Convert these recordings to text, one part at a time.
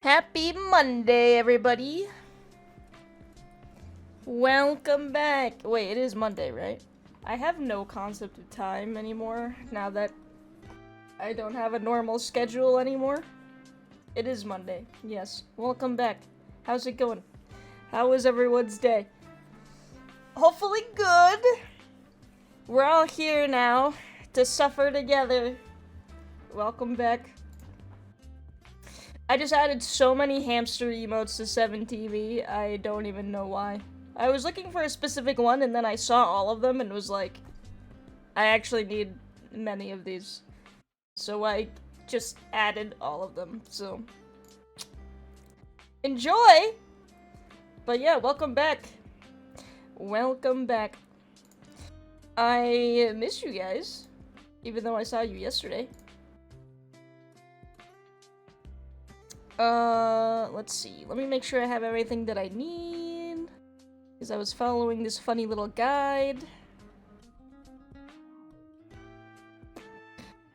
Happy Monday, everybody. Welcome back. Wait, it is Monday, right? I have no concept of time anymore now that I don't have a normal schedule anymore. It is Monday. Yes. Welcome back. How's it going? How was everyone's day? Hopefully good. We're all here now to suffer together. Welcome back. I just added so many hamster emotes to 7TV, I don't even know why. I was looking for a specific one and then I saw all of them and was like, I actually need many of these. So I just added all of them, so. Enjoy! But yeah, welcome back. Welcome back. I miss you guys, even though I saw you yesterday. Let's see. Let me make sure I have everything that I need. Because I was following this funny little guide.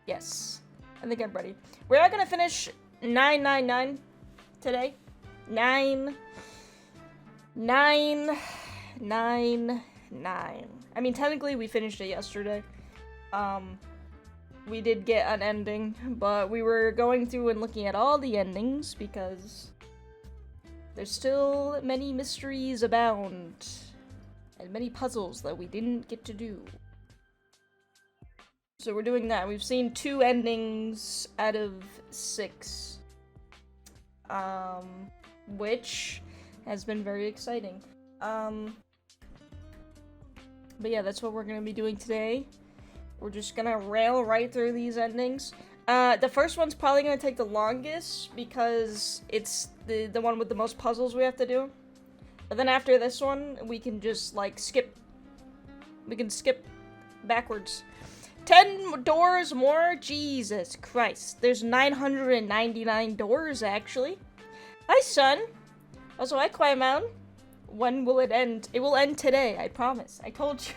Yes. I think I'm ready. We're not gonna finish 999 today. 9. I mean, technically we finished it yesterday. We did get an ending, but we were going through and looking at all the endings because there's still many mysteries abound and many puzzles that we didn't get to do. So we're doing that. We've seen 2 endings out of 6, which has been very exciting. But yeah, that's what we're gonna be doing today. We're just gonna rail right through these endings. The first one's probably gonna take the longest because it's the one with the most puzzles we have to do. But then after this one, we can just like skip. We can skip backwards. 10 doors more? Jesus Christ. There's 999 doors actually. Hi, son. Also, hi, Quiet Mountain. When will it end? It will end today, I promise. I told you.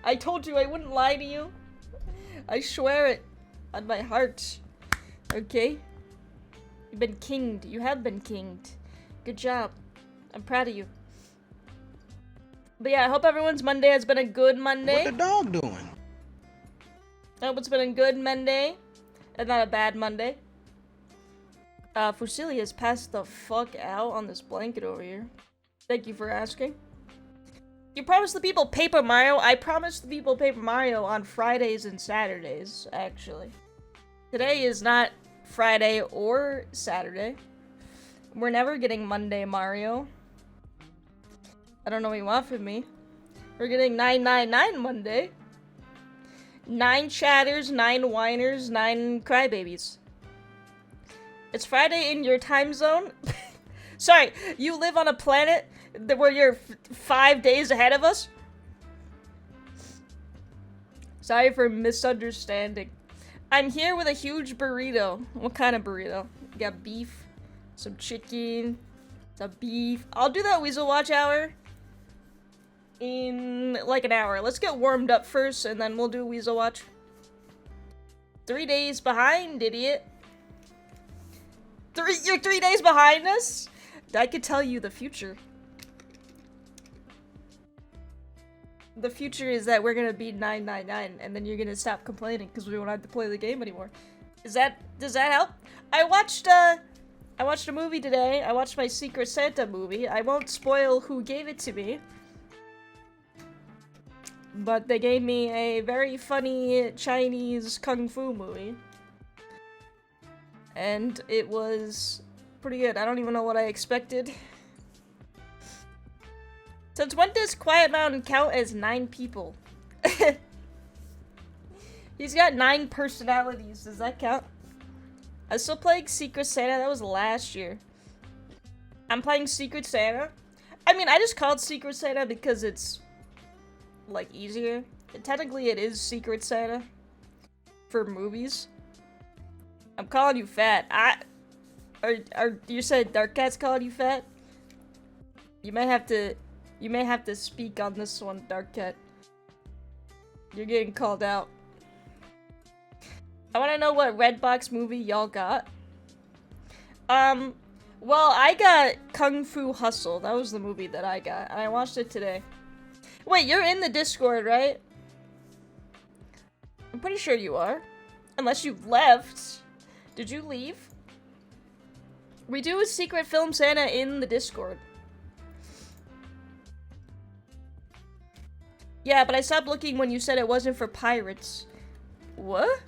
I told you I wouldn't lie to you. I swear it on my heart. Okay? You've been kinged. You have been kinged. Good job. I'm proud of you. But yeah, I hope everyone's Monday has been a good Monday. What the dog doing? I hope it's been a good Monday. And not a bad Monday. Fusilia's passed the fuck out on this blanket over here. Thank you for asking. You promised the people Paper Mario. I promised the people Paper Mario on Fridays and Saturdays, actually. Today is not Friday or Saturday. We're never getting Monday Mario. I don't know what you want from me. We're getting 999 Monday. 9 chatters, 9 whiners, 9 crybabies. It's Friday in your time zone? Sorry, you live on a planet where you're 5 days ahead of us? Sorry for misunderstanding. I'm here with a huge burrito. What kind of burrito? You got beef, some chicken, some beef. I'll do that Weasel Watch hour in like an hour. Let's get warmed up first and then we'll do Weasel Watch. 3 days behind, idiot. You're 3 days behind us? I could tell you the future. The future is that we're gonna beat 999 and then you're gonna stop complaining because we won't have to play the game anymore. Does that help? I watched a movie today. I watched my Secret Santa movie. I won't spoil who gave it to me. But they gave me a very funny Chinese kung fu movie. And it was pretty good. I don't even know what I expected. Since when does Quiet Mountain count as 9 people? He's got 9 personalities. Does that count? I'm still playing Secret Santa. That was last year. I'm playing Secret Santa. I mean, I just call it Secret Santa because it's, like, easier. Technically, it is Secret Santa for movies. I'm calling you fat. You said Dark Cat's calling you fat? You may have to speak on this one, Dark Cat. You're getting called out. I want to know what Redbox movie y'all got. Well, I got Kung Fu Hustle. That was the movie that I got, and I watched it today. Wait, you're in the Discord, right? I'm pretty sure you are. Unless you've left. Did you leave? We do a Secret Film Santa in the Discord. Yeah, but I stopped looking when you said it wasn't for pirates. What?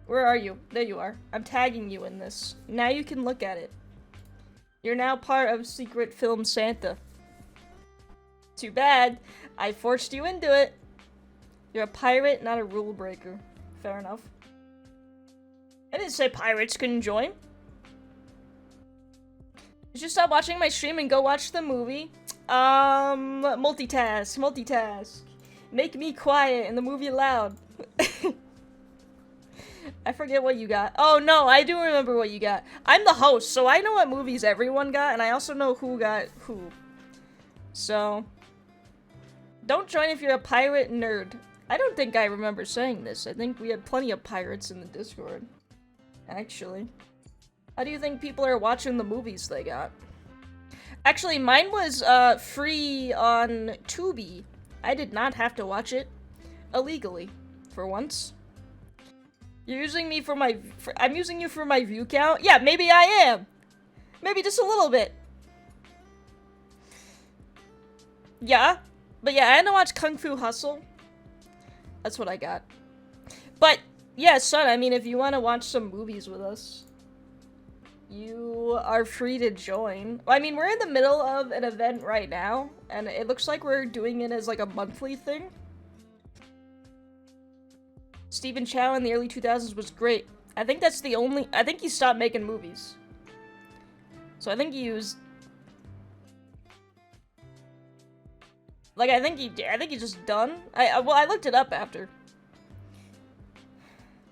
Where are you? There you are. I'm tagging you in this. Now you can look at it. You're now part of Secret Film Santa. Too bad. I forced you into it. You're a pirate, not a rule breaker. Fair enough. I didn't say pirates couldn't join. You should stop watching my stream and go watch the movie. Multitask. Make me quiet and the movie loud. I forget what you got. Oh no, I do remember what you got. I'm the host, so I know what movies everyone got, and I also know who got who. So, don't join if you're a pirate nerd. I don't think I remember saying this. I think we had plenty of pirates in the Discord. Actually. How do you think people are watching the movies they got? Actually, mine was free on Tubi. I did not have to watch it illegally, for once. You're using me for my... I'm using you for my view count? Yeah, maybe I am. Maybe just a little bit. Yeah. But yeah, I had to watch Kung Fu Hustle. That's what I got. But, yeah, son, I mean, if you want to watch some movies with us, you are free to join. I mean, we're in the middle of an event right now, and it looks like we're doing it as, like, a monthly thing. Stephen Chow in the early 2000s was great. I think that's the only... I think he stopped making movies. So I think he used... Like, I think he's just done. Well, I looked it up after.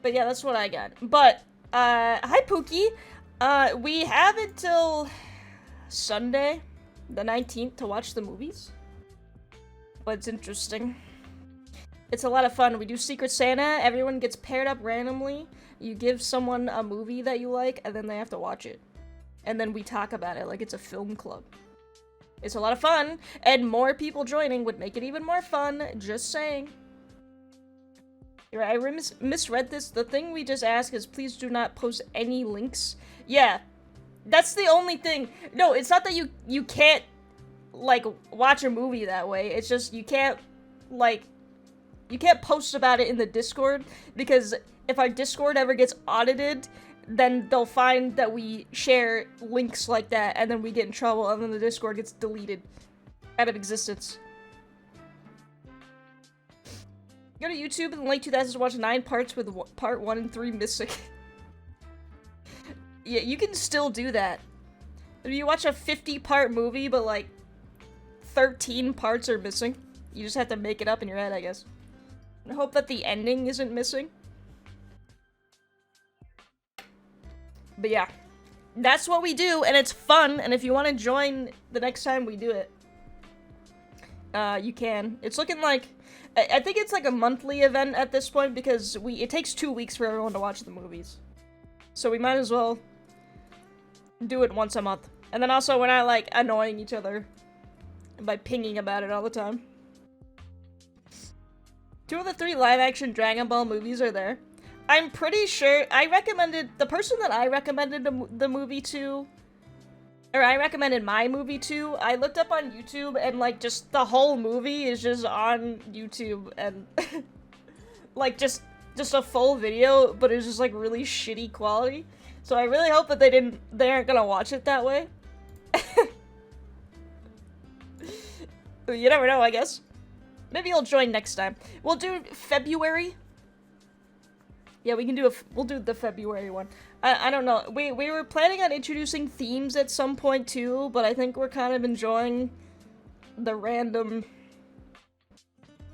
But yeah, that's what I got. But, hi Pookie. We have until Sunday, the 19th, to watch the movies. But it's interesting. It's a lot of fun. We do Secret Santa. Everyone gets paired up randomly. You give someone a movie that you like, and then they have to watch it. And then we talk about it like it's a film club. It's a lot of fun, and more people joining would make it even more fun. Just saying. You're right, I misread this. The thing we just asked is please do not post any links. Yeah, that's the only thing. No, it's not that you can't, like, watch a movie that way. It's just you can't, like... You can't post about it in the Discord, because if our Discord ever gets audited, then they'll find that we share links like that, and then we get in trouble, and then the Discord gets deleted out of existence. Go to YouTube in the late 2000s to watch 9 parts with part 1 and 3 missing. Yeah, you can still do that. If you watch a 50-part movie, but like 13 parts are missing, you just have to make it up in your head, I guess. I hope that the ending isn't missing. But yeah, that's what we do, and it's fun, and if you want to join the next time we do it, you can. It's looking like, I think it's like a monthly event at this point, because it takes 2 weeks for everyone to watch the movies. So we might as well do it once a month. And then also, we're not, like, annoying each other by pinging about it all the time. 2 of the 3 live-action Dragon Ball movies are there. I'm pretty sure the person that I recommended the movie to, or I recommended my movie to, I looked up on YouTube, and, like, just the whole movie is just on YouTube, and, like, just a full video, but it's just, like, really shitty quality. So I really hope that they aren't gonna watch it that way. You never know, I guess. Maybe you'll join next time. We'll do February. Yeah, we'll do the February one. I don't know. We were planning on introducing themes at some point too, but I think we're kind of enjoying the random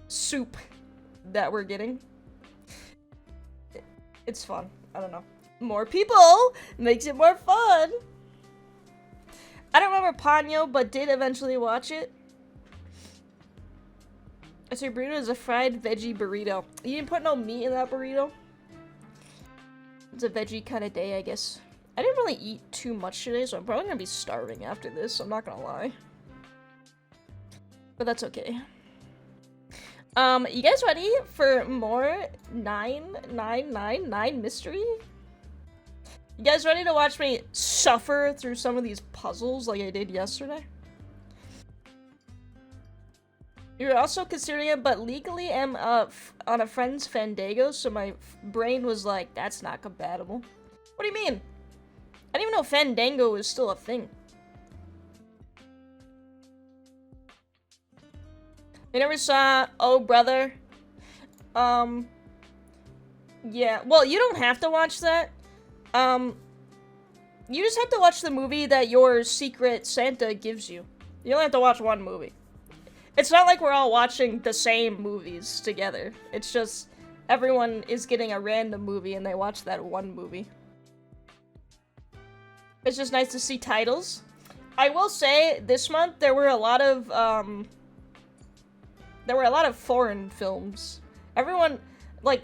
soup that we're getting. It's fun. I don't know. More people makes it more fun. I don't remember Ponyo, but did eventually watch it. So your burrito is a fried veggie burrito. You didn't put no meat in that burrito? It's a veggie kind of day, I guess. I didn't really eat too much today, so I'm probably gonna be starving after this, I'm not gonna lie. But that's okay. You guys ready for more 9999 mystery? You guys ready to watch me suffer through some of these puzzles like I did yesterday? You're also considering it, but legally I'm on a friend's Fandango, so my brain was like, that's not compatible. What do you mean? I didn't even know Fandango is still a thing. You never saw Oh Brother? Yeah, well, you don't have to watch that. You just have to watch the movie that your secret Santa gives you. You only have to watch one movie. It's not like we're all watching the same movies together. It's just everyone is getting a random movie and they watch that one movie. It's just nice to see titles. I will say, this month there were a lot of foreign films. Everyone, like,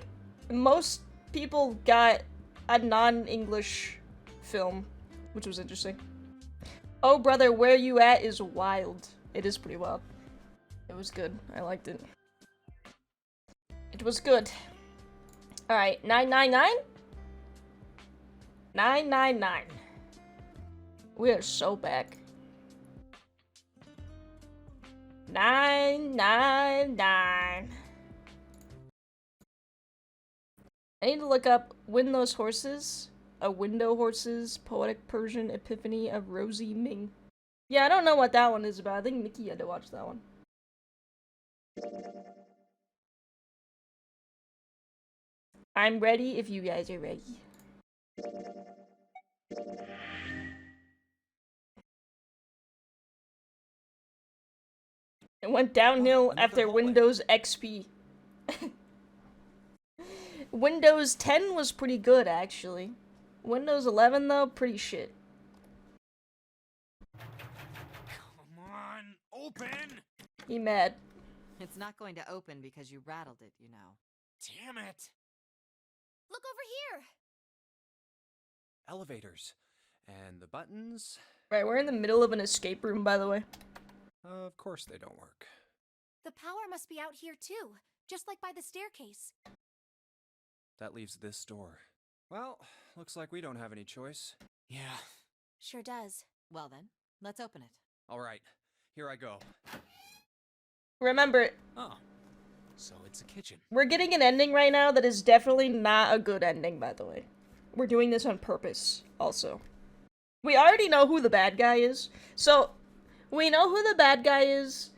most people got a non-English film, which was interesting. Oh Brother, Where You At is wild. It is pretty wild. It was good. I liked it. It was good. Alright, 999? 999. We are so back. 999. I need to look up Win Those Horses. A Window Horses, Poetic Persian Epiphany of Rosie Ming. Yeah, I don't know what that one is about. I think Nikki had to watch that one. I'm ready if you guys are ready. It went downhill after Windows XP. Windows 10 was pretty good, actually. Windows 11, though, pretty shit. Come on, open! He mad. It's not going to open because you rattled it, you know. Damn it! Look over here! Elevators. And the buttons? Right, we're in the middle of an escape room, by the way. Of course they don't work. The power must be out here too, just like by the staircase. That leaves this door. Well, looks like we don't have any choice. Yeah. Sure does. Well then, let's open it. Alright, here I go. Remember, Oh. So it's a kitchen. we're getting an ending right now that is definitely not a good ending, by the way. We're doing this on purpose, also. We already know who the bad guy is. So, we know who the bad guy is.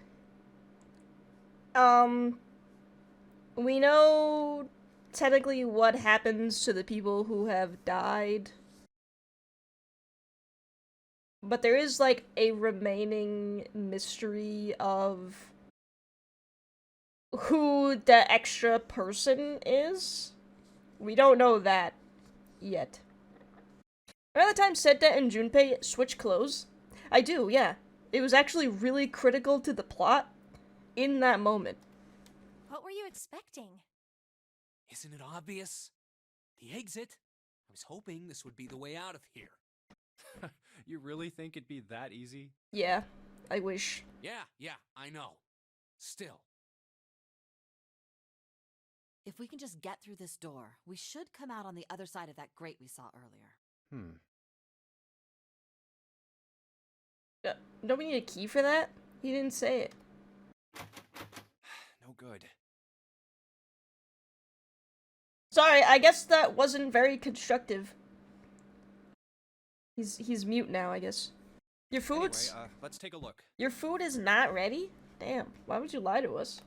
We know technically what happens to the people who have died. But there is, like, a remaining mystery of who the extra person is. We don't know that yet. Remember the time Seta and Junpei switch clothes? I do, yeah. It was actually really critical to the plot in that moment. What were you expecting? Isn't it obvious? The exit? I was hoping this would be the way out of here. You really think it'd be that easy? Yeah, I wish. Yeah, I know. Still. If we can just get through this door, we should come out on the other side of that grate we saw earlier. Don't we need a key for that? He didn't say it. No good. Sorry, I guess that wasn't very constructive. He's mute now, I guess. Your food's... Anyway, let's take a look. Your food is not ready? Damn, why would you lie to us?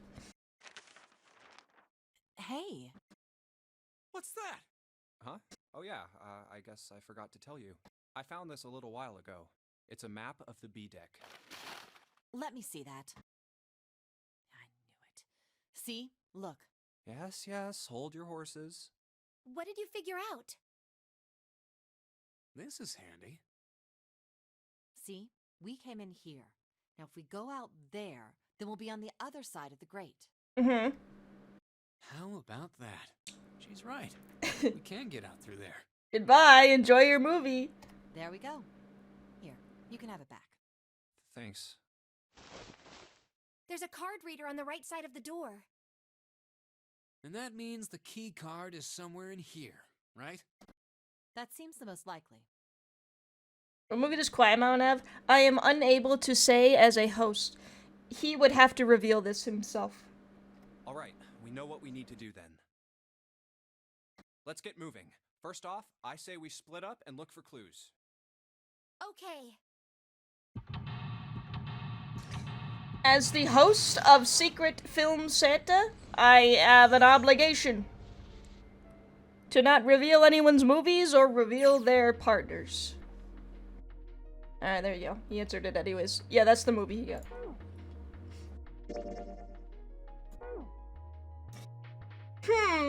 Hey! What's that? Huh? Oh yeah, I guess I forgot to tell you. I found this a little while ago. It's a map of the B deck. Let me see that. I knew it. See? Look. Yes, hold your horses. What did you figure out? This is handy. See? We came in here. Now if we go out there, then we'll be on the other side of the grate. How about that? She's right. We can get out through there. Goodbye, enjoy your movie. There we go. Here, you can have it back. Thanks. There's a card reader on the right side of the door. And that means the key card is somewhere in here, right? That seems the most likely. What movie does Quagmire have? I am unable to say as a host. He would have to reveal this himself. All right, we know what we need to do then. Let's get moving. First off, I say we split up and look for clues. Okay. As the host of Secret Film Santa, I have an obligation to not reveal anyone's movies or reveal their partners. Alright, there you go. He answered it anyways. Yeah, that's the movie he got.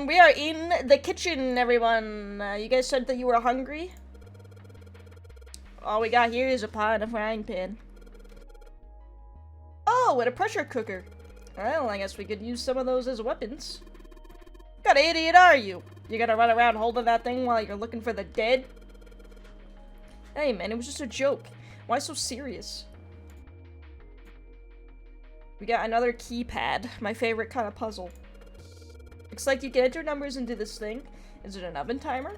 We are in the kitchen, everyone. You guys said that you were hungry? All we got here is a pot and a frying pan. Oh, and a pressure cooker. Well, I guess we could use some of those as weapons. What kind of idiot are you? You gonna run around holding that thing while you're looking for the dead? Hey man, it was just a joke. Why so serious? We got another keypad, my favorite kind of puzzle. Looks like you can enter numbers into this thing. Is it an oven timer?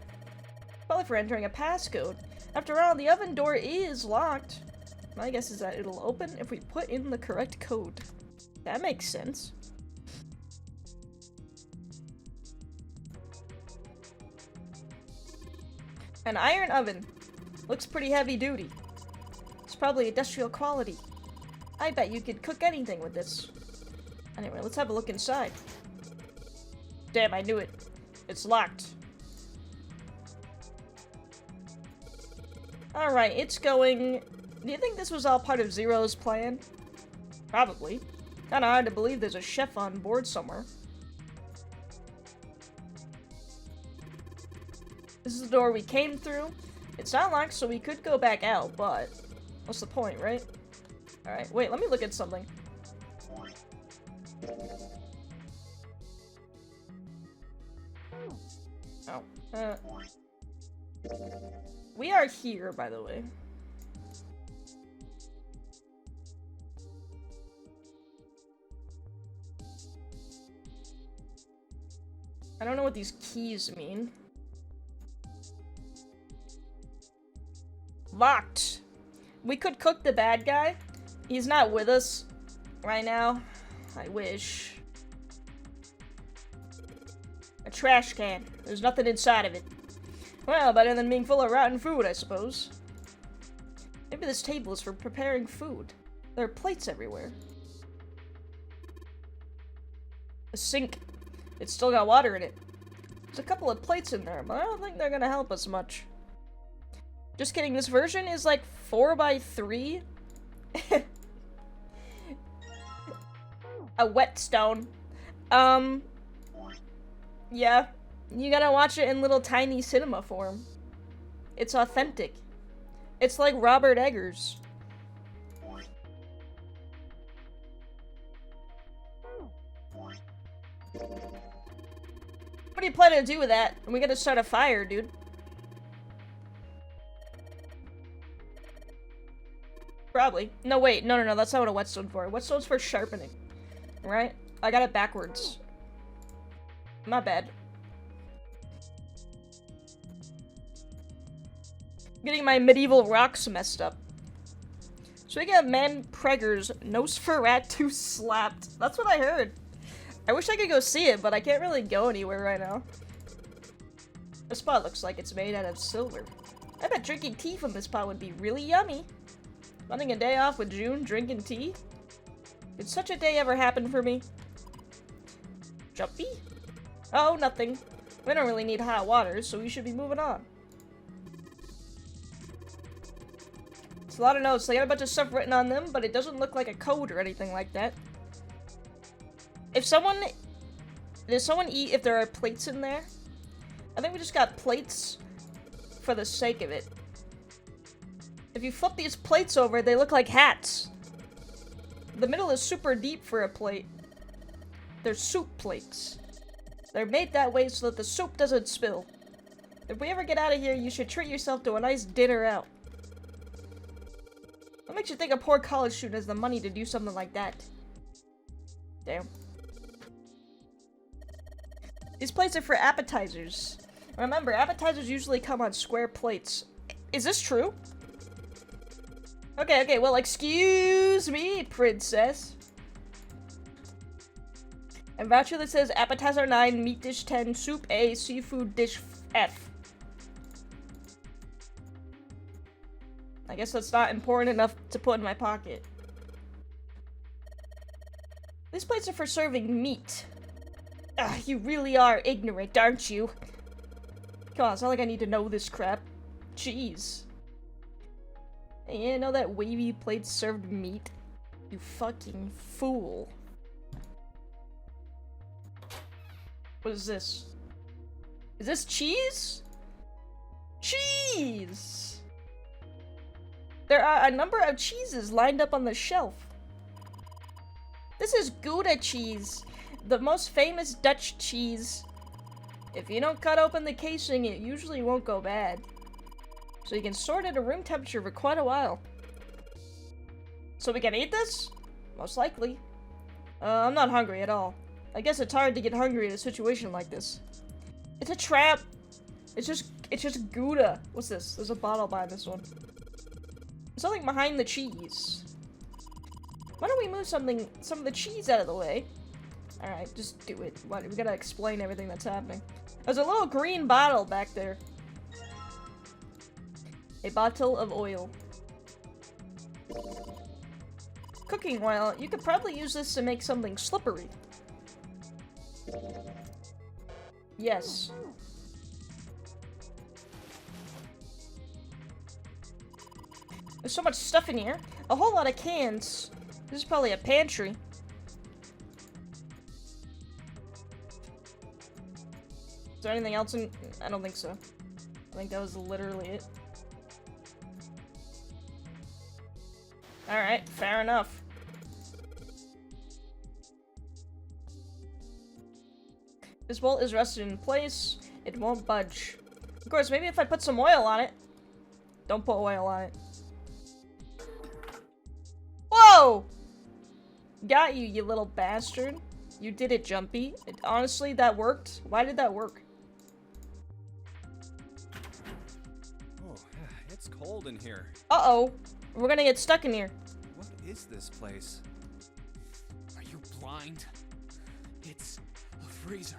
Probably for entering a passcode. After all, the oven door is locked. My guess is that it'll open if we put in the correct code. That makes sense. An iron oven. Looks pretty heavy duty. It's probably industrial quality. I bet you could cook anything with this. Anyway, let's have a look inside. Damn, I knew it. It's locked. Alright, it's going... Do you think this was all part of Zero's plan? Probably. Kinda hard to believe there's a chef on board somewhere. This is the door we came through. It's not locked, so we could go back out, but... What's the point, right? Alright, wait, let me look at something. Oh. We are here, by the way. I don't know what these keys mean. Locked. We could cook the bad guy. He's not with us right now. I wish. A trash can. There's nothing inside of it. Well, better than being full of rotten food, I suppose. Maybe this table is for preparing food. There are plates everywhere. A sink. It's still got water in it. There's a couple of plates in there, but I don't think they're gonna help us much. Just kidding, this version is like 4x3. A whetstone. Yeah. You gotta watch it in little tiny cinema form. It's authentic. It's like Robert Eggers. What are you planning to do with that? We gotta start a fire, dude. Probably. No, wait. No, that's not what a whetstone's for. Whetstone's for sharpening. Right? I got it backwards. My bad. Getting my medieval rocks messed up. So we got Man Preggers Nosferatu slapped. That's what I heard. I wish I could go see it, but I can't really go anywhere right now. This pot looks like it's made out of silver. I bet drinking tea from this pot would be really yummy. Spending a day off with June drinking tea? Did such a day ever happen for me? Jumpy? Oh, nothing. We don't really need hot water, so we should be moving on. It's a lot of notes. They got a bunch of stuff written on them, but it doesn't look like a code or anything like that. If someone... Does someone eat if there are plates in there? I think we just got plates for the sake of it. If you flip these plates over, they look like hats. The middle is super deep for a plate. They're soup plates. They're made that way so that the soup doesn't spill. If we ever get out of here, you should treat yourself to a nice dinner out. What makes you think a poor college student has the money to do something like that? Damn. These plates are for appetizers. Remember, appetizers usually come on square plates. Is this true? Okay, well, excuse me, princess. And voucher that says appetizer 9, meat dish 10, soup A, seafood dish F. I guess that's not important enough to put in my pocket. These plates are for serving meat. Ugh, you really are ignorant, aren't you? Come on, it's not like I need to know this crap. Jeez. Hey, you didn't know that wavy plates served meat? You fucking fool. What is this? Is this cheese? Cheese! There are a number of cheeses lined up on the shelf. This is Gouda cheese, the most famous Dutch cheese. If you don't cut open the casing, it usually won't go bad. So you can store it at a room temperature for quite a while. So we can eat this? Most likely. I'm not hungry at all. I guess it's hard to get hungry in a situation like this. It's a trap. It's just Gouda. What's this? There's a bottle behind this one. There's something behind the cheese. Why don't we move some of the cheese out of the way? Alright, just do it. We gotta explain everything that's happening. There's a little green bottle back there. A bottle of oil. Cooking oil. You could probably use this to make something slippery. Yes. There's so much stuff in here. A whole lot of cans. This is probably a pantry. Is there anything else in? I don't think so. I think that was literally it. Alright, fair enough. This bolt is rested in place. It won't budge. Of course, maybe if I put some oil on it. Don't put oil on it. Whoa! Got you, you little bastard. You did it, Jumpy. Honestly, that worked. Why did that work? Oh, it's cold in here. Uh-oh. We're gonna get stuck in here. What is this place? Are you blind? It's a freezer.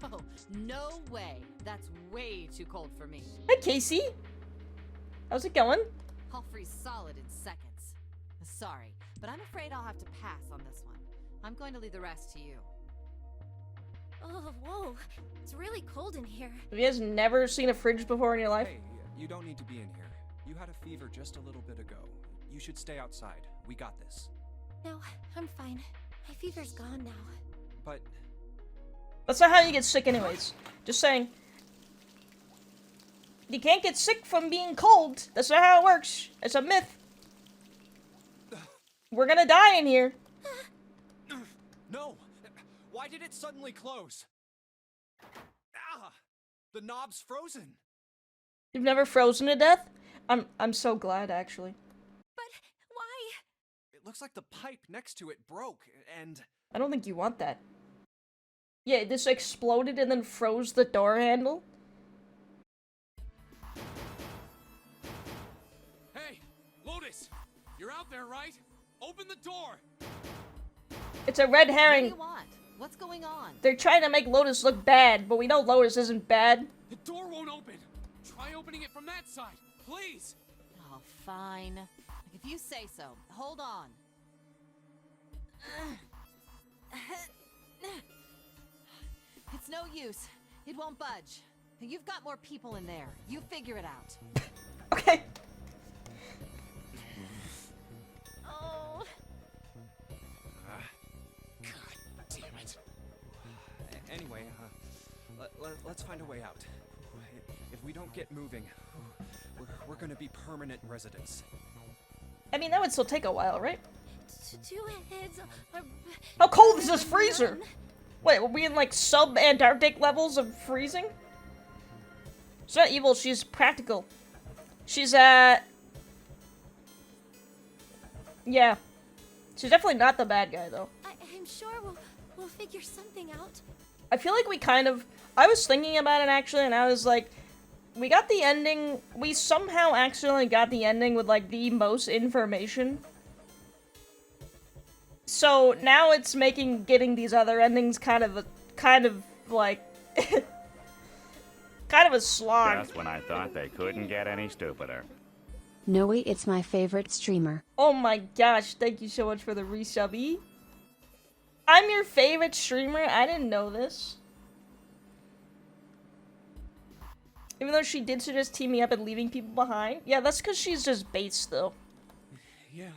Oh, no way. That's way too cold for me. Hi, Casey. How's it going? I'll freeze solid in seconds. Sorry, but I'm afraid I'll have to pass on this one. I'm going to leave the rest to you. Oh, whoa. It's really cold in here. Have you guys never seen a fridge before in your life? Hey, you don't need to be in here. You had a fever just a little bit ago. You should stay outside. We got this. No, I'm fine. My fever's gone now. But That's not how you get sick anyways. Just saying. You can't get sick from being cold. That's not how it works. It's a myth. We're gonna die in here. no! Why did it suddenly close? Ah! The knob's frozen. You've never frozen to death? I'm so glad, actually. But why? It looks like the pipe next to it broke, and I don't think you want that. Yeah, this exploded and then froze the door handle. Hey, Lotus! You're out there, right? Open the door! It's a red What do herring. you want? What's going on? They're trying to make Lotus look bad, but we know Lotus isn't bad. The door won't open! Try opening it from that side, please! Oh, fine. If you say so. Hold on. It's no use. It won't budge. You've got more people in there. You figure it out. Okay. Oh. God damn it. anyway, let's find a way out. If we don't get moving, we're gonna be permanent residents. I mean, that would still take a while, right? Two heads are... How cold is this freezer? Wait, were we in like sub-Antarctic levels of freezing? She's not evil, she's practical. She's, yeah. She's definitely not the bad guy, though. I'm sure we'll figure something out. I feel like we kind of... I was thinking about it, actually, and I was like... We got the ending... We somehow accidentally got the ending with, like, the most information. So, now it's making getting these other endings kind of, like... kind of a slog. Just when I thought they couldn't get any stupider. Noe, it's my favorite streamer. Oh my gosh, thank you so much for the resubby. I'm your favorite streamer? I didn't know this. Even though she did suggest teaming up and leaving people behind. Yeah, that's because she's just base, though. Yeah,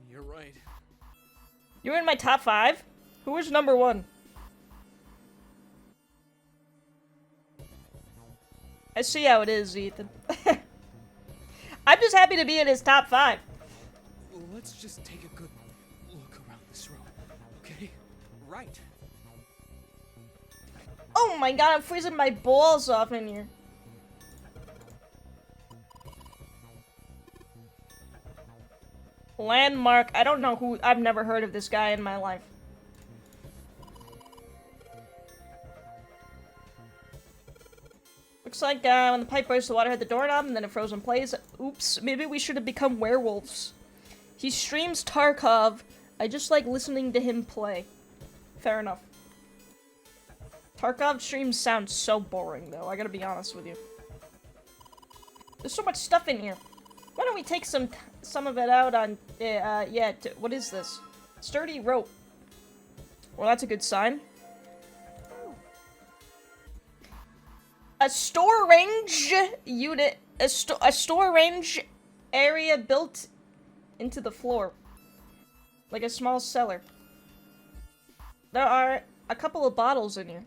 you're right. You're in my top 5? Who was number 1? I see how it is, Ethan. I'm just happy to be in his top 5. Well, let's just take a good look around this room, okay? Right. Oh my god, I'm freezing my balls off in here. Landmark. I don't know who. I've never heard of this guy in my life. Looks like when the pipe burst, the water hit the doorknob and then it froze in place. Oops, maybe we should have become werewolves. He streams Tarkov. I just like listening to him play. Fair enough. Tarkov streams sound so boring, though. I gotta be honest with you. There's so much stuff in here. Why don't we take some of it out on, yeah, what is this? Sturdy rope. Well, that's a good sign. A storage unit, a storage area built into the floor. Like a small cellar. There are a couple of bottles in here.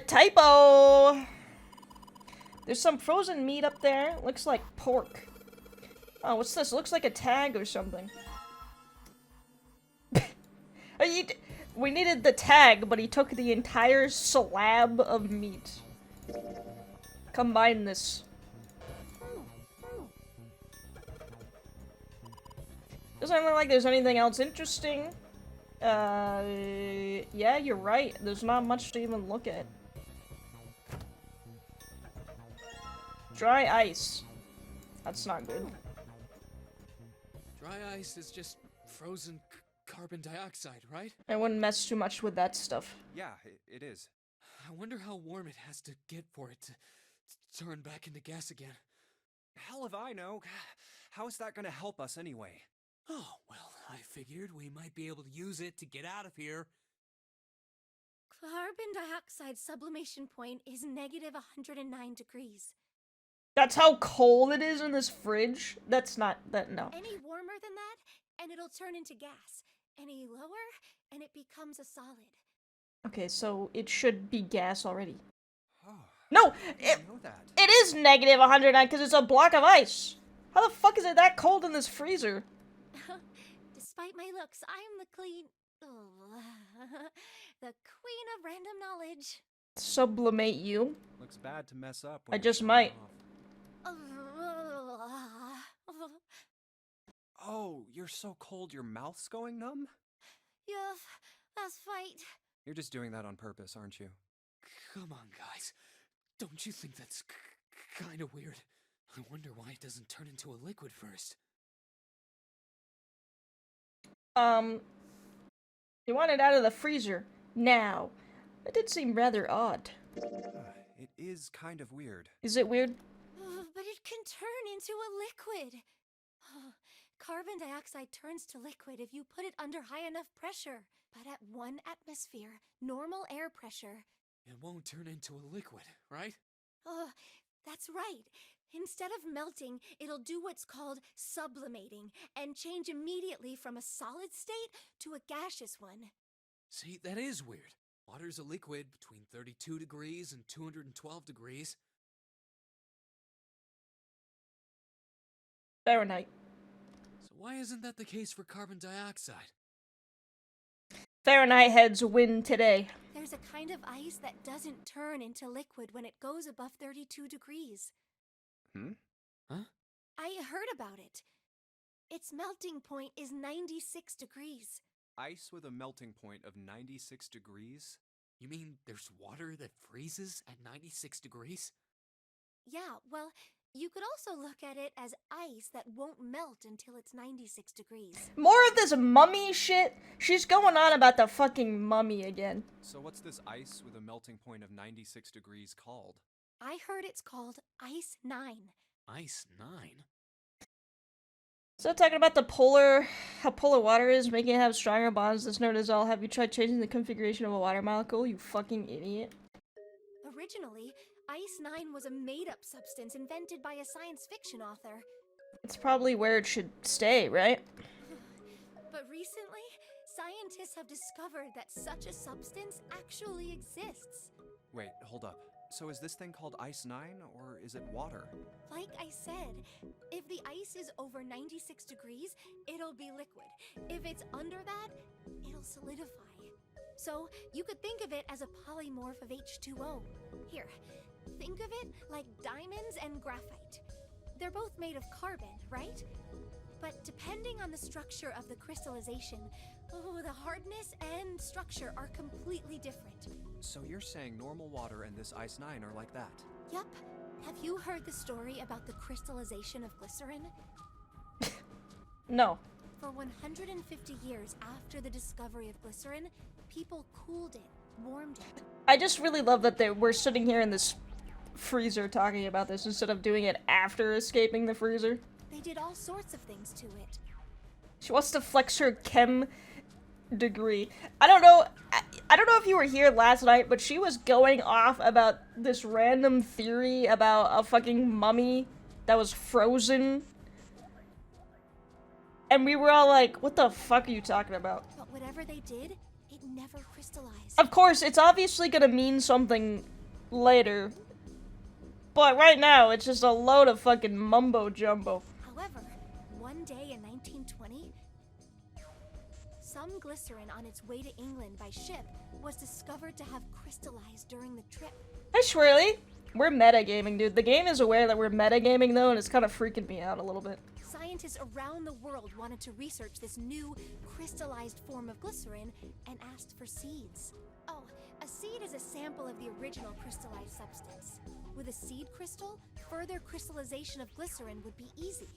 Typo! There's some frozen meat up there. Looks like pork. Oh, what's this? Looks like a tag or something. We needed the tag, but he took the entire slab of meat. Combine this. Doesn't look like there's anything else interesting. Yeah, you're right. There's not much to even look at. Dry ice. That's not good. Dry ice is just frozen carbon dioxide, right? I wouldn't mess too much with that stuff. Yeah, it is. I wonder how warm it has to get for it to turn back into gas again. Hell if I know. How is that gonna help us anyway? Oh, well, I figured we might be able to use it to get out of here. Carbon dioxide sublimation point is negative 109 degrees. That's how cold it is in this fridge? That's not, no. Any warmer than that, and it'll turn into gas. Any lower, and it becomes a solid. Okay, so it should be gas already. Oh, No! I didn't know that. It is negative 109 because it's a block of ice! How the fuck is it that cold in this freezer? Despite my looks, I'm the the queen of random knowledge. Sublimate you? Looks bad to mess up. I when just you're might. Oh, you're so cold your mouth's going numb? Yeah, that's right. You're just doing that on purpose, aren't you? Come on, guys. Don't you think that's kind of weird? I wonder why it doesn't turn into a liquid first. You want it out of the freezer. Now. That did seem rather odd. It is kind of weird. Is it weird? But it can turn into a liquid. Carbon dioxide turns to liquid if you put it under high enough pressure. But at 1 atmosphere, normal air pressure... It won't turn into a liquid, right? That's right. Instead of melting, it'll do what's called sublimating and change immediately from a solid state to a gaseous one. See, that is weird. Water's a liquid between 32 degrees and 212 degrees. Fahrenheit. So why isn't that the case for carbon dioxide? Fahrenheit heads win today. There's There's a kind of ice that doesn't turn into liquid when it goes above 32 degrees. Huh? I heard about it. Its melting point is 96 degrees. Ice with a melting point of 96 degrees? You mean there's water that freezes at 96 degrees? Yeah, well, you could also look at it as ice that won't melt until it's 96 degrees. More of this mummy shit? She's going on about the fucking mummy again. So what's this ice with a melting point of 96 degrees called? I heard it's called Ice 9. Ice 9? So talking about how polar water is, making it have stronger bonds that's known as all. Have you tried changing the configuration of a water molecule, you fucking idiot? Originally, Ice 9 was a made-up substance invented by a science fiction author. It's probably where it should stay, right? But recently, scientists have discovered that such a substance actually exists. Wait, hold up. So is this thing called Ice 9, or is it water? Like I said, if the ice is over 96 degrees, it'll be liquid. If it's under that, it'll solidify. So you could think of it as a polymorph of H2O. Here, think of it like diamonds and graphite. They're both made of carbon, right? But depending on the structure of the crystallization, the hardness and structure are completely different. So you're saying normal water and this Ice 9 are like that? Yup. Have you heard the story about the crystallization of glycerin? No. For 150 years after the discovery of glycerin, people cooled it, warmed it. I just really love that we're sitting here in this freezer talking about this instead of doing it after escaping the freezer. They did all sorts of things to it. She wants to flex her chem degree. I don't know if you were here last night, but she was going off about this random theory about a fucking mummy that was frozen. And we were all like, what the fuck are you talking about? But whatever they did, it never crystallized. Of course, it's obviously gonna mean something later. But right now, it's just a load of fucking mumbo jumbo. However, one day in 1920, some glycerin on its way to England by ship was discovered to have crystallized during the trip. Hey, Swirly. We're metagaming, dude. The game is aware that we're metagaming, though, and it's kind of freaking me out a little bit. Scientists around the world wanted to research this new crystallized form of glycerin and asked for seeds. Oh, a seed is a sample of the original crystallized substance. With a seed crystal, further crystallization of glycerin would be easy.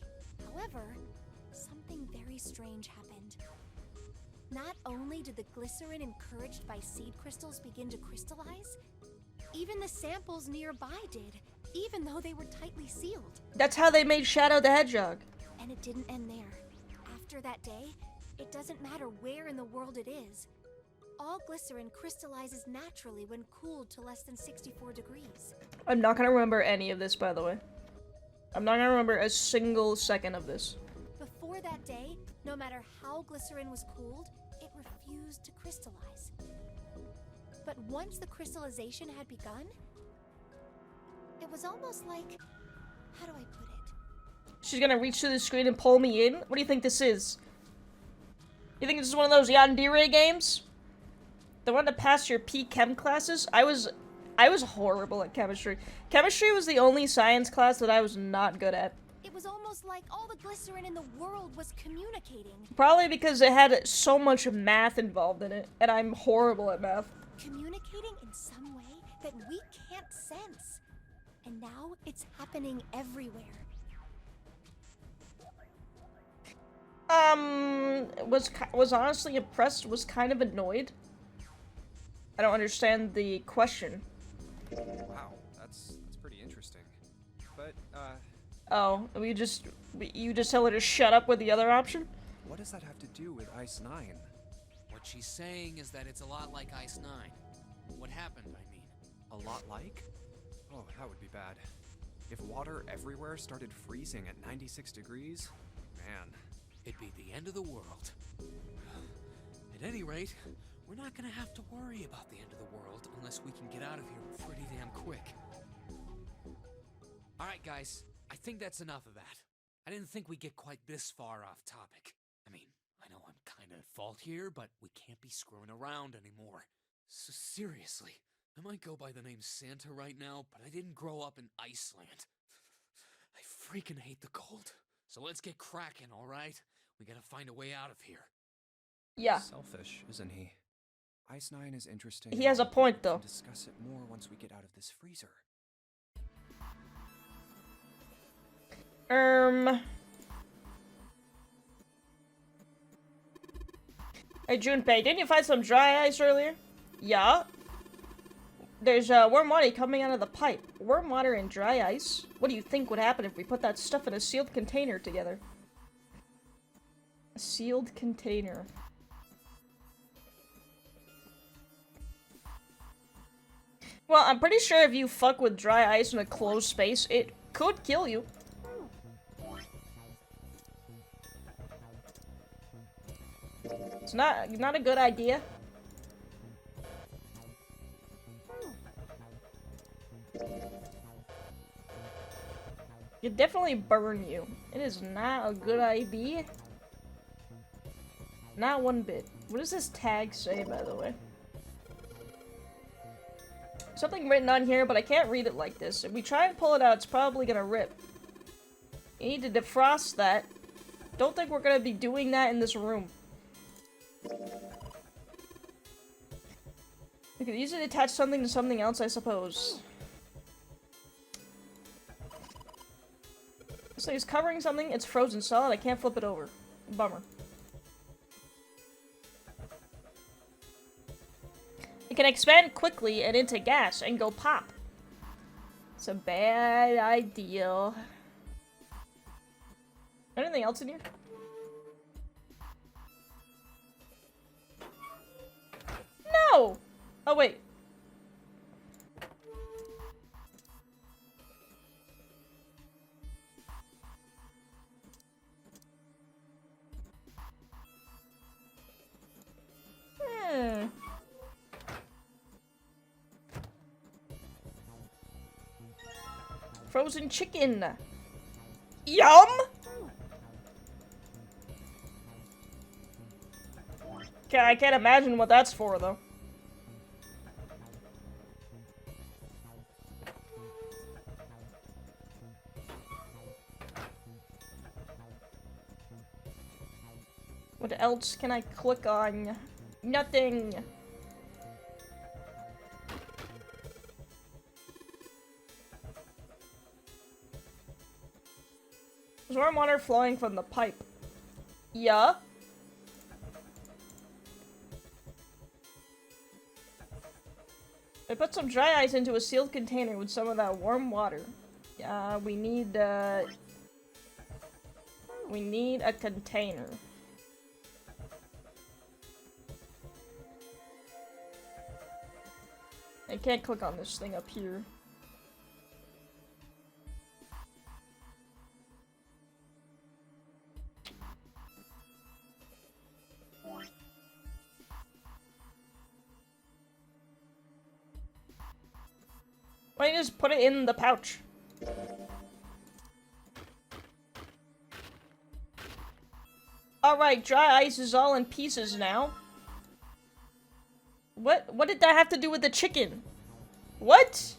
However, something very strange happened. Not only did the glycerin encouraged by seed crystals begin to crystallize, even the samples nearby did, even though they were tightly sealed. That's how they made Shadow the Hedgehog. And it didn't end there. After that day, it doesn't matter where in the world it is. All glycerin crystallizes naturally when cooled to less than 64 degrees. I'm not gonna remember any of this, by the way. I'm not gonna remember a single second of this. Before that day, no matter how glycerin was cooled, it refused to crystallize. But once the crystallization had begun, it was almost like, how do I put it? She's gonna reach to the screen and pull me in? What do you think this is? You think this is one of those Yandere games? The one to pass your P-Chem classes? I was horrible at chemistry. Chemistry was the only science class that I was not good at. It was almost like all the glycerin in the world was communicating. Probably because it had so much math involved in it, and I'm horrible at math. Communicating in some way that we can't sense. And now it's happening everywhere. Was honestly impressed, was kind of annoyed. I don't understand the question. Wow, that's pretty interesting. But, Oh, you just tell her to shut up with the other option? what does that have to do with Ice 9? What she's saying is that it's a lot like Ice 9. What happened, I mean. A lot like? Oh, that would be bad. If water everywhere started freezing at 96 degrees, man. It'd be the end of the world. At any rate, we're not gonna have to worry about the end of the world unless we can get out of here pretty damn quick. Alright guys, I think that's enough of that. I didn't think we'd get quite this far off topic. I mean, I know I'm kinda at fault here, but we can't be screwing around anymore. Seriously, I might go by the name Santa right now, but I didn't grow up in Iceland. I freaking hate the cold. So let's get cracking, alright? We gotta find a way out of here. Yeah. Selfish, isn't he? Ice Nine is interesting. He has a point, though. We can discuss it more once we get out of this freezer. Hey, Junpei, didn't you find some dry ice earlier? Yeah. There's warm water coming out of the pipe. Warm water and dry ice? What do you think would happen if we put that stuff in a sealed container together? A sealed container. Well, I'm pretty sure if you fuck with dry ice in a closed space, it could kill you. It's not a good idea. It definitely burn you. It is not a good idea. Not one bit. What does this tag say, by the way? Something written on here, but I can't read it like this. If we try and pull it out, it's probably gonna rip. You need to defrost that. Don't think we're gonna be doing that in this room. We could easily attach something to something else, I suppose. This thing is covering something, it's frozen solid, I can't flip it over. Bummer. It can expand quickly and into gas and go pop. It's a bad idea. Anything else in here? No! Oh, wait. Frozen chicken. Yum! Okay, I can't imagine what that's for, though. What else can I click on? Nothing. There's warm water flowing from the pipe. Yeah. I put some dry ice into a sealed container with some of that warm water. We need a container. I can't click on this thing up here. Why don't you just put it in the pouch? Alright, dry ice is all in pieces now. What did that have to do with the chicken? What?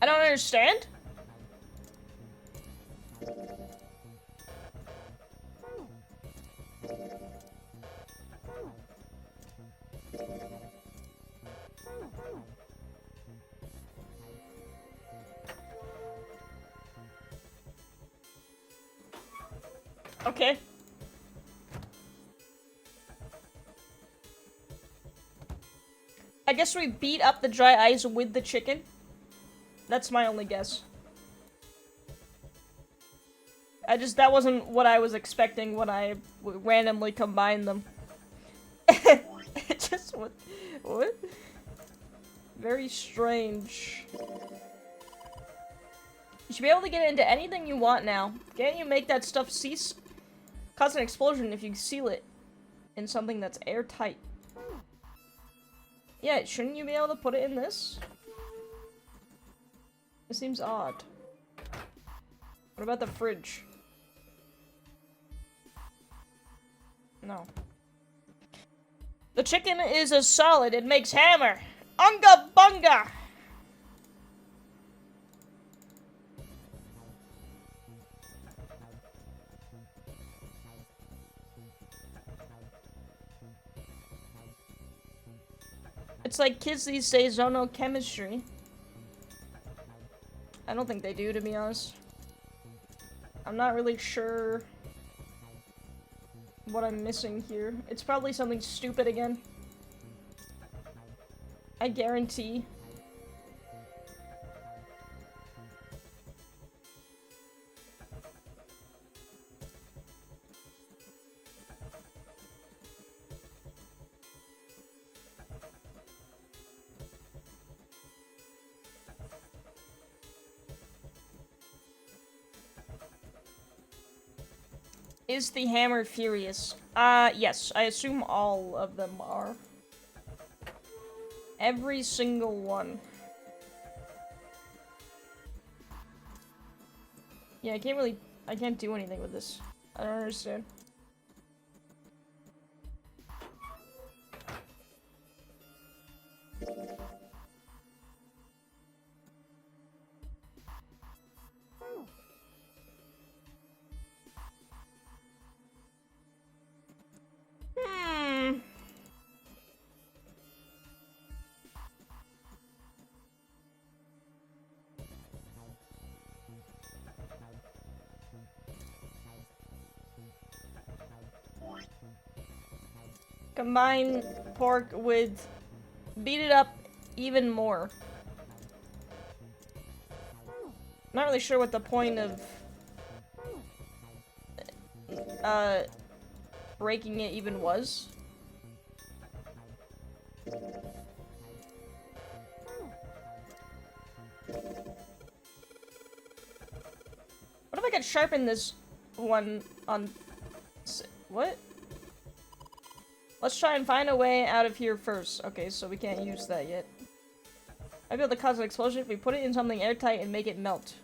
I don't understand. Okay. I guess we beat up the dry ice with the chicken. That's my only guess. That wasn't what I was expecting when I randomly combined them. It just, what? Very strange. You should be able to get into anything you want now. Can't you make that stuff cease? Cause an explosion if you seal it in something that's airtight. Yeah, shouldn't you be able to put it in this? It seems odd. What about the fridge? No. The chicken is a solid. It makes hammer. Unga bunga! It's like kids these days don't know chemistry. I don't think they do, to be honest. I'm not really sure what I'm missing here. It's probably something stupid again. I guarantee. Is the hammer furious? Yes. I assume all of them are. Every single one. Yeah, I can't do anything with this. I don't understand. Combine pork with... beat it up even more. Not really sure what the point of... breaking it even was. What if I could sharpen this one on... what? Let's try and find a way out of here first. Okay, so we can't use that yet. I'd be able to cause an explosion if we put it in something airtight and make it melt.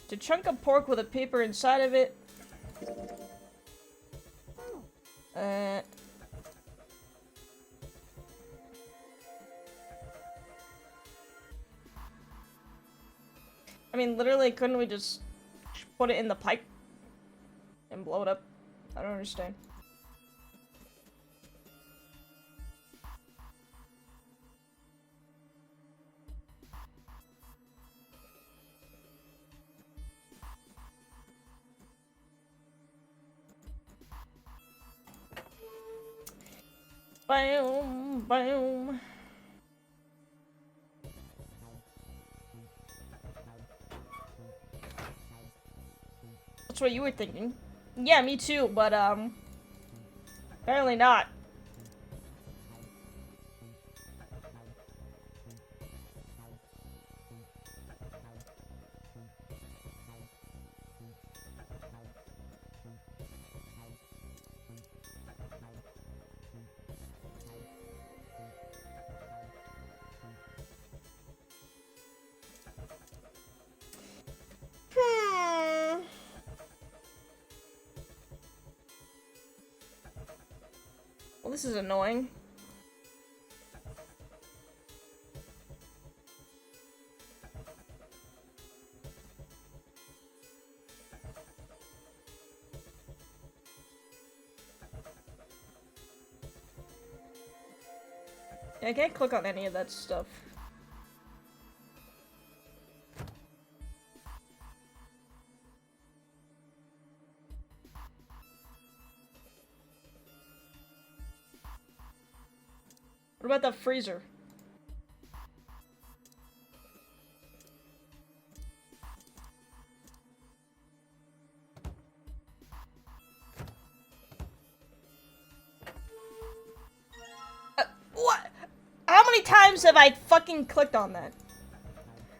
To chunk a pork with a paper inside of it. I mean, literally, couldn't we just put it in the pipe and blow it up? I don't understand. Boom, boom. That's what you were thinking. Yeah, me too, but, apparently not. Well, this is annoying. Yeah, I can't click on any of that stuff. What about the freezer? What? How many times have I fucking clicked on that?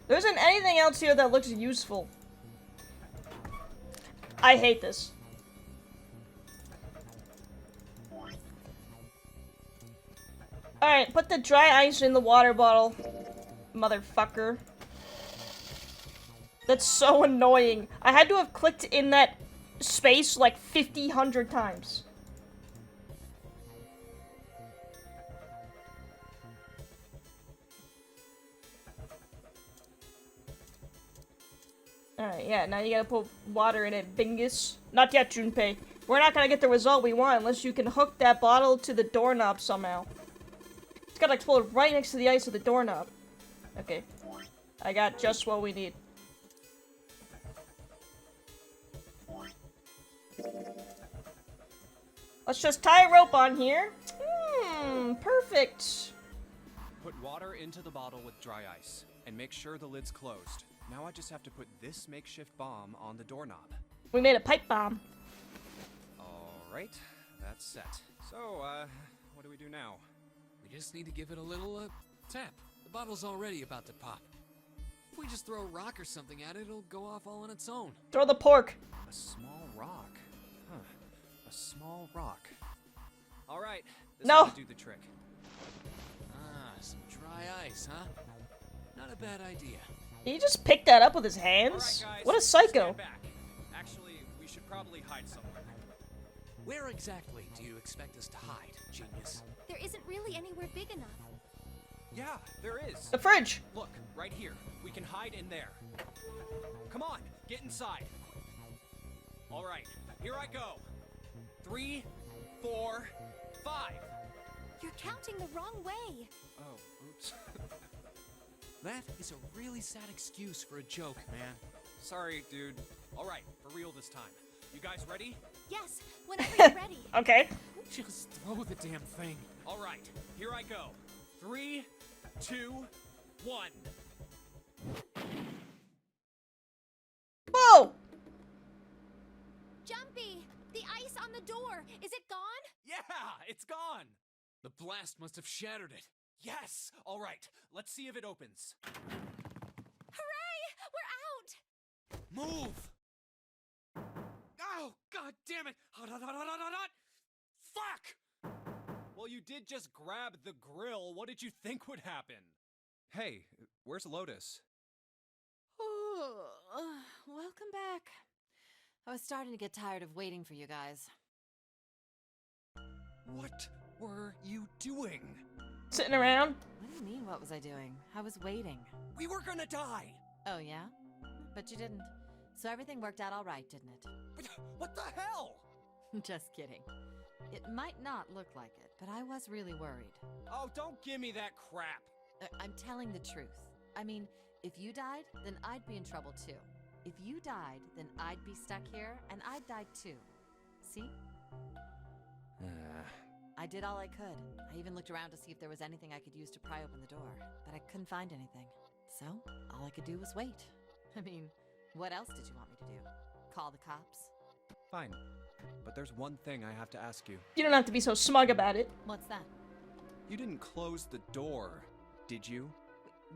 There isn't anything else here that looks useful. I hate this. Alright, put the dry ice in the water bottle, motherfucker. That's so annoying. I had to have clicked in that space like 100 times. Alright, yeah, now you gotta put water in it, Bingus. Not yet, Junpei. We're not gonna get the result we want unless you can hook that bottle to the doorknob somehow. It's gotta explode right next to the ice of the doorknob. Okay. I got just what we need. Let's just tie a rope on here. Perfect. Put water into the bottle with dry ice, and make sure the lid's closed. Now I just have to put this makeshift bomb on the doorknob. We made a pipe bomb. Alright, that's set. So, what do we do now? We just need to give it a little, tap. The bottle's already about to pop. If we just throw a rock or something at it, it'll go off all on its own. Throw the pork. A small rock. Huh. A small rock. Alright, this No. ought to do the trick. Ah, some dry ice, huh? Not a bad idea. Did he just pick that up with his hands? Alright, guys, What a psycho. stand back. Actually, we should probably hide somewhere. Where exactly do you expect us to hide, genius? There isn't really anywhere big enough. Yeah, there is. The fridge. Look, right here. We can hide in there. Come on, get inside. All right, here I go. 3, 4, 5. You're counting the wrong way. Oh, oops. That is a really sad excuse for a joke, man. Sorry, dude. All right, for real this time. You guys ready? Yes, whenever you're ready. Okay. Just throw the damn thing. All right, here I go. 3, 2, 1. Whoa! Jumpy, the ice on the door. Is it gone? Yeah, it's gone. The blast must have shattered it. Yes. All right, let's see if it opens. Hooray! We're out! Move! Oh, god damn it! Hot, hot, hot, hot, hot, hot, hot! Fuck! Well, you did just grab the grill. What did you think would happen? Hey, where's Lotus? Welcome back. I was starting to get tired of waiting for you guys. What were you doing? Sitting around. What do you mean, what was I doing? I was waiting. We were gonna die. Oh, yeah? But you didn't. So everything worked out all right, didn't it? What the hell? Just kidding. It might not look like it, but I was really worried. Oh, don't give me that crap. I'm telling the truth. I mean, if you died, then I'd be in trouble too. If you died, then I'd be stuck here, and I'd die too. See? I did all I could. I even looked around to see if there was anything I could use to pry open the door, but I couldn't find anything. So, all I could do was wait. I mean, what else did you want me to do? Call the cops? Fine. But there's one thing I have to ask you. You don't have to be so smug about it. What's that? You didn't close the door, did you?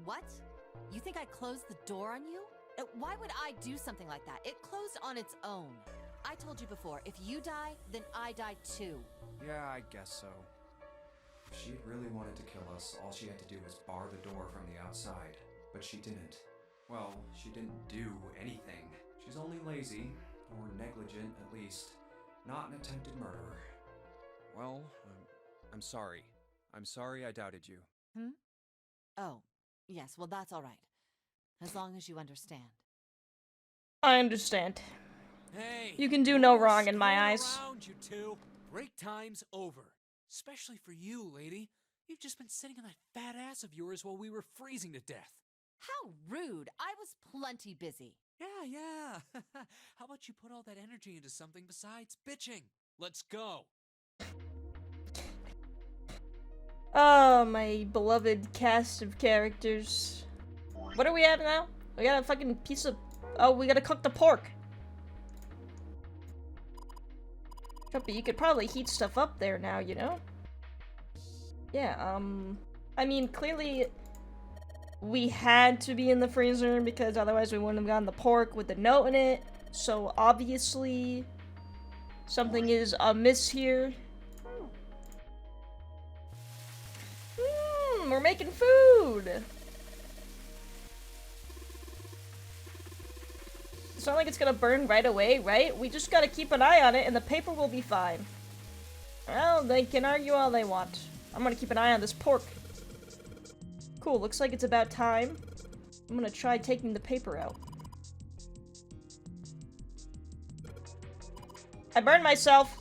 What? You think I closed the door on you? Why would I do something like that? It closed on its own. I told you before, if you die, then I die too. Yeah, I guess so. If she really wanted to kill us, all she had to do was bar the door from the outside. But she didn't. Well, she didn't do anything. She's only lazy, or negligent at least. Not an attempted murderer. Well, I'm sorry. I'm sorry I doubted you. Oh, yes, well that's all right. As long as you understand. I understand. Hey! You can do no wrong in my eyes. Screw around, you two. Break time's over. Especially for you, lady. You've just been sitting on that fat ass of yours while we were freezing to death. How rude! I was plenty busy. Yeah. How about you put all that energy into something besides bitching? Let's go. Oh, my beloved cast of characters. What do we have now? We got a fucking piece of... Oh, we gotta cook the pork. But you could probably heat stuff up there now, you know? Yeah, I mean, clearly... we had to be in the freezer because otherwise we wouldn't have gotten the pork with the note in it. So obviously something is amiss here. We're making food. It's not like it's gonna burn right away, right? We just gotta keep an eye on it and the paper will be fine. Well, they can argue all they want. I'm gonna keep an eye on this pork. Cool, looks like it's about time. I'm gonna try taking the paper out. I burned myself!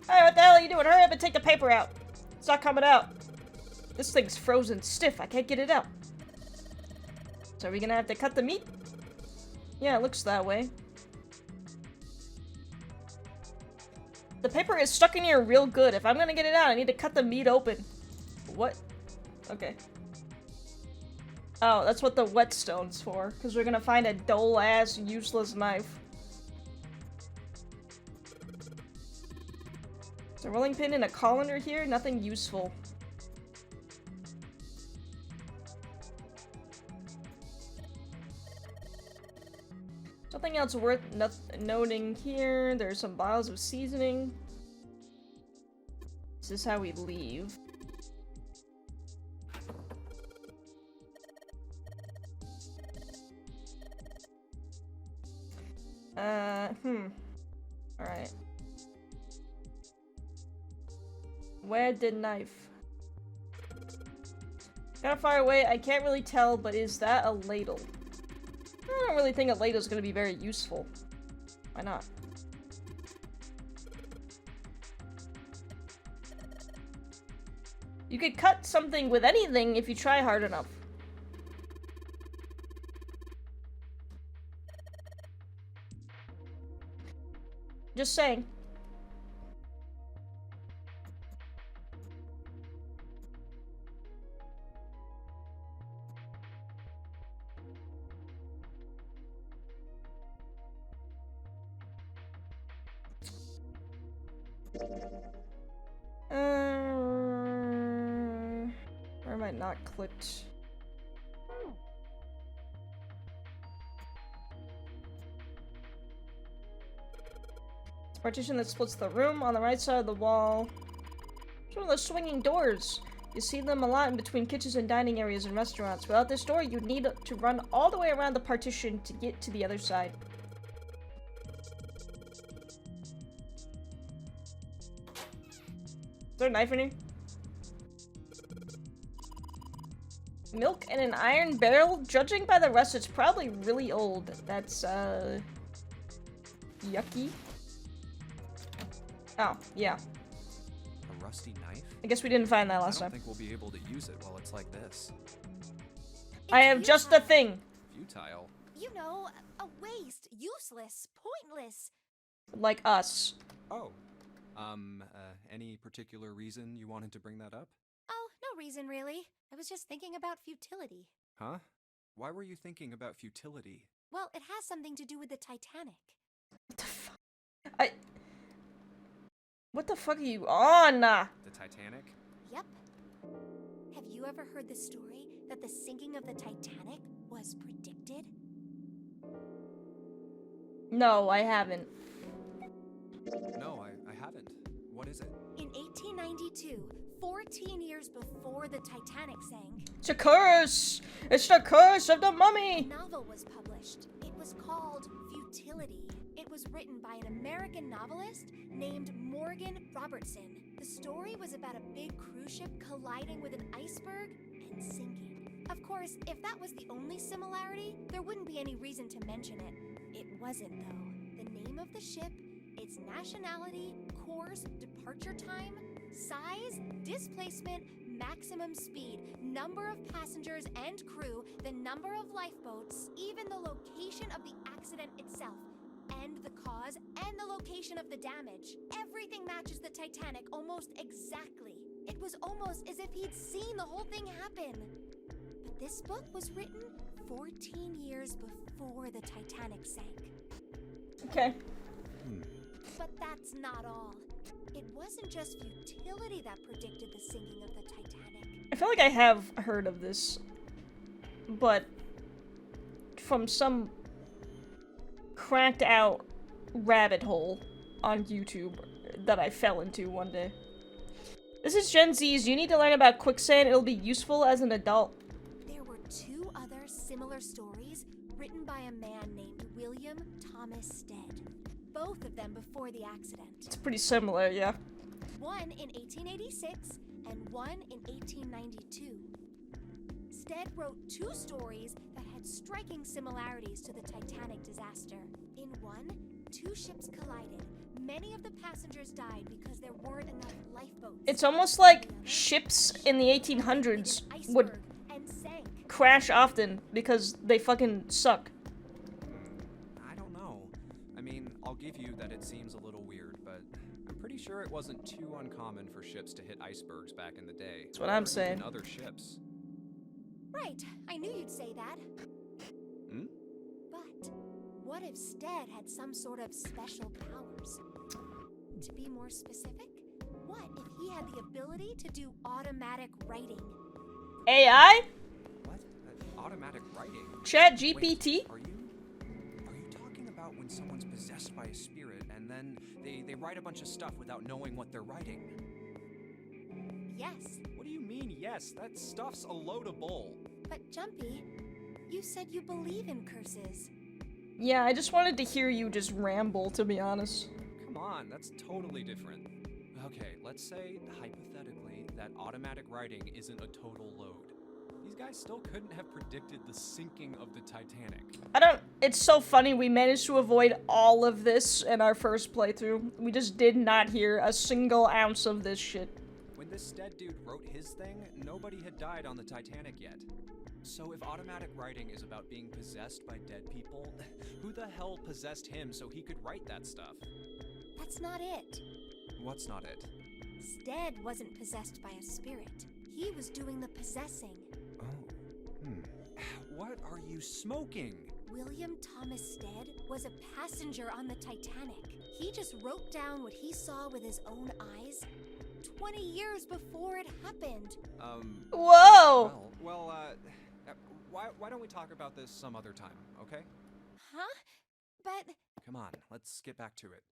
Hey, what the hell are you doing? Hurry up and take the paper out! It's not coming out. This thing's frozen stiff. I can't get it out. So are we gonna have to cut the meat? Yeah, it looks that way. The paper is stuck in here real good. If I'm gonna get it out, I need to cut the meat open. What? Okay. Oh, that's what the whetstone's for. Because we're gonna find a dull-ass, useless knife. There's a rolling pin and a colander here. Nothing useful. Nothing else worth noting here. There's some vials of seasoning. This is how we leave. Alright. Where the knife? Kinda far away, I can't really tell, but is that a ladle? I don't really think a ladle is going to be very useful. Why not? You could cut something with anything if you try hard enough. Just saying. Where am I not clicked? It's a partition that splits the room on the right side of the wall. It's one of those swinging doors. You see them a lot in between kitchens and dining areas in restaurants. Without this door, you'd need to run all the way around the partition to get to the other side. Is there a knife in here? Milk in an iron barrel? Judging by the rest, it's probably really old. That's, yucky. Oh, yeah. A rusty knife? I guess we didn't find that last I don't time. think we'll be able to use it while it's like this. I have just the thing. Futile. You know, a waste, useless, pointless. Like us. Oh. Any particular reason you wanted to bring that up? Oh, no reason really. I was just thinking about futility. Huh? Why were you thinking about futility? Well, it has something to do with the Titanic. What the fuck? What the fuck are you on? The Titanic? Yep. Have you ever heard the story that the sinking of the Titanic was predicted? No, I haven't. No, I haven't. What is it? In 1892, 14 years before the Titanic sank, It's a curse! It's the curse of the a mummy! novel was published. It was called Futility. It was written by an American novelist named Morgan Robertson. The story was about a big cruise ship colliding with an iceberg and sinking. Of course, if that was the only similarity, there wouldn't be any reason to mention it. It wasn't, though. The name of the ship, its nationality, course, departure time, size, displacement, maximum speed, number of passengers and crew, the number of lifeboats, even the location of the accident itself, and the cause and the location of the damage. Everything matches the Titanic almost exactly. It was almost as if he'd seen the whole thing happen. But this book was written 14 years before the Titanic sank. Okay. But that's not all. It wasn't just futility that predicted the sinking of the Titanic. I feel like I have heard of this, but from some cracked out rabbit hole on YouTube that I fell into one day. This is Gen Z's. You need to learn about quicksand. It'll be useful as an adult. There were two other similar stories written by a man named William Thomas Stead. Both of them before the accident. It's pretty similar, yeah. One in 1886 and one in 1892. Stead wrote 2 stories that had striking similarities to the Titanic disaster. In one, 2 ships collided. Many of the passengers died because there weren't enough lifeboats. It's almost like ships in the 1800s would and sank. crash often because they fucking suck. I don't know. I mean, I'll give you that it seems a little weird, but I'm pretty sure it wasn't too uncommon for ships to hit icebergs back in the day. That's what I'm Or saying. even other ships. Right, I knew you'd say that. Hmm? But what if Stead had some sort of special powers? To be more specific, what if he had the ability to do automatic writing? AI? What? Automatic writing? Chat GPT? Wait, are you talking about when someone's possessed by a spirit and then they write a bunch of stuff without knowing what they're writing? Yes, What do you mean, yes? That stuff's a load of bull. but Jumpy, you said you believe in curses. Yeah, I just wanted to hear you just ramble, to be honest. Come on, that's totally different. Okay, let's say, hypothetically, that automatic writing isn't a total load. These guys still couldn't have predicted the sinking of the Titanic. It's so funny, we managed to avoid all of this in our first playthrough. We just did not hear a single ounce of this shit. When this Stead dude wrote his thing, nobody had died on the Titanic yet. So if automatic writing is about being possessed by dead people, who the hell possessed him so he could write that stuff? That's not it. What's not it? Stead wasn't possessed by a spirit. He was doing the possessing. Oh, What are you smoking? William Thomas Stead was a passenger on the Titanic. He just wrote down what he saw with his own eyes 20 years before it happened. Whoa! Why don't we talk about this some other time, okay? Huh? But Come on, let's get back to it.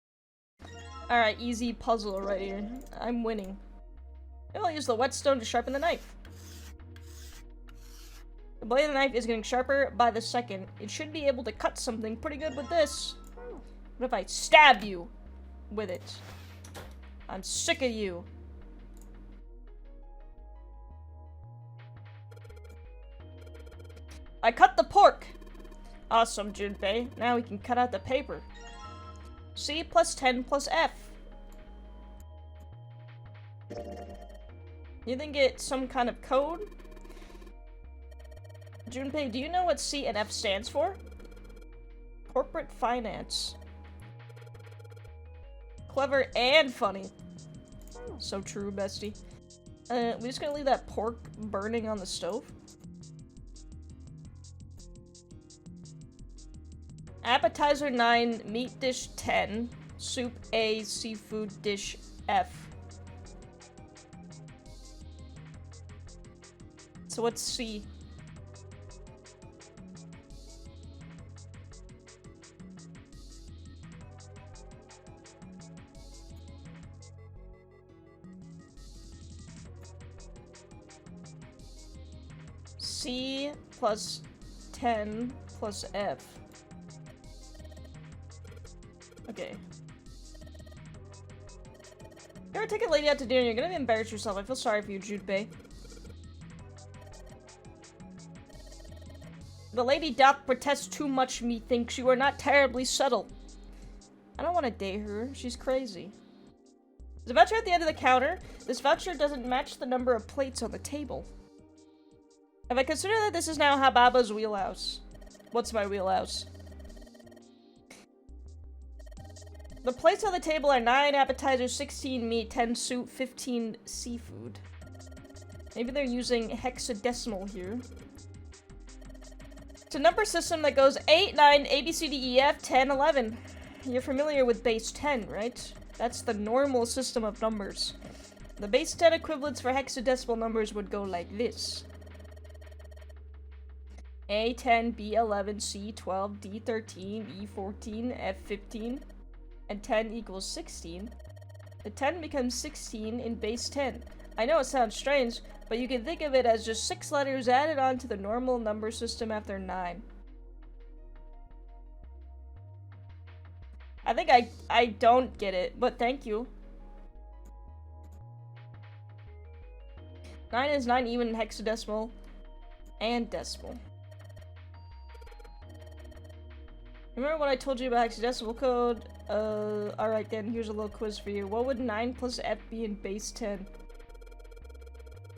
Alright, easy puzzle right here. I'm winning. Maybe I'll use the whetstone to sharpen the knife. The blade of the knife is getting sharper by the second. It should be able to cut something pretty good with this. What if I stab you with it? I'm sick of you. I cut the pork! Awesome, Junpei. Now we can cut out the paper. C plus 10 plus F. You think it's some kind of code? Junpei, do you know what C and F stands for? Corporate finance. Clever and funny. So true, bestie. We're just gonna leave that pork burning on the stove. Appetizer 9, meat dish 10, soup A, seafood dish F. So what's C? C plus 10 plus F. Okay. You ever take a lady out to dinner, you're gonna embarrass yourself. I feel sorry for you, Junpei. The lady doth protest too much, methinks you are not terribly subtle. I don't want to date her. She's crazy. There's a voucher at the end of the counter. This voucher doesn't match the number of plates on the table. Have I considered that this is now Hotpoppah's wheelhouse? What's my wheelhouse? The plates on the table are 9 appetizers, 16 meat, 10 soup, 15 seafood. Maybe they're using hexadecimal here. It's a number system that goes 8, 9, A, B, C, D, E, F, 10, 11. You're familiar with base 10, right? That's the normal system of numbers. The base 10 equivalents for hexadecimal numbers would go like this. A10, B11, C12, D13, E14, F15, and 10 equals 16. The 10 becomes 16 in base 10. I know it sounds strange, but you can think of it as just 6 letters added on to the normal number system after 9. I think I don't get it, but thank you. 9 is not even hexadecimal and decimal. Remember what I told you about hexadecimal code? Alright then, here's a little quiz for you. What would 9 plus f be in base 10?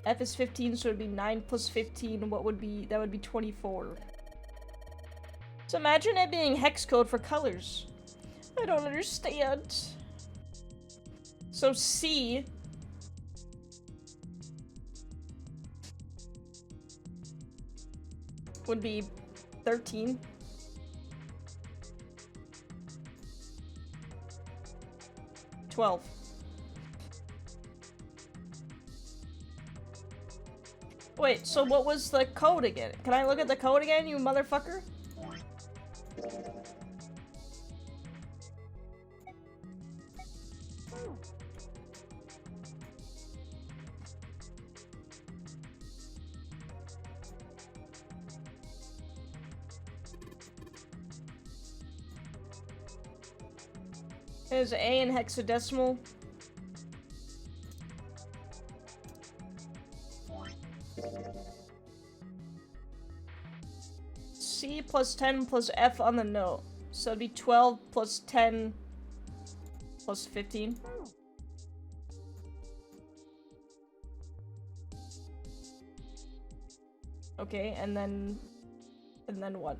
F is 15, so it would be 9 plus 15. What would be, that would be 24. So imagine it being hex code for colors. I don't understand. So C would be 13. $12. Wait, so what was the code again? Can I look at the code again, you motherfucker? Is A in hexadecimal? C plus 10 plus F on the note. So it'd be 12 plus 10 plus 15. Okay, and then what?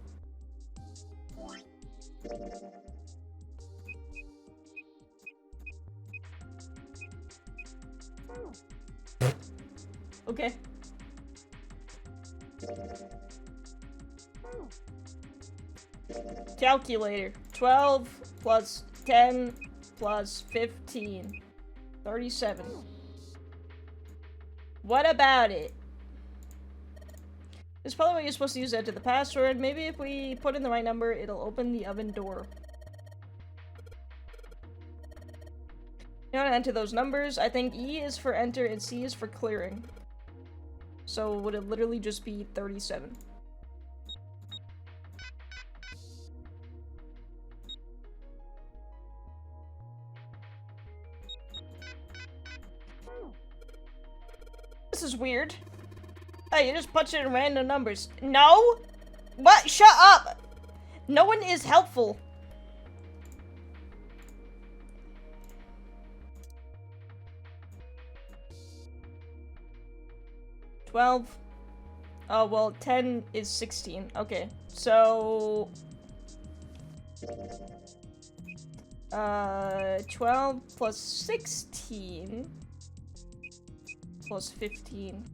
Okay. Calculator. 12 plus 10 plus 15. 37. What about it? This is probably what you're supposed to use to enter the password. Maybe if we put in the right number, it'll open the oven door. You want to enter those numbers. I think E is for enter and C is for clearing. So would it literally just be 37? This is weird. Hey, you just punch it in random numbers. No? What? Shut up! No one is helpful. $12. Oh, well, 10 is 16. Okay, so 12 plus 16 plus 15.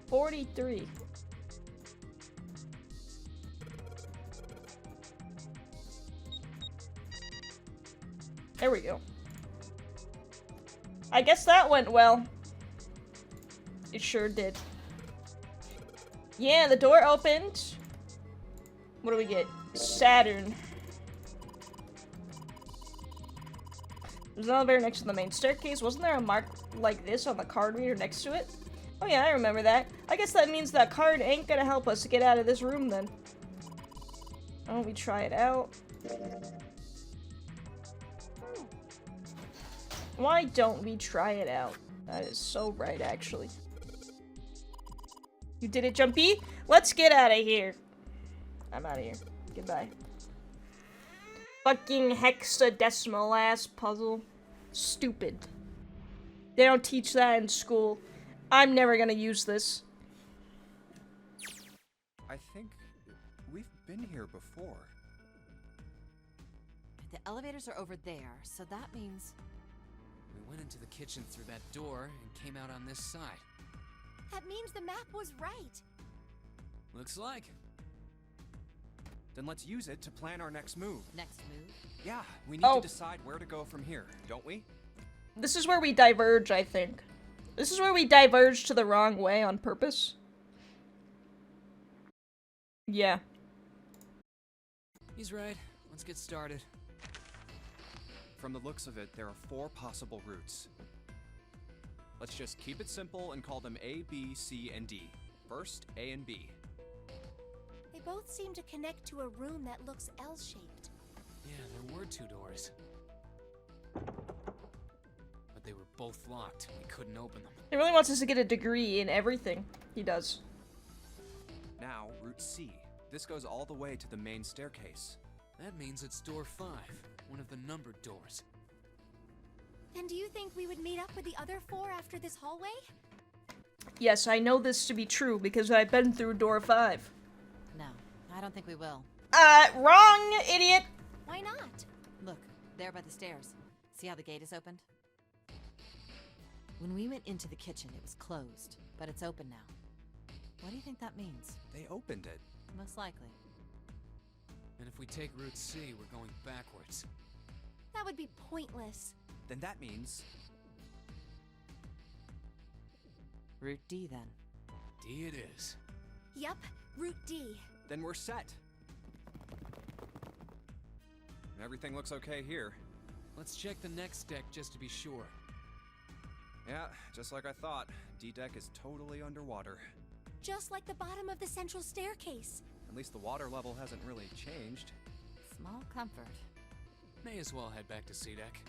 43. There we go. I guess that went well. It sure did. Yeah, the door opened. What do we get? Saturn. There's an elevator next to the main staircase. Wasn't there a mark like this on the card reader next to it? Oh yeah, I remember that. I guess that means that card ain't gonna help us to get out of this room then. Why don't we try it out? Why don't we try it out? That is so right, actually. You did it, Jumpy? Let's get out of here. I'm out of here. Goodbye. Fucking hexadecimal ass puzzle. Stupid. They don't teach that in school. I'm never gonna use this. I think we've been here before. The elevators are over there, so that means... We went into the kitchen through that door and came out on this side. That means the map was right. Looks like. Then let's use it to plan our next move. Next move? Yeah, we need to decide where to go from here, don't we? This is where we diverge, I think. This is where we diverge to the wrong way on purpose. Yeah. He's right. Let's get started. From the looks of it, there are 4 possible routes. Let's just keep it simple and call them A, B, C, and D. First, A and B. They both seem to connect to a room that looks L-shaped. Yeah, two doors. But they were both locked, and we couldn't open them. He really wants us to get a degree in everything he does. Now, Route C. This goes all the way to the main staircase. That means it's door 5, one of the numbered doors. Then do you think we would meet up with the other 4 after this hallway? Yes, I know this to be true because I've been through door 5. No, I don't think we will. Wrong, idiot! Why not? Look, there by the stairs. See how the gate is opened? When we went into the kitchen, it was closed, but it's open now. What do you think that means? They opened it. Most likely. And if we take Route C, we're going backwards. That would be pointless. Then that means... Route D, then. D it is. Yup, Route D. Then we're set. Everything looks okay here. Let's check the next deck just to be sure. Yeah, just like I thought. D-deck is totally underwater. Just like the bottom of the central staircase. At least the water level hasn't really changed. Small comfort. May as well head back to C-deck.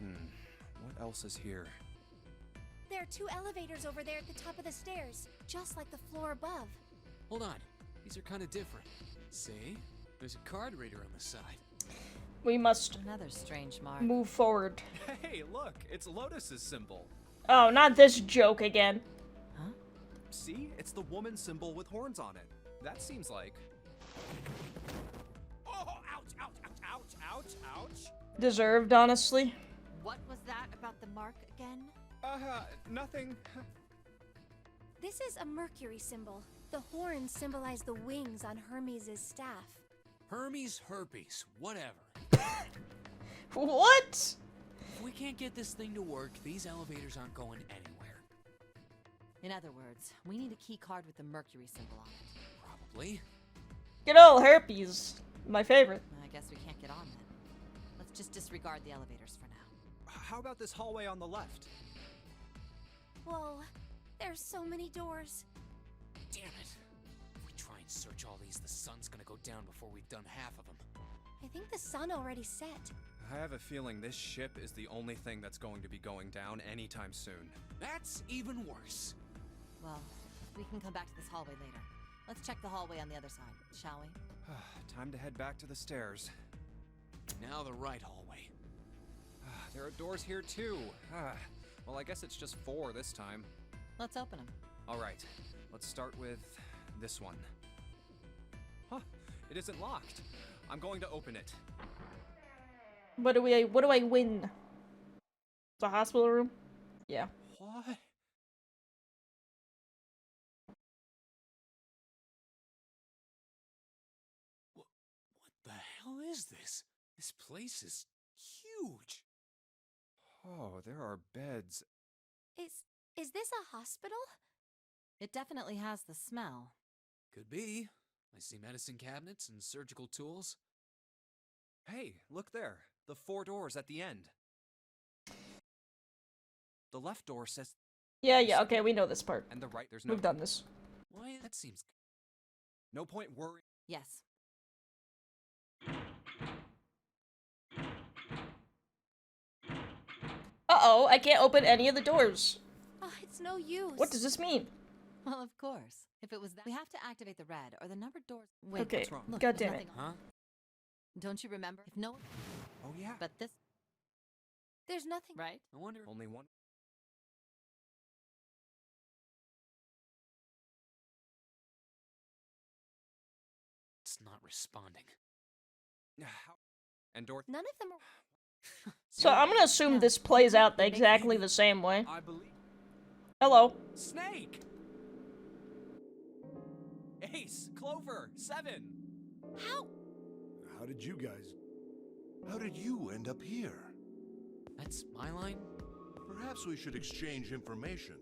What else is here? There are 2 elevators over there at the top of the stairs, just like the floor above. Hold on, these are kind of different. See? There's a card reader on the side. We must Another strange mark. move forward. Hey, look! It's Lotus's symbol! Oh, not this joke again. Huh? See? It's the woman symbol with horns on it. That seems like... Oh! Ouch! Ouch! Ouch! Ouch! Ouch! Ouch! Deserved, honestly. What was that about the mark again? Nothing. This is a Mercury symbol. The horns symbolize the wings on Hermes' staff. Hermes herpes, whatever. What? If we can't get this thing to work, these elevators aren't going anywhere. In other words, we need a key card with the Mercury symbol on it. Probably. Good old herpes. My favorite. I guess we can't get on then. Let's just disregard the elevators for now. How about this hallway on the left? Whoa, there's so many doors. Damn it. If we try and search all these, the sun's gonna go down before we've done half of them. I think the sun already set. I have a feeling this ship is the only thing that's going to be going down anytime soon. That's even worse. Well, we can come back to this hallway later. Let's check the hallway on the other side, shall we? Time to head back to the stairs. Now the right hallway. There are doors here too. Well, I guess it's just 4 this time. Let's open them. All right, let's start with this one. Huh, it isn't locked. I'm going to open it. What do I win? The hospital room? Yeah. What? What the hell is this? This place is huge. Oh, there are beds. Is this a hospital? It definitely has the smell. Could be. I see medicine cabinets and surgical tools. Hey, look there. The 4 doors at the end. The left door says... Yeah, okay, we know this part. And the right, there's no... We've done this. Why, that seems... No point worrying. Yes. Uh-oh, I can't open any of the doors. Oh, it's no use. What does this mean? Well, of course. If it was that, we have to activate the red or the numbered doors. Wait, Okay, what's wrong? look, God there's damn it. nothing on Huh? Don't you remember? If no one... Oh, yeah. But this... There's nothing. Right? I wonder... Only one. It's not responding. How? And door... None of them are. So I'm gonna assume this plays out exactly the same way. I believe... Hello. Snake! Ace! Clover! 7! How? How did you end up here? That's my line? Perhaps we should exchange information.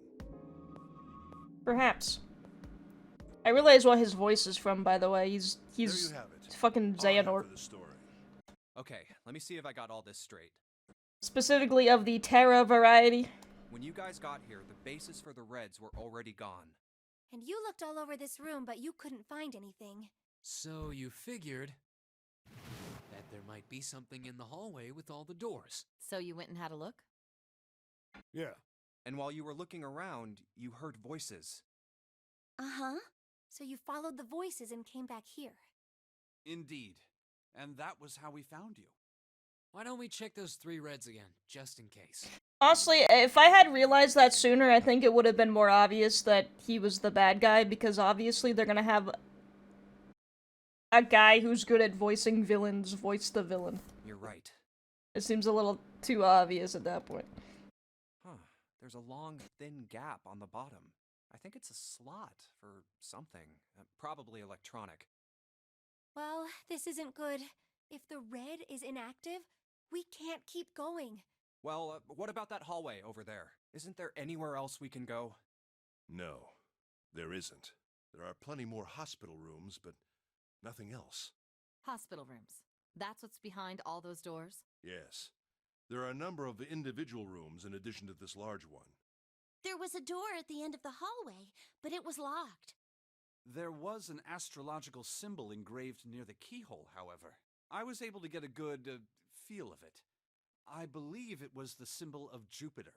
Perhaps. I realize what his voice is from, by the way. He's There you have it. fucking On Xehanort. for the story. Okay, let me see if I got all this straight. Specifically of the Terra variety. When you guys got here, the bases for the Reds were already gone. And you looked all over this room, but you couldn't find anything. So you figured that there might be something in the hallway with all the doors. So you went and had a look? Yeah. And while you were looking around, you heard voices. Uh-huh. So you followed the voices and came back here. Indeed. And that was how we found you. Why don't we check those 3 reds again, just in case? Honestly, if I had realized that sooner, I think it would have been more obvious that he was the bad guy, because obviously they're gonna have a guy who's good at voicing villains voice the villain. You're right. It seems a little too obvious at that point. Huh. There's a long, thin gap on the bottom. I think it's a slot for something. Probably electronic. Well, this isn't good. If the red is inactive, we can't keep going. Well, what about that hallway over there? Isn't there anywhere else we can go? No, there isn't. There are plenty more hospital rooms, but nothing else. Hospital rooms. That's what's behind all those doors? Yes. There are a number of individual rooms in addition to this large one. There was a door at the end of the hallway, but it was locked. There was an astrological symbol engraved near the keyhole, however. I was able to get a good feel of it. I believe it was the symbol of Jupiter.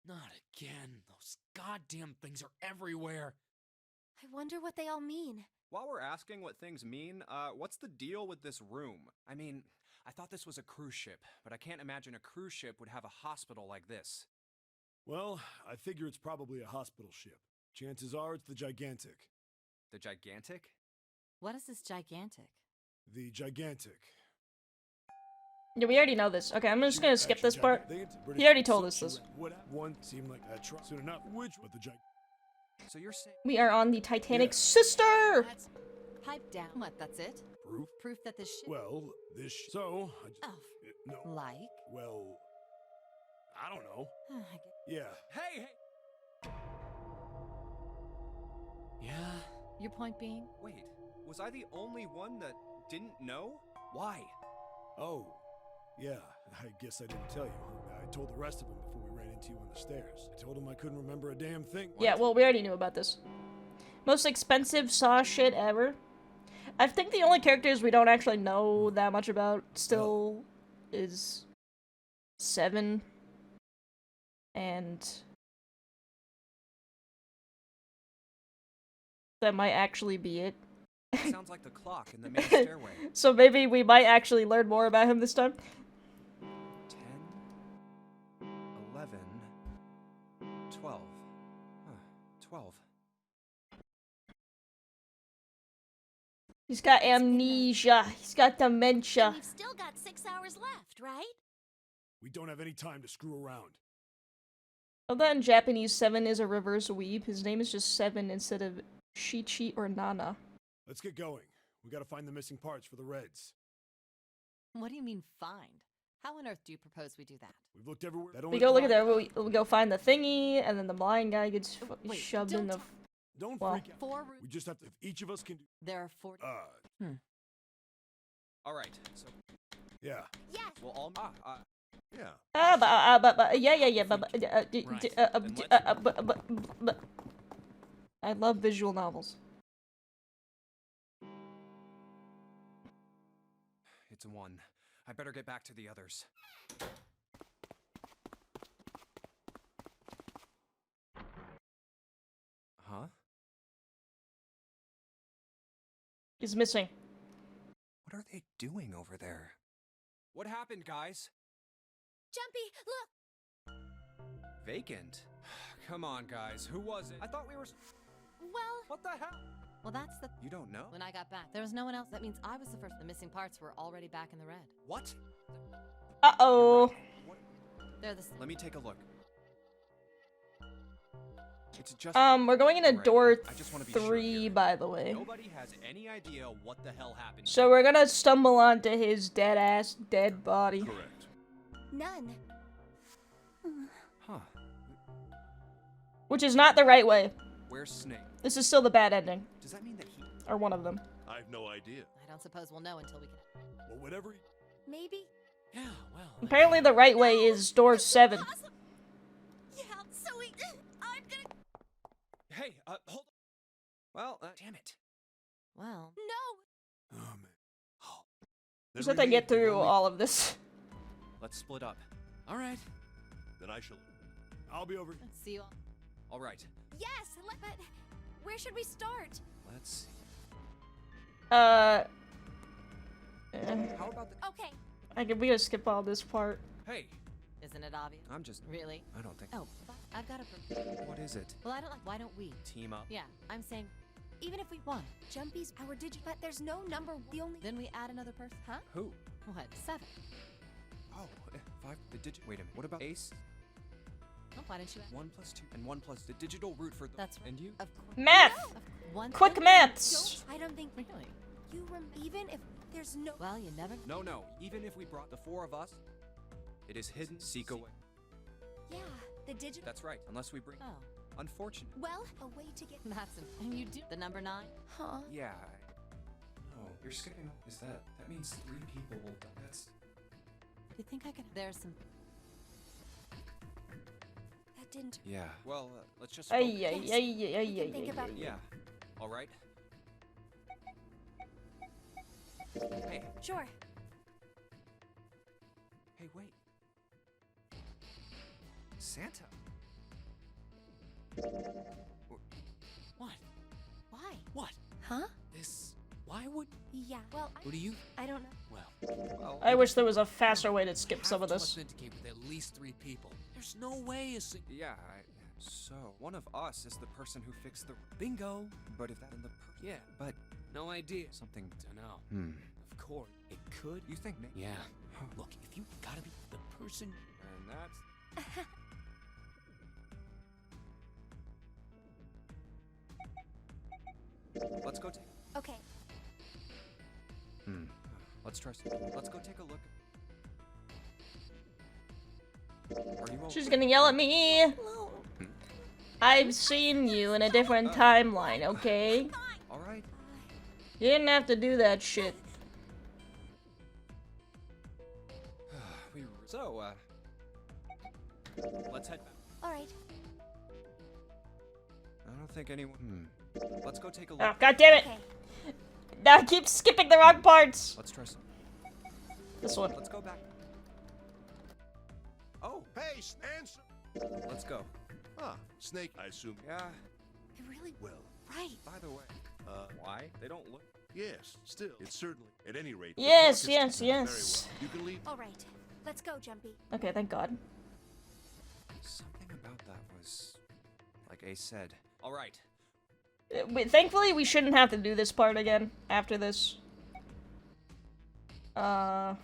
Not again. Those goddamn things are everywhere. I wonder what they all mean. While we're asking what things mean, what's the deal with this room? I mean, I thought this was a cruise ship, but I can't imagine a cruise ship would have a hospital like this. Well, I figure it's probably a hospital ship. Chances are it's the Gigantic. The Gigantic? What is this gigantic? The Gigantic. Yeah, we already know this. Okay, I'm just gonna skip this part. He already told us this. One seemed like that truck soon enough. Which, but the So you're saying We are on the Titanic sister! Pipe down. What, that's it? proof? Proof that this ship... Well, this. So, I just, Oh, no. like? Well, I don't know. I guess- Yeah. Hey! Yeah? Your point being? Wait, was I the only one that didn't know? Why? Oh, yeah. I guess I didn't tell you. I told the rest of them before we ran into you on the stairs. I told them I couldn't remember a damn thing. Yeah, well, we already knew about this. Most expensive Saw shit ever. I think the only characters we don't actually know that much about still is 7 and that might actually be it. Sounds like the clock in the main stairway. So maybe we might actually learn more about him this time. 10, 11, 12. Huh, 12. He's got amnesia. He's got dementia. And you've still got 6 hours left, right? We don't have any time to screw around. Although in Japanese, 7 is a reverse weeb. His name is just 7 instead of Shichi or Nana. Let's get going. We gotta find the missing parts for the Reds. What do you mean, find? How on earth do you propose we do that? We've looked everywhere. That We only go look at clock- there. We go find the thingy, and then the blind guy gets Wait, shoved in the. Don't Well. freak out. 4 rooms. We just have to. If each of us can do. There are 4... All right, so Yeah. Yes. we'll all. Yeah. But I love visual novels. It's 1. I better get back to the others. Huh? He's missing. What are they doing over there? What happened, guys? Jumpy, look! Vacant? Come on, guys. Who was it? I thought we were. Well, What the hell? Well, that's the... You don't know? When I got back, there was no one else. That means I was the first. The missing parts were already back in the red. What? Uh-oh. What? They're the... Let me take a look. It's just. We're going into Alright, door I just wanna be sure 3, here. by the way. Nobody has any idea what the hell happened. So we're gonna stumble onto his dead-ass, dead body. Correct. none. Huh. Which is not the right way. Where's Snake? This is still the bad ending. Does that mean that he... Or one of them. I've no idea. I don't suppose we'll know until we can... Well, whatever. Maybe? Yeah, well... Apparently the right way is door 7. Awesome. Yeah, so I'm gonna... Hey, hold on. Well, damn it. Well... No! Oh man. Then Just have to get remain through only- all of this. Let's split up. All right. Then I shall. I'll be over. Let's see you all. All right. Yes, but where should we start? Let's see. Uh, How about the... Okay. we gotta skip all this part. Hey, Isn't it obvious? I'm just... Really? I don't think... Oh, I've got a. What is it? Well, I don't like. Why don't we? Team up? Yeah, I'm saying. Even if we Why? Jumpy's our digit, but there's no number. The only Then we add another person. Huh? Who? What? 7. Oh, 5. The digit... Wait a minute. What about Ace? Oh, why didn't you add? 1 plus 2 and 1 plus the digital root for the... That's right. And you? Of course. Math! One. Quick thing? maths! I don't think Really? you even if there's no. Well, you never. No. Even if we brought the 4 of us, it is hidden. Seek away. Yeah, the digit. That's right. Unless we bring... Oh, Unfortunate. Well, a way to get. that's and you do the number 9. Huh? Yeah. No, you're skipping. Is that? That means 3 people will. That's. Do you think I could? There's some. That didn't. Yeah. Well, let's just... Ay, focus. ay, Yes, ay, ay, we can ay, think ay, about- ay, Yeah. All right. Hey. Sure. Hey, wait. Santa. What? Why? What? Huh? This... Why would... Yeah. Well, Who do you... I don't know. Well... I wish there was a faster way to skip have some of to this. authenticate with at least 3 people. There's no way a single... Yeah, so one of us is the person who fixed the... Bingo! But if that in the... Yeah, But no idea. something... Dunno. Of course, it could. You think maybe... Yeah. Look, if you gotta be the person... And that's... Let's go take... Okay. Let's try... Let's go take a look. Are you She's okay? gonna yell at me! I've seen you in a different timeline, okay? All right. You didn't have to do that shit. So, let's head back. All right. I don't think anyone... Let's go take a look. Oh, god damn it! Okay. Now I keep skipping the wrong parts! Let's try some... This one. Let's go back. Oh, Hey, answer! let's go. Ah, Snake, I assume. Yeah, I really. Well, Right. by the way, why? They don't look... yes, still. It's certainly, at any rate. the Yes, clock is yes, ticking. yes. Very well. You can leave. All right. Let's go, Jumpy. Okay, thank god. Something about that was... Like Ace said. All right. Thankfully, we shouldn't have to do this part again after this. Let's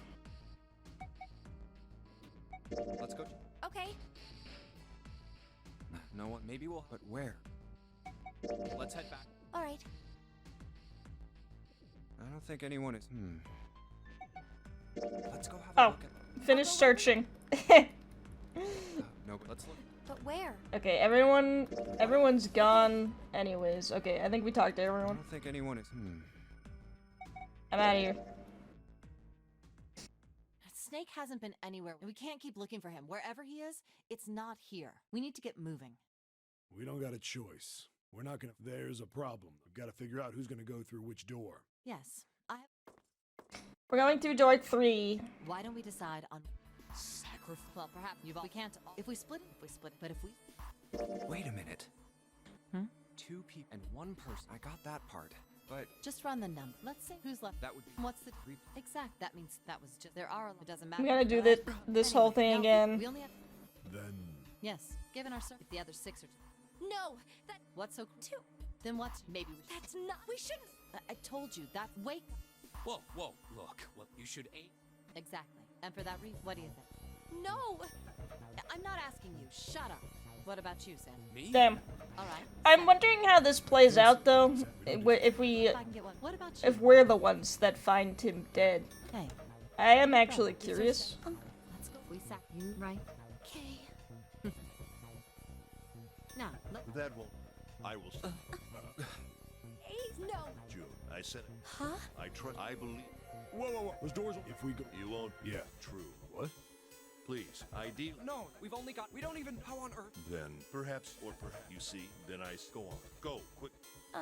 go... Okay. No one... Maybe we'll... But where? Let's head back. All right. I don't think anyone is... Let's go have a Oh. look at... Finish searching. No, but let's look. But where? Okay, everyone's gone anyways. Okay, I think we talked to I everyone. don't think anyone is... I'm out of here. Snake hasn't been anywhere. We can't keep looking for him. Wherever he is, it's not here. We need to get moving. We don't got a choice. We're not gonna. There's a problem. We've got to figure out who's gonna go through which door. Yes, I have. We're going through door 3. Why don't we decide on Sacrifice. Well, perhaps we can't. If we split, but if we. Wait a minute. 2 people and 1 person. I got that part. But Just run the number. Let's see who's left. that would be... What's the 3... exact? That means that was just. There are. It doesn't matter. We gotta do But this whole thing no, again. We only have. Then Yes, given our circuit, the other 6 are. No. That. What's so? 2. Then what's? Maybe we. That's not. We shouldn't. I told you that. Wake. Whoa, look. Well, you should aim. Exactly. And for that reason, what do you think? No. I'm not asking you. Shut up. What about you, Sam? Me? Damn. All right. I'm wondering how this plays out though. If we, If I can get one. What about you? if we're the ones that find him dead. Hey. I am actually curious. Let's go. We sat you right. Okay. Now, let. That will... I will... Ace. No. June, I said it. Huh? I trust... I believe... whoa! Those doors. If we go, You won't... yeah. True. What? Please, ideally... No, we've only got... We don't even... How on earth... Then, perhaps, or perhaps... You see, then I... Go on. Go, quick. Uh.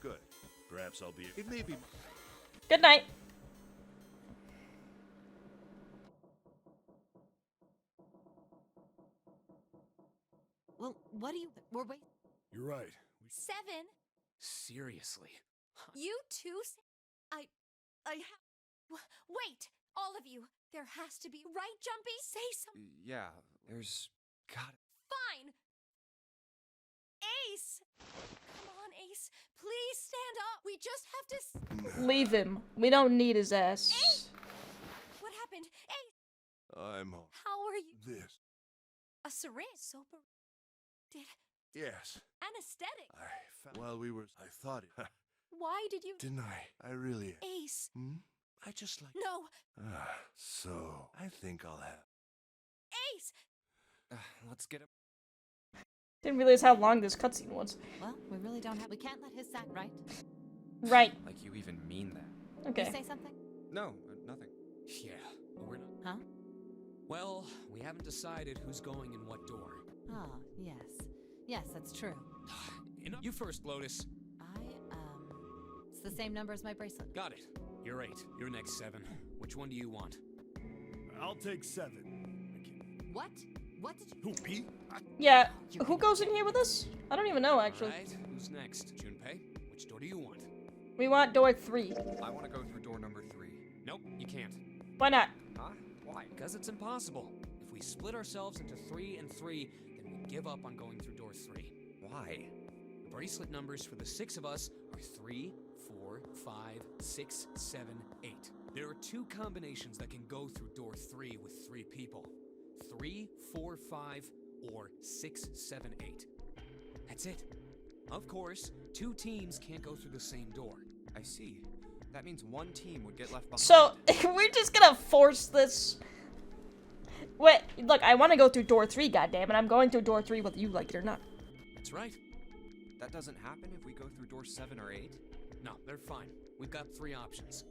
Good. Perhaps I'll be. It may be. Good night. Well, what do you... We're waiting. You're right. 7. Seriously. You too? I wait, all of you. There has to be right, Jumpy. Say something. Yeah, there's got. Fine. Ace. Come on, Ace. Please stand up. We just have to. Leave him. We don't need his ass. What happened? Ace. I'm on How are you? this. A syringe. Soap. Did Yes. anesthetic. While we were. I thought it. Why did you? Didn't I? I really. Ace. I just like. No. So I think I'll have. Ace. Let's get him. Didn't realize how long this cutscene was. Well, we really don't have... We can't let his sack, right? Right. Like you even mean that? Okay. You say something? No, nothing. Yeah, we're not. Huh? Well, we haven't decided who's going in what door. Oh, yes. Yes, that's true. You first, Lotus. It's the same number as my bracelet. Got it. You're 8. You're next, 7. Which one do you want? I'll take 7. What? What did you... Who, me? Yeah. Who goes in here with us? I don't even know, actually. Alright, who's next? Junpei, which door do you want? We want door 3. I want to go through door number 3. Nope, you can't. Why not? Huh? Why? Because it's impossible. If we split ourselves into 3 and 3, then we give up on going through door 3. Why? The bracelet numbers for the 6 of us are 3, 4, 5, 6, 7, 8. There are 2 combinations that can go through door 3 with 3 people. 3, 4, 5, or 6, 7, 8. That's it. Of course, 2 teams can't go through the same door. I see. That means one team would get left behind. So, we're just gonna force this. Wait, look, I want to go through door 3, goddammit. I'm going through door 3 whether you like it or not. That's right. That doesn't happen if we go through door 7 or 8? No, they're fine. We've got 3 options.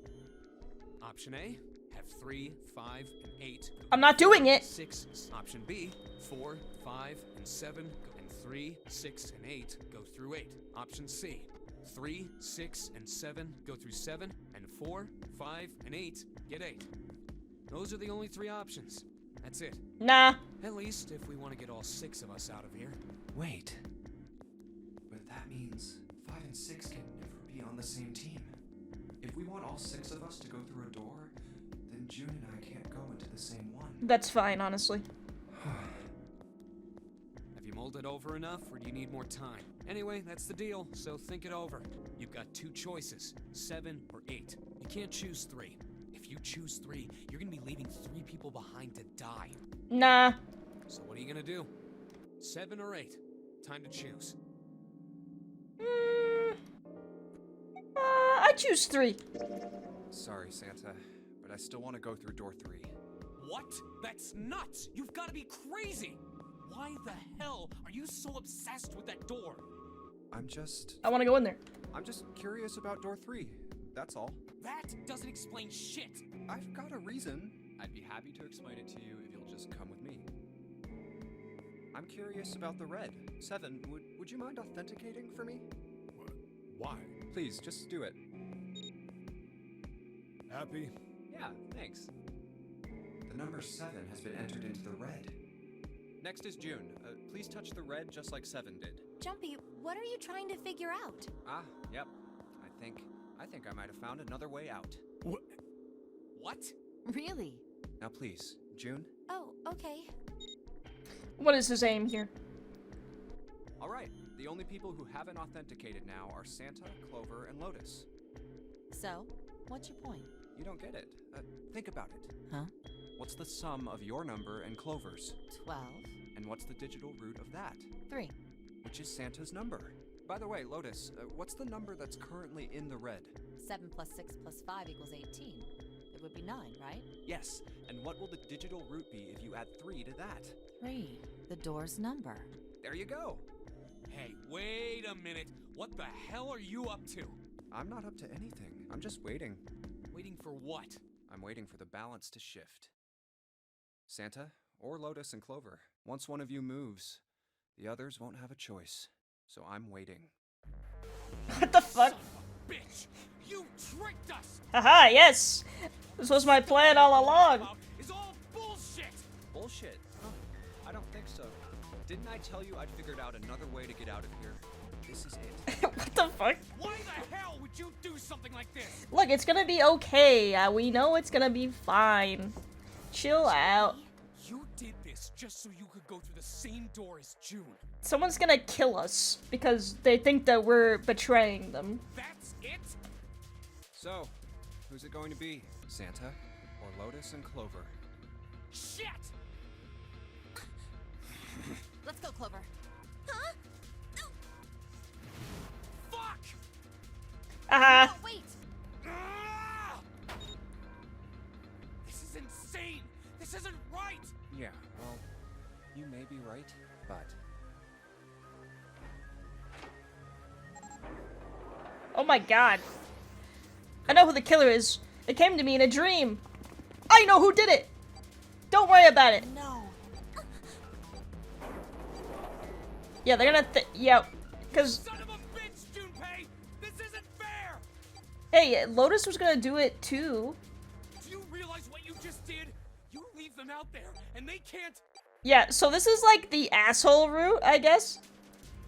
Option A, have 3, 5, and 8. I'm not doing it. 6. Option B, 4, 5, and 7, and 3, 6, and 8 go through 8. Option C, 3, 6, and 7 go through 7, and 4, 5, and 8 get 8. Those are the only 3 options. That's it. Nah. At least if we want to get all 6 of us out of here. Wait. But that means 5 and 6 can never be on the same team. If we want all 6 of us to go through a door, then June and I can't go into the same one. That's fine, honestly. Have you mulled it over enough, or do you need more time? Anyway, that's the deal, so think it over. You've got 2 choices, 7 or 8. You can't choose 3. If you choose 3, you're gonna be leaving 3 people behind to die. Nah. So what are you gonna do? 7 or 8? Time to choose. I choose 3. Sorry, Santa, but I still want to go through door 3. What? That's nuts! You've gotta be crazy! Why the hell are you so obsessed with that door? I want to go in there. I'm just curious about door 3. That's all. That doesn't explain shit! I've got a reason. I'd be happy to explain it to you if you'll just come with me. I'm curious about the red. 7, would you mind authenticating for me? What? Why? Please, just do it. Happy? Yeah, thanks. The number 7 has been entered into the red. Next is June. Please touch the red just like 7 did. Jumpy, what are you trying to figure out? Yep. I think I might have found another way out. What? What? Really? Now please, June. Oh, okay. What is his aim here? All right. The only people who haven't authenticated now are Santa, Clover, and Lotus. So, what's your point? You don't get it. Think about it. Huh? What's the sum of your number and Clover's? 12. And what's the digital root of that? 3. Which is Santa's number. By the way, Lotus, what's the number that's currently in the red? 7 plus 6 plus 5 equals 18. It would be 9, right? Yes. And what will the digital root be if you add 3 to that? 3. The door's number. There you go. Hey, wait a minute. What the hell are you up to? I'm not up to anything. I'm just waiting. Waiting for what? I'm waiting for the balance to shift. Santa, or Lotus and Clover, once one of you moves, the others won't have a choice. So I'm waiting. What the fuck? bitch! You tricked us! Haha, yes! This was my plan all along! Is all bullshit! Bullshit? Huh? I don't think so. Didn't I tell you I'd figured out another way to get out of here? This is it. What the fuck? Why the hell would you do something like this? Look, it's gonna be okay. We know it's gonna be fine. Chill out. You did this just so you could go through the same door as June. Someone's gonna kill us because they think that we're betraying them. That's it? So, who's it going to be? Santa or Lotus and Clover? Shit! Let's go, Clover. Huh? Fuck! Haha. Oh, wait! Ah! This is insane! This isn't right! Yeah, well, you may be right, but... Oh my god. I know who the killer is. It came to me in a dream. I know who did it! Don't worry about it. No. Yeah, they're gonna yeah, cause... Son of a bitch, Junpei! This isn't fair! Hey, Lotus was gonna do it too. Do you realize what you just did? You leave them out there, and they can't... Yeah, so this is like the asshole route, I guess.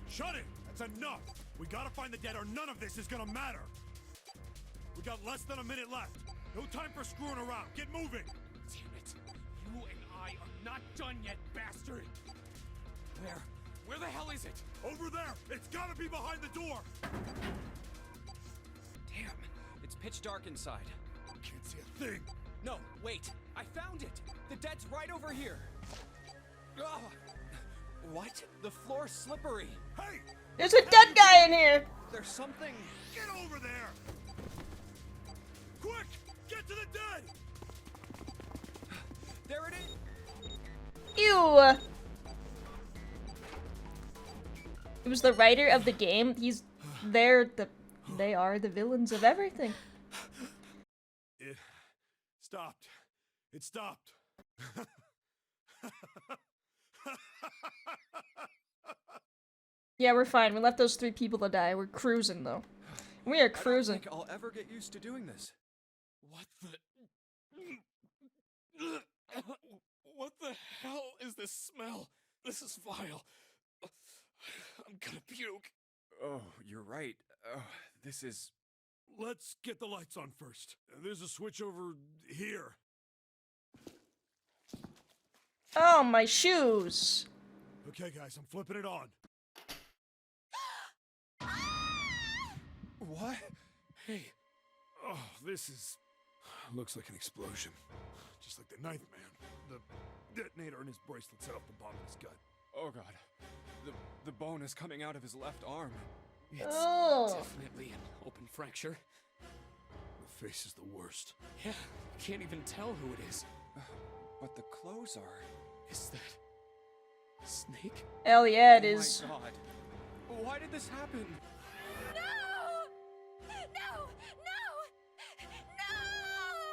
Shut it! That's enough! We gotta find the dead or none of this is gonna matter! We got less than a minute left. No time for screwing around. Get moving! Damn it. You and I are not done yet, bastard! Where the hell is it? Over there! It's gotta be behind the door! Damn, it's pitch dark inside. Can't see a thing! No, wait, I found it! The dead's right over here! Ugh. What? The floor's slippery! Hey! There's a dead guy in here! There's something... Get over there! Quick! Get to the dead! There it is! Ew! It was the writer of the game. They are the villains of everything. It stopped. It stopped. Yeah, we're fine. We left those 3 people to die. We're cruising, though. We are cruising. I don't think I'll ever get used to doing this. What the... What the hell is this smell? This is vile. I'm gonna puke. Oh, you're right. This is... Let's get the lights on first. There's a switch over here. Oh, my shoes. Okay, guys, I'm flipping it on. What? Hey. Oh, this is... looks like an explosion. Just like the Ninth Man. The detonator in his bracelet set off the bomb in his gut. Oh god. The bone is coming out of his left arm. It's Oh. definitely an open fracture. The face is the worst. Yeah, can't even tell who it is. But the clothes are... Is that... Snake? Hell yeah, it is. Oh my god. Why did this happen?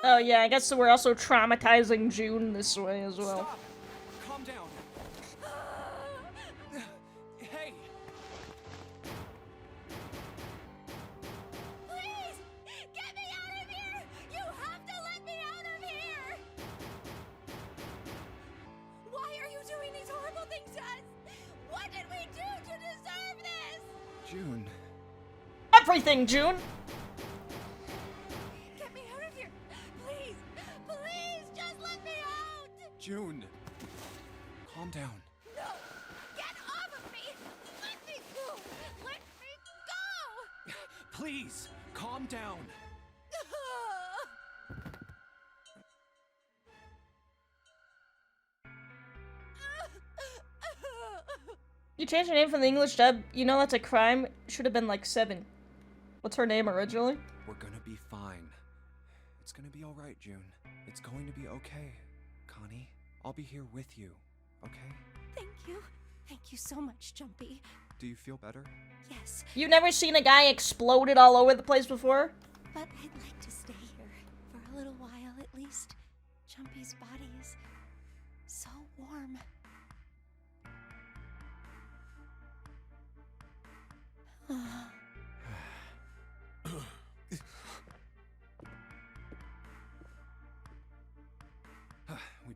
Oh yeah, I guess we're also traumatizing June this way as well. Stop! Calm down. Hey! Please! Get me out of here! You have to let me out of here! Why are you doing these horrible things to us? What did we do to deserve this? June. Everything, June! Get me out of here! Please! Please just let me out! June. Calm down. No! Get off of me! Let me go! Let me go! Please, calm down. You changed your name from the English dub. You know that's a crime. Should have been like 7. What's her name originally? We're gonna be fine. It's gonna be alright, June. It's going to be okay. Connie, I'll be here with you, okay? Thank you. Thank you so much, Jumpy. Do you feel better? Yes, You've never seen a guy exploded all over the place before? but I'd like to stay here for a little while at least. Jumpy's body is so warm.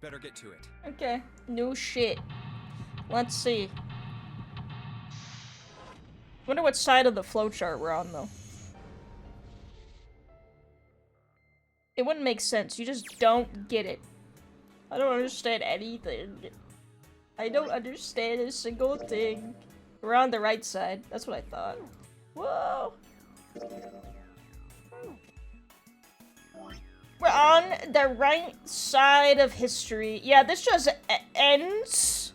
We better get to it. Okay. No shit. Let's see. Wonder what side of the flowchart we're on, though. It wouldn't make sense. You just don't get it. I don't understand anything. I don't understand a single thing. We're on the right side. That's what I thought. Whoa! We're on the right side of history. Yeah, this just ends.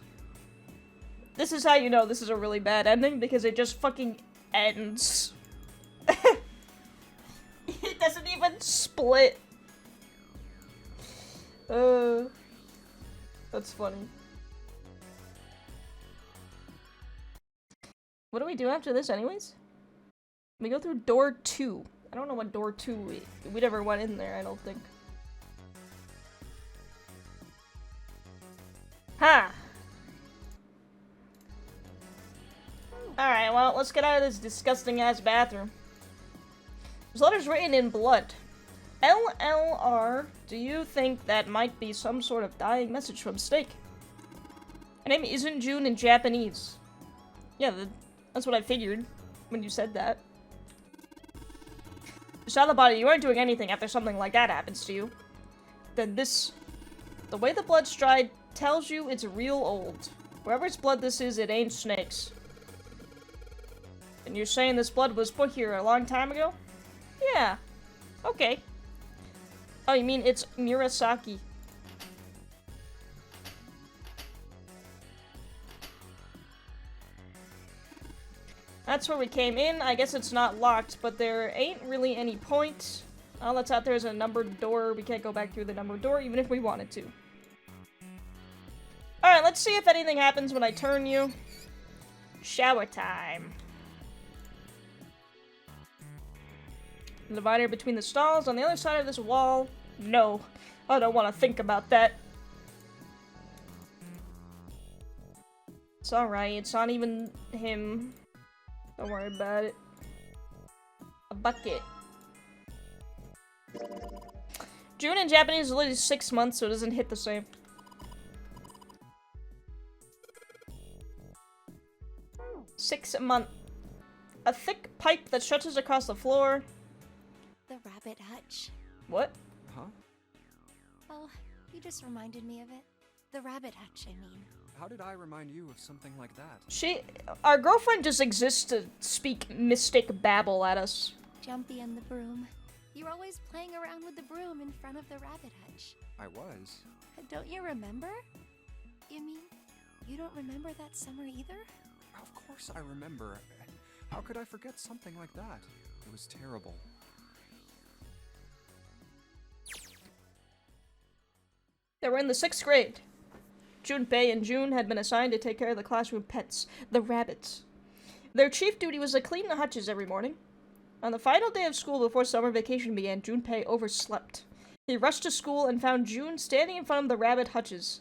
This is how you know this is a really bad ending, because it just fucking ends. It doesn't even split. That's funny. What do we do after this anyways? We go through door 2. I don't know what door 2 is. We never went in there, I don't think. Ha! Alright, well, let's get out of this disgusting-ass bathroom. There's letters written in blood. LLR, do you think that might be some sort of dying message from Snake? Her name isn't June in Japanese. Yeah, that's what I figured when you said that. You saw the body, you aren't doing anything after something like that happens to you. Then the way the blood's dried tells you it's real old. Whoever's blood this is, it ain't Snake's. And you're saying this blood was put here a long time ago? Yeah. Okay. Oh, you mean it's Murasaki. That's where we came in. I guess it's not locked, but there ain't really any point. All that's out there is a numbered door. We can't go back through the numbered door, even if we wanted to. Alright, let's see if anything happens when I turn you. Shower time. The divider between the stalls on the other side of this wall. No, I don't want to think about that. It's alright, it's not even him. Don't worry about it. A bucket. June in Japanese is literally 6 months, so it doesn't hit the same. Six month. A thick pipe that stretches across the floor. The rabbit hutch. What? Huh? Oh, you just reminded me of it. The rabbit hutch, I mean. How did I remind you of something like that? Our girlfriend just exists to speak mystic babble at us. Jumpy and the broom. You're always playing around with the broom in front of the rabbit hutch. I was. Don't you remember? You mean, you don't remember that summer either? Of course I remember. How could I forget something like that? It was terrible. They were in the 6th grade. Junpei and June had been assigned to take care of the classroom pets, the rabbits. Their chief duty was to clean the hutches every morning. On the final day of school before summer vacation began, Junpei overslept. He rushed to school and found June standing in front of the rabbit hutches.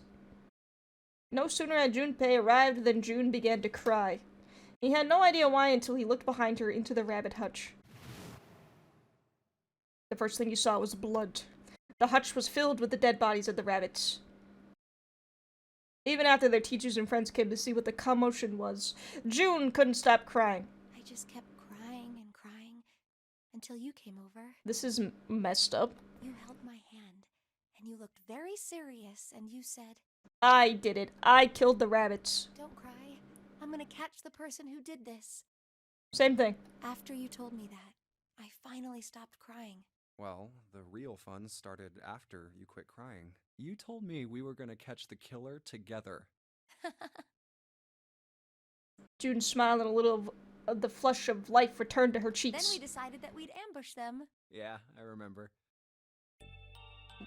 No sooner had Junpei arrived than June began to cry. He had no idea why until he looked behind her into the rabbit hutch. The first thing he saw was blood. The hutch was filled with the dead bodies of the rabbits. Even after their teachers and friends came to see what the commotion was, June couldn't stop crying. I just kept crying and crying until you came over. This is messed up. You held my hand, and you looked very serious, and you said, I did it. I killed the rabbits. Don't cry. I'm gonna catch the person who did this. Same thing. After you told me that, I finally stopped crying. Well, the real fun started after you quit crying. You told me we were gonna catch the killer together. June smiled and a little of the flush of life returned to her cheeks. Then we decided that we'd ambush them. Yeah, I remember.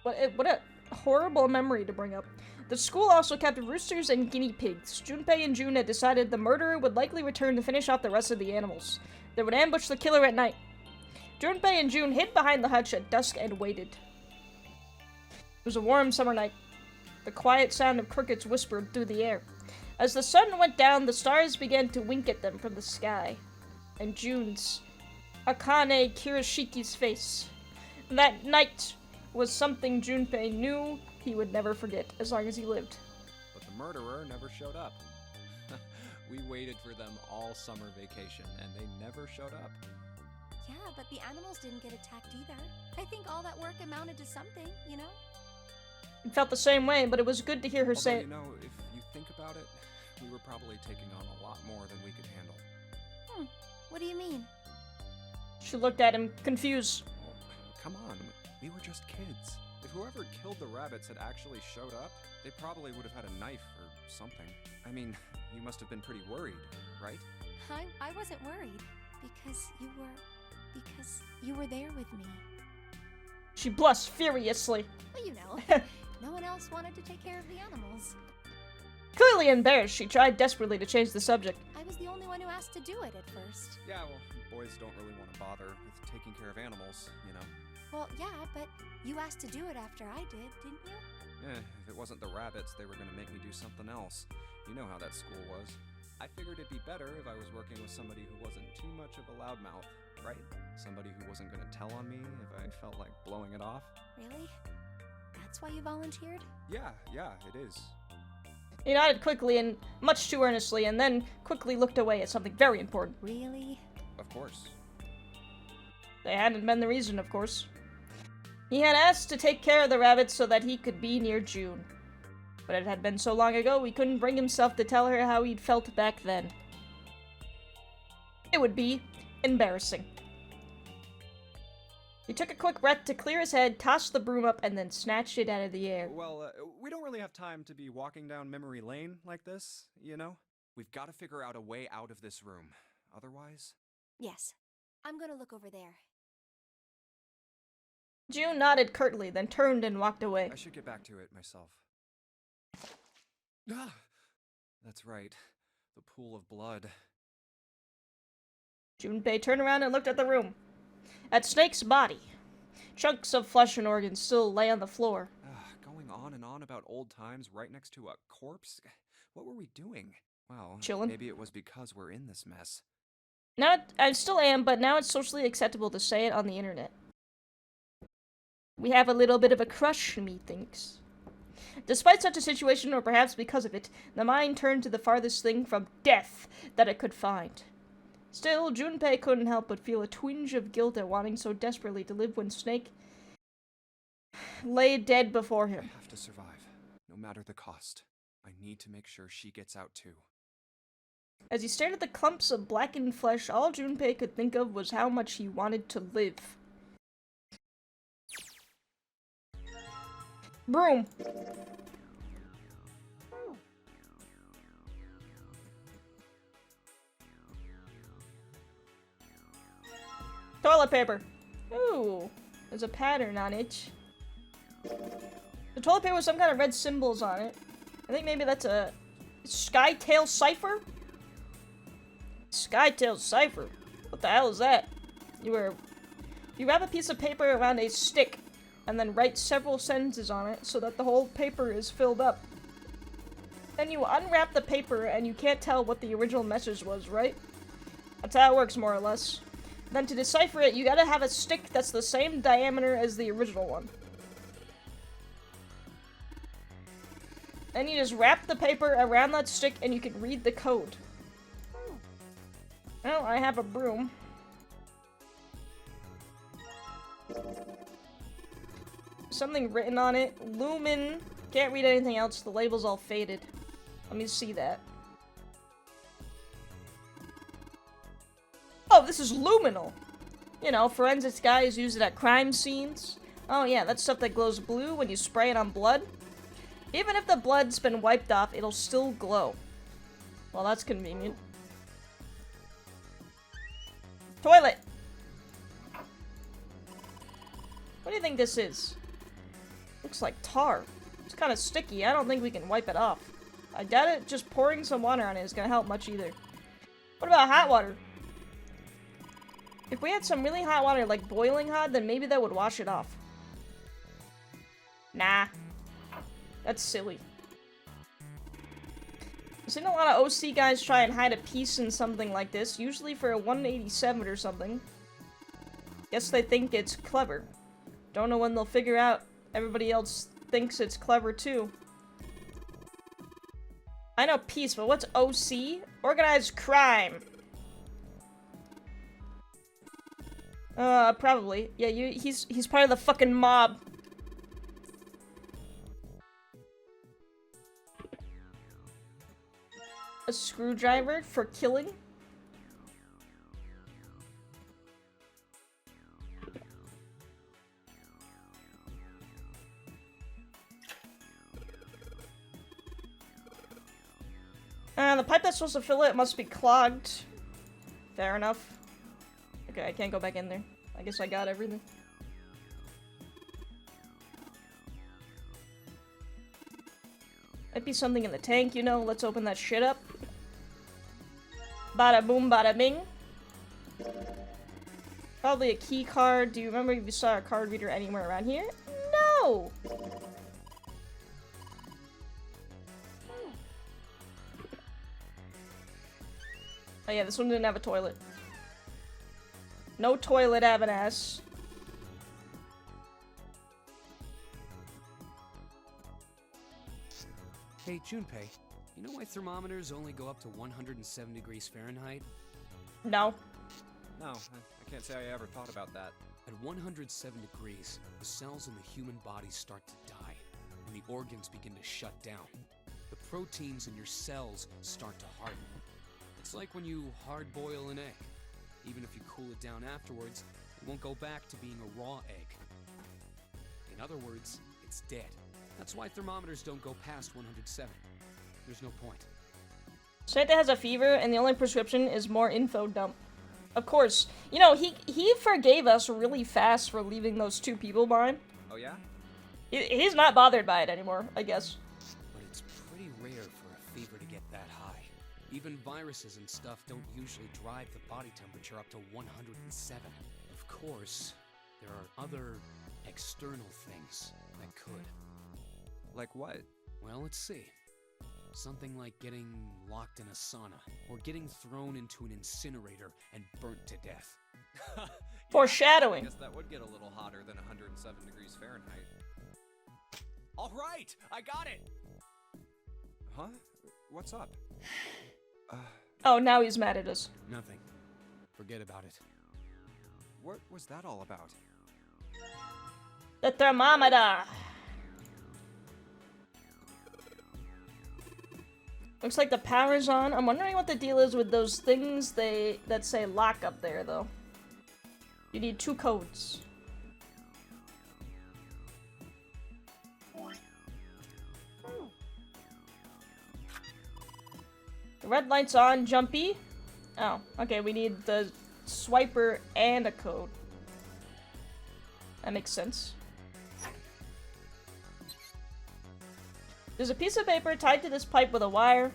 What a horrible memory to bring up. The school also kept roosters and guinea pigs. Junpei and June had decided the murderer would likely return to finish off the rest of the animals. They would ambush the killer at night. Junpei and June hid behind the hutch at dusk and waited. It was a warm summer night. The quiet sound of crickets whispered through the air. As the sun went down, the stars began to wink at them from the sky. And June's, Akane Kirashiki's face. That night was something Junpei knew he would never forget as long as he lived. But the murderer never showed up. We waited for them all summer vacation, and they never showed up. Yeah, but the animals didn't get attacked either. I think all that work amounted to something, you know? It felt the same way, but it was good to hear her Although, say it. you know, if you think about it, we were probably taking on a lot more than we could handle. What do you mean? She looked at him, confused. Well, come on, we were just kids. If whoever killed the rabbits had actually showed up, they probably would have had a knife or something. I mean, you must have been pretty worried, right? I wasn't worried because you were there with me. She blushed furiously. Well, you know, no one else wanted to take care of the animals. Clearly embarrassed, she tried desperately to change the subject. I was the only one who asked to do it at first. Yeah, well, boys don't really want to bother with taking care of animals, you know. Well, yeah, but you asked to do it after I did, didn't you? Yeah, if it wasn't the rabbits, they were gonna make me do something else. You know how that school was. I figured it'd be better if I was working with somebody who wasn't too much of a loudmouth, right? Somebody who wasn't gonna tell on me if I felt like blowing it off. Really? That's why you volunteered? Yeah, it is. He nodded quickly and much too earnestly, and then quickly looked away at something very important. Really? Of course. They hadn't been the reason, of course. He had asked to take care of the rabbits so that he could be near June. But it had been so long ago, he couldn't bring himself to tell her how he'd felt back then. It would be embarrassing. He took a quick breath to clear his head, tossed the broom up, and then snatched it out of the air. Well, we don't really have time to be walking down memory lane like this, you know? We've got to figure out a way out of this room. Otherwise... Yes. I'm gonna look over there. June nodded curtly, then turned and walked away. I should get back to it myself. Ah! That's right. The pool of blood. Junpei turned around and looked at the room. At Snake's body. Chunks of flesh and organs still lay on the floor. Going on and on about old times right next to a corpse? What were we doing? Well, chillin'. Maybe it was because we're in this mess. Now, I still am, but now it's socially acceptable to say it on the internet. We have a little bit of a crush, methinks. Despite such a situation, or perhaps because of it, the mind turned to the farthest thing from death that it could find. Still, Junpei couldn't help but feel a twinge of guilt at wanting so desperately to live when Snake lay dead before him. I have to survive, no matter the cost. I need to make sure she gets out too. As he stared at the clumps of blackened flesh, all Junpei could think of was how much he wanted to live. Broom! Toilet paper! Ooh, there's a pattern on it. The toilet paper with some kind of red symbols on it. I think maybe that's a Skytail cipher? Skytail cipher? What the hell is that? You wrap a piece of paper around a stick and then write several sentences on it so that the whole paper is filled up. Then you unwrap the paper and you can't tell what the original message was, right? That's how it works, more or less. Then to decipher it, you gotta have a stick that's the same diameter as the original one. Then you just wrap the paper around that stick and you can read the code. Well, I have a broom. Something written on it. Lumen. Can't read anything else. The label's all faded. Let me see that. Oh, this is luminal. You know, forensics guys use it at crime scenes. Oh yeah, that's stuff that glows blue when you spray it on blood. Even if the blood's been wiped off, it'll still glow. Well, that's convenient. Toilet! What do you think this is? Looks like tar. It's kind of sticky. I don't think we can wipe it off. I doubt it. Just pouring some water on it is gonna help much either. What about hot water? If we had some really hot water, like boiling hot, then maybe that would wash it off. Nah. That's silly. I've seen a lot of OC guys try and hide a piece in something like this, usually for a 187 or something. Guess they think it's clever. Don't know when they'll figure out everybody else thinks it's clever too. I know peace, but what's OC? Organized crime. Probably. Yeah, he's part of the fucking mob. A screwdriver for killing? The pipe that's supposed to fill it must be clogged. Fair enough. Okay, I can't go back in there. I guess I got everything. Might be something in the tank, you know. Let's open that shit up. Bada boom, bada bing. Probably a key card. Do you remember if you saw a card reader anywhere around here? No! Oh yeah, this one didn't have a toilet. No toilet, having ass. Hey, Junpei, you know why thermometers only go up to 107 degrees Fahrenheit? No. No, I can't say I ever thought about that. At 107 degrees, the cells in the human body start to die, and the organs begin to shut down. The proteins in your cells start to harden. It's like when you hard-boil an egg. Even if you cool it down afterwards, it won't go back to being a raw egg. In other words, it's dead. That's why thermometers don't go past 107. There's no point. Santa has a fever, and the only prescription is more info dump. Of course. You know, he forgave us really fast for leaving those two people behind. Oh yeah? He's not bothered by it anymore, I guess. But it's pretty rare for a fever to get that high. Even viruses and stuff don't usually drive the body temperature up to 107. Of course, there are other external things that could. Like what? Well, let's see. Something like getting locked in a sauna, or getting thrown into an incinerator and burnt to death. Foreshadowing. I guess that would get a little hotter than 107 degrees Fahrenheit. All right, I got it. Huh? What's up? Oh, now he's mad at us. Nothing. Forget about it. What was that all about? The thermometer. Looks like the power's on. I'm wondering what the deal is with those things that say lock up there, though. You need 2 codes. The red light's on, Jumpy. Oh, okay, we need the swiper and a code. That makes sense. There's a piece of paper tied to this pipe with a wire.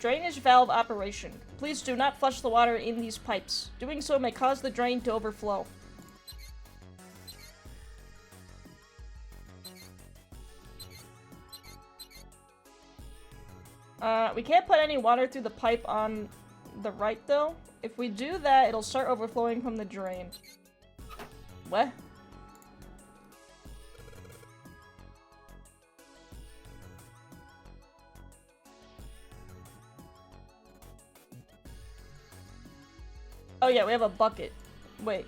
Drainage valve operation. Please do not flush the water in these pipes. Doing so may cause the drain to overflow. We can't put any water through the pipe on the right, though. If we do that, it'll start overflowing from the drain. What? Oh yeah, we have a bucket. Wait.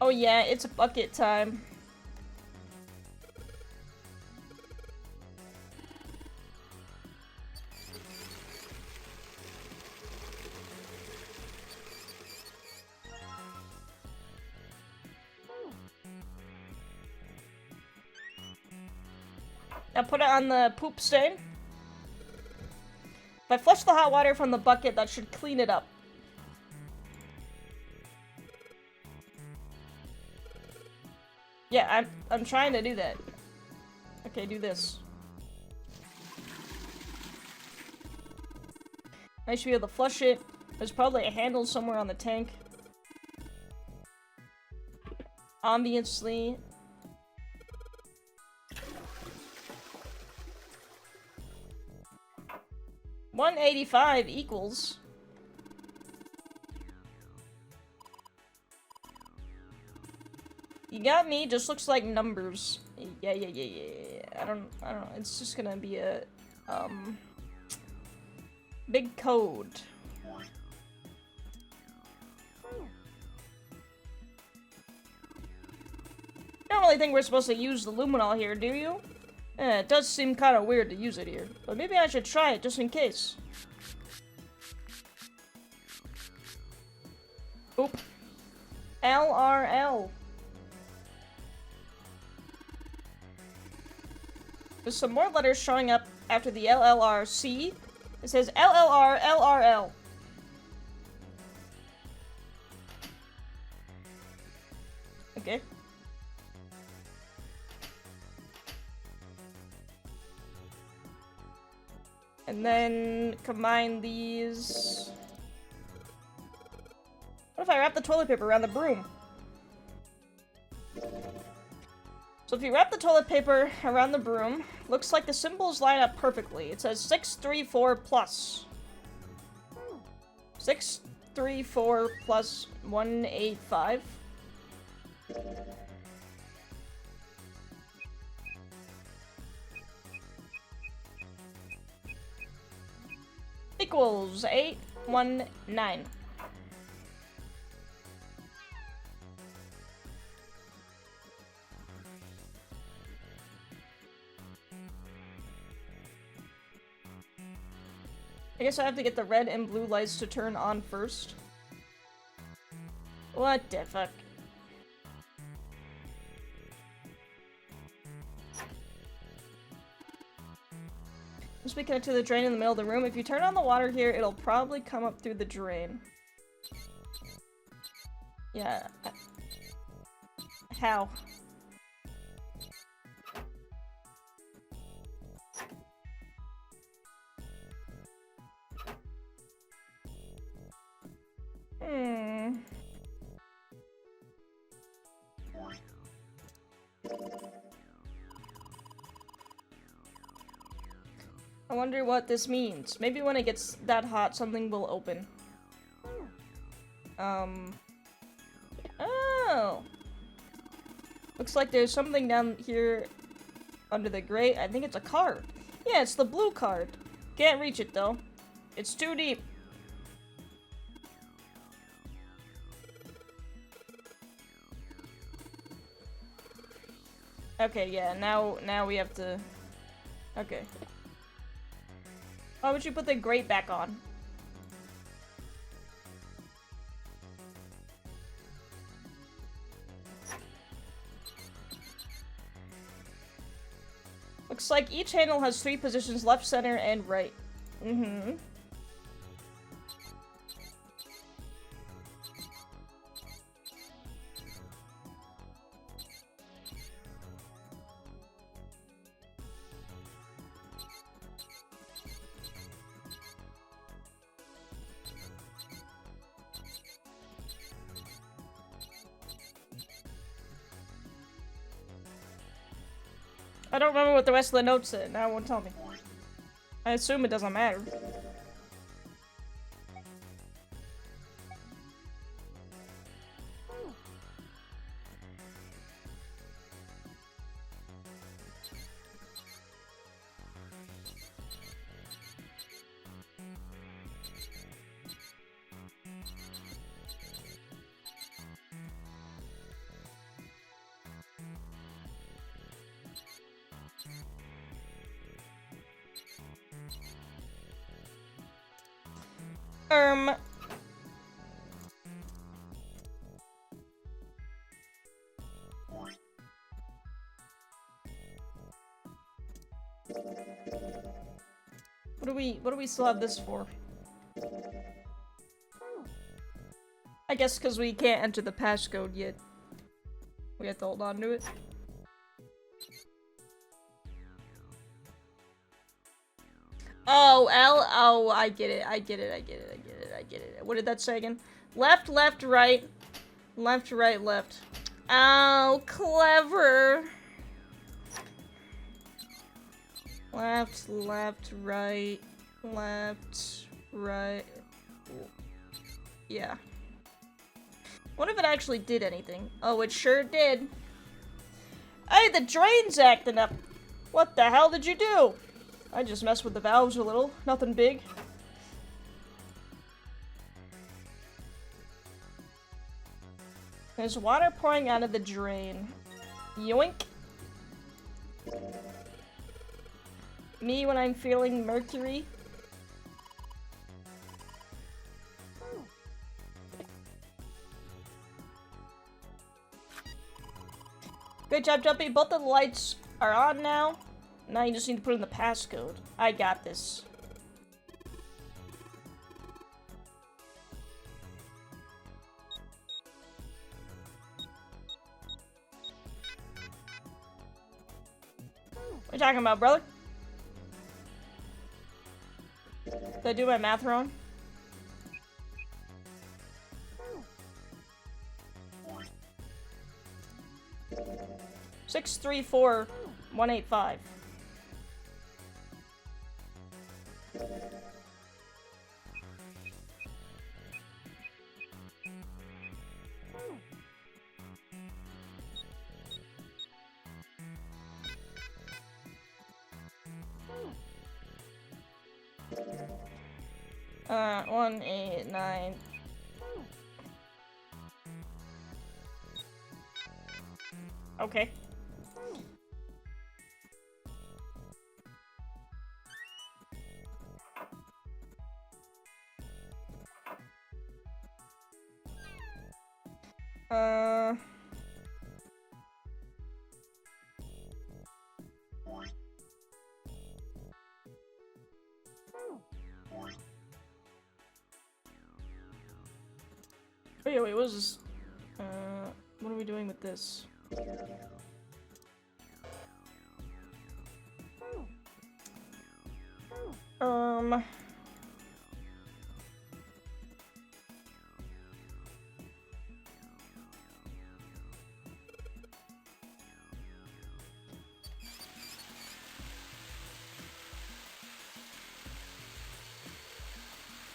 Oh yeah, it's bucket time. Now put it on the poop stain. If I flush the hot water from the bucket, that should clean it up. Yeah, I'm trying to do that. Okay, do this. I should be able to flush it. There's probably a handle somewhere on the tank. Obviously. $185 equals. got me. Just looks like numbers. Yeah. I don't know. It's just gonna be a, big code. I don't really think we're supposed to use the luminol here, do you? It does seem kind of weird to use it here, but maybe I should try it just in case. Oop. LRL. There's some more letters showing up after the LLRC. It says LLR, LRL. Okay. And then combine these. What if I wrap the toilet paper around the broom? So if you wrap the toilet paper around the broom, looks like the symbols line up perfectly. It says 634 plus. 634 plus 185. Equals 819. I guess I have to get the red and blue lights to turn on first. What the fuck? Must be connected to the drain in the middle of the room. If you turn on the water here, it'll probably come up through the drain. Yeah. How? I wonder what this means. Maybe when it gets that hot, something will open. Oh! Looks like there's something down here under the grate. I think it's a card. Yeah, it's the blue card. Can't reach it, though. It's too deep. Okay, yeah, now we have to... Okay. Why would you put the grate back on? Looks like each handle has 3 positions, left, center, and right. Mm-hmm. I don't remember what the rest of the notes said. Now it won't tell me. I assume it doesn't matter. What do we still have this for? I guess because we can't enter the passcode yet. We have to hold on to it. Oh, oh, I get it. What did that say again? Left, left, right. Left, right, left. Oh, clever. Left, left, right, left, right. Yeah. What if it actually did anything? Oh, it sure did. Hey, the drain's acting up. What the hell did you do? I just messed with the valves a little. Nothing big. There's water pouring out of the drain. Yoink. Me when I'm feeling mercury. Good job, Jumpy. Both of the lights are on now. Now you just need to put in the passcode. I got this. What are you talking about, brother? Did I do my math wrong? Six, 3, 4, 1, 8, 5. Uh, 1, 8, 9. Okay. Wait, what is this? What are we doing with this?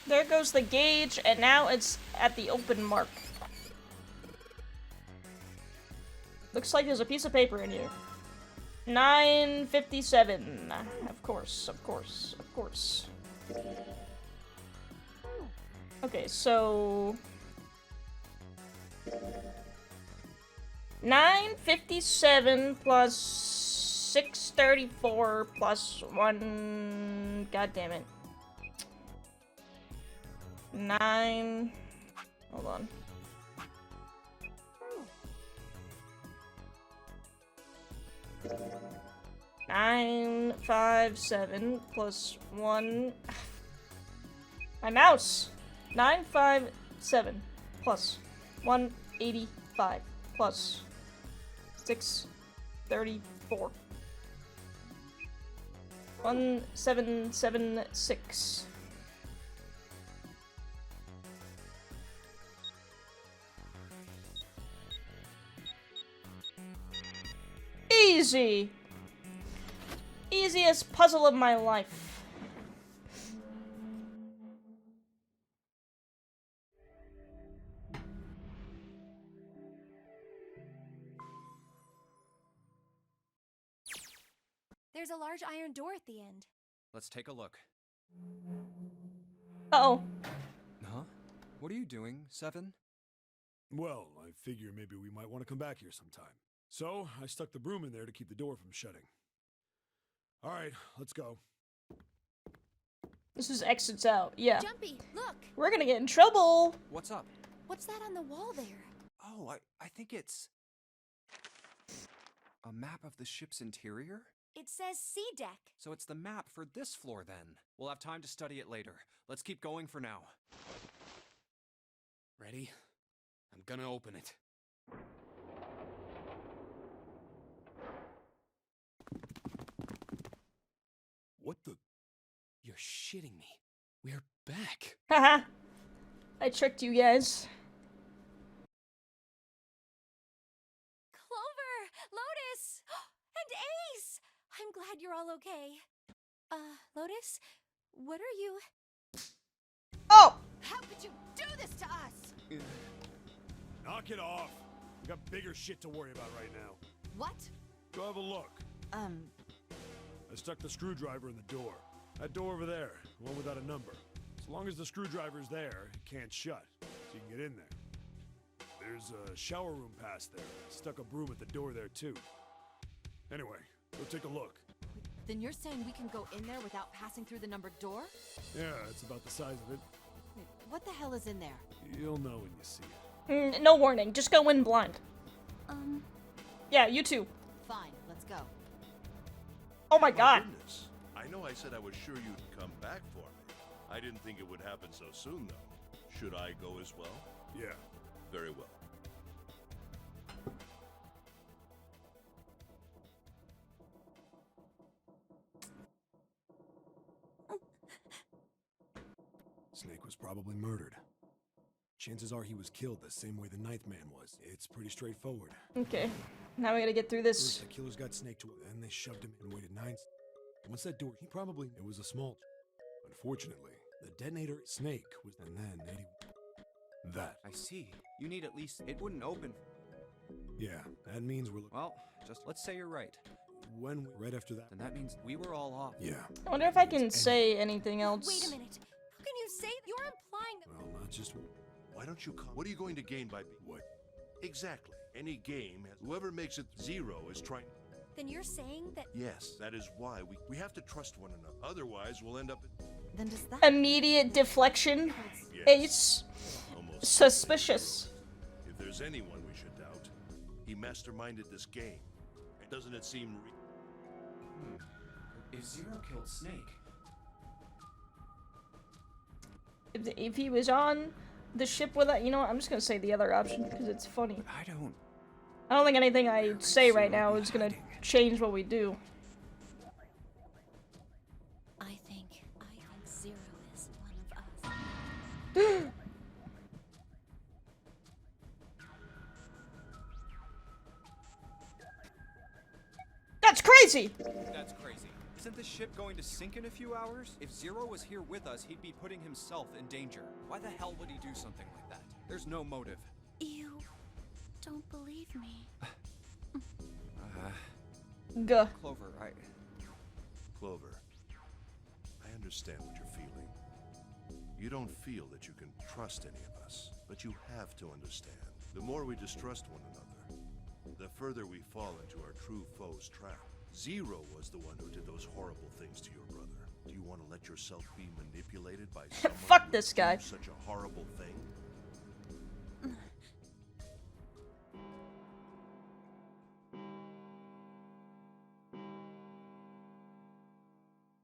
There goes the gauge, and now it's at the open mark. Looks like there's a piece of paper in here. 957. Of course, of course, of course. Okay, so 957 plus 634 plus 1. God damn it. 9. Hold on. Nine, 5, 7 plus 1. My mouse. 957 plus 185 plus 634. 1776. Easy! Easiest puzzle of my life. There's a large iron door at the end. Let's take a look. Uh-oh. Huh? What are you doing, Seven? Well, I figure maybe we might want to come back here sometime. So, I stuck the broom in there to keep the door from shutting. Alright, let's go. This is exits out, yeah. Jumpy, look! We're gonna get in trouble! What's up? What's that on the wall there? Oh, I think it's a map of the ship's interior? It says C deck. So it's the map for this floor then. We'll have time to study it later. Let's keep going for now. Ready? I'm gonna open it. What the? You're shitting me. We're back. Haha. I tricked you guys. Clover! Lotus! And Ace! I'm glad you're all okay. Lotus? What are you... Oh! How could you do this to us? Knock it off. We got bigger shit to worry about right now. What? Go have a look. I stuck the screwdriver in the door. That door over there, the one without a number. As long as the screwdriver's there, it can't shut, so you can get in there. There's a shower room past there. I stuck a broom at the door there too. Anyway, go take a look. Then you're saying we can go in there without passing through the numbered door? Yeah, it's about the size of it. Wait, what the hell is in there? You'll know when you see it. No warning, just go in blind. Yeah, you too. Fine, let's go. Oh my god. Goodness. I know I said I was sure you'd come back for me. I didn't think it would happen so soon, though. Should I go as well? Yeah. Very well. Snake was probably murdered. Chances are he was killed the same way the ninth man was. It's pretty straightforward. Okay, now we gotta get through this. First, the killers got Snake to then they shoved him and waited 9 seconds. Once that door, it was a small. Unfortunately, the detonator Snake was, and then Eddie. That. I see. You need at least. It wouldn't open. Yeah, that means we're. Well, just let's say you're right. Right after that. Then that means we were all off. Yeah. I wonder if I can say anything else. Wait a minute. How can you say that? You're implying that. Well, not just. Why don't you come? What are you going to gain by What? Exactly. Any game, whoever makes it 0 is trying. Then you're saying that. Yes, that is why we have to trust one another. Otherwise, we'll end up. Then does that... Immediate deflection. Yes. Ace. Almost. Suspicious. If there's anyone we should doubt, he masterminded this game. Doesn't it seem? If Zero killed Snake, If he was on the ship with it, you know what? I'm just gonna say the other option because it's funny. I don't. I don't think anything I say right now is gonna change what we do. I think Zero is one of us. That's crazy! That's crazy. Isn't the ship going to sink in a few hours? If Zero was here with us, he'd be putting himself in danger. Why the hell would he do something like that? There's no motive. You don't believe me. Gah. Clover, Clover, I understand what you're feeling. You don't feel that you can trust any of us, but you have to understand. The more we distrust one another, the further we fall into our true foe's trap. Zero was the one who did those horrible things to your brother. Do you want to let yourself be manipulated by someone Fuck who this would guy. do such a horrible thing?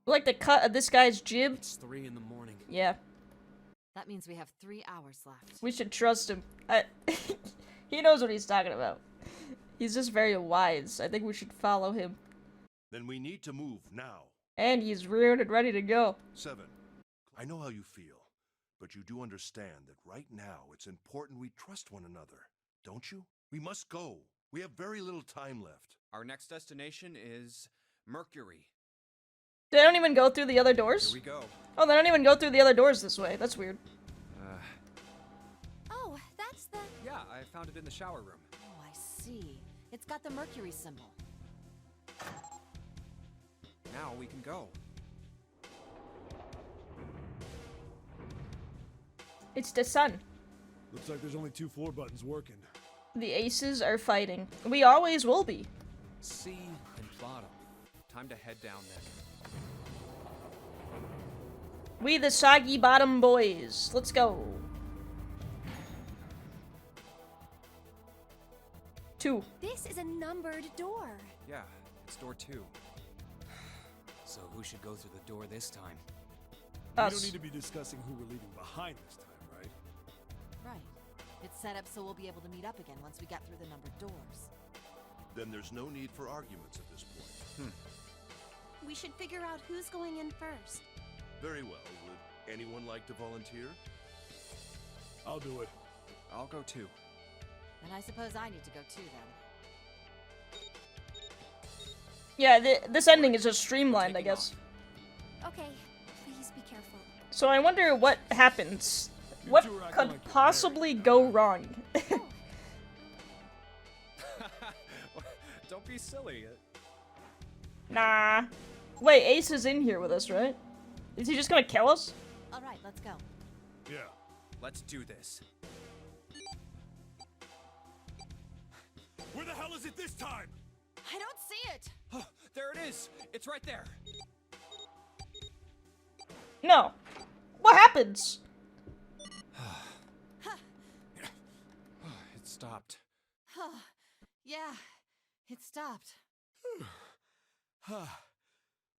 Like the cut of this guy's jib? It's 3 in the morning. Yeah. That means we have 3 hours left. We should trust him. He knows what he's talking about. He's just very wise. I think we should follow him. Then we need to move now. And he's reared and ready to go. 7. I know how you feel, but you do understand that right now it's important we trust one another, don't you? We must go. We have very little time left. Our next destination is Mercury. They don't even go through the other doors? Here we go. Oh, they don't even go through the other doors this way. That's weird. Oh, that's the. Yeah, I found it in the shower room. Oh, I see. It's got the Mercury symbol. Now we can go. It's the sun. Looks like there's only 2 floor buttons working. The aces are fighting. We always will be. C and bottom. Time to head down then. We the soggy bottom boys. Let's go. 2. This is a numbered door. Yeah, it's door 2. So who should go through the door this time? We Us. don't need to be discussing who we're leaving behind this time, right? Right. It's set up so we'll be able to meet up again once we get through the numbered doors. Then there's no need for arguments at this point. We should figure out who's going in first. Very well. Would anyone like to volunteer? I'll do it. I'll go too. And I suppose I need to go too then. Yeah, this ending is just streamlined, I guess. Okay, please be careful. So I wonder what happens. What two are acting could like you're possibly married. go wrong? Don't be silly. Nah. Wait, Ace is in here with us, right? Is he just gonna kill us? Alright, let's go. Yeah. Let's do this. Where the hell is it this time? I don't see it! Oh, there it is! It's right there! No. What happens? It stopped. Yeah, it stopped.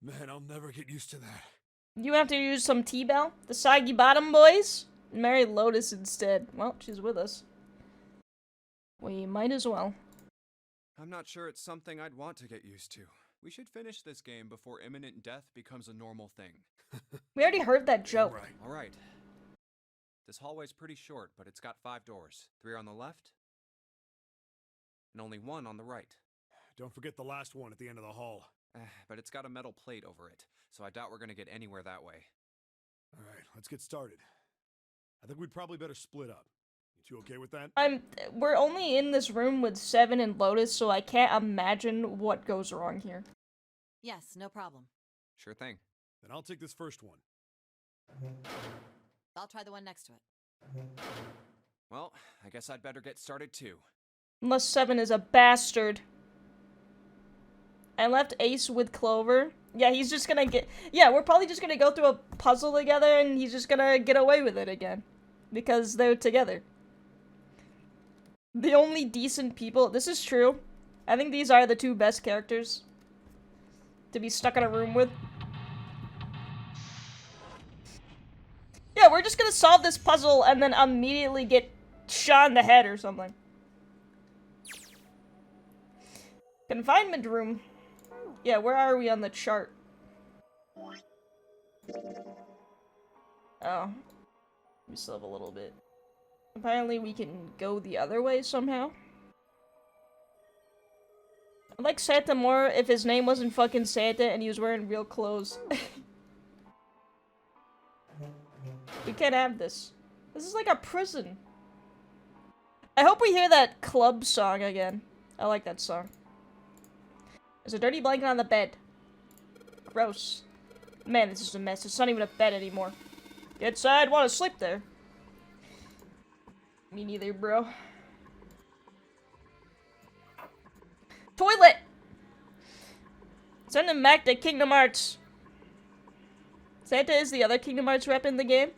Man, I'll never get used to that. You have to use some T-Bell? The Soggy Bottom Boys? Marry Lotus instead. Well, she's with us. We might as well. I'm not sure it's something I'd want to get used to. We should finish this game before imminent death becomes a normal thing. We already heard that joke. Alright. This hallway's pretty short, but it's got 5 doors. 3 on the left, and only 1 on the right. Don't forget the last one at the end of the hall. But it's got a metal plate over it, so I doubt we're gonna get anywhere that way. Alright, let's get started. I think we'd probably better split up. You two okay with that? We're only in this room with Seven and Lotus, so I can't imagine what goes wrong here. Yes, no problem. Sure thing. Then I'll take this first one. I'll try the one next to it. Well, I guess I'd better get started too. Unless Seven is a bastard. I left Ace with Clover. Yeah, he's just gonna get... Yeah, we're probably just gonna go through a puzzle together and he's just gonna get away with it again. Because they're together. The only decent people... This is true. I think these are the 2 best characters to be stuck in a room with. Yeah, we're just gonna solve this puzzle and then immediately get shot in the head or something. Confinement room. Yeah, where are we on the chart? Oh. We still have a little bit. Apparently we can go the other way somehow. I'd like Santa more if his name wasn't fucking Santa and he was wearing real clothes. We can't have this. This is like a prison. I hope we hear that club song again. I like that song. There's a dirty blanket on the bed. Gross. Man, this is a mess. It's not even a bed anymore. Get sad, want to sleep there. Me neither, bro. Toilet! Send him back to Kingdom Hearts. Santa is the other Kingdom Hearts rep in the game.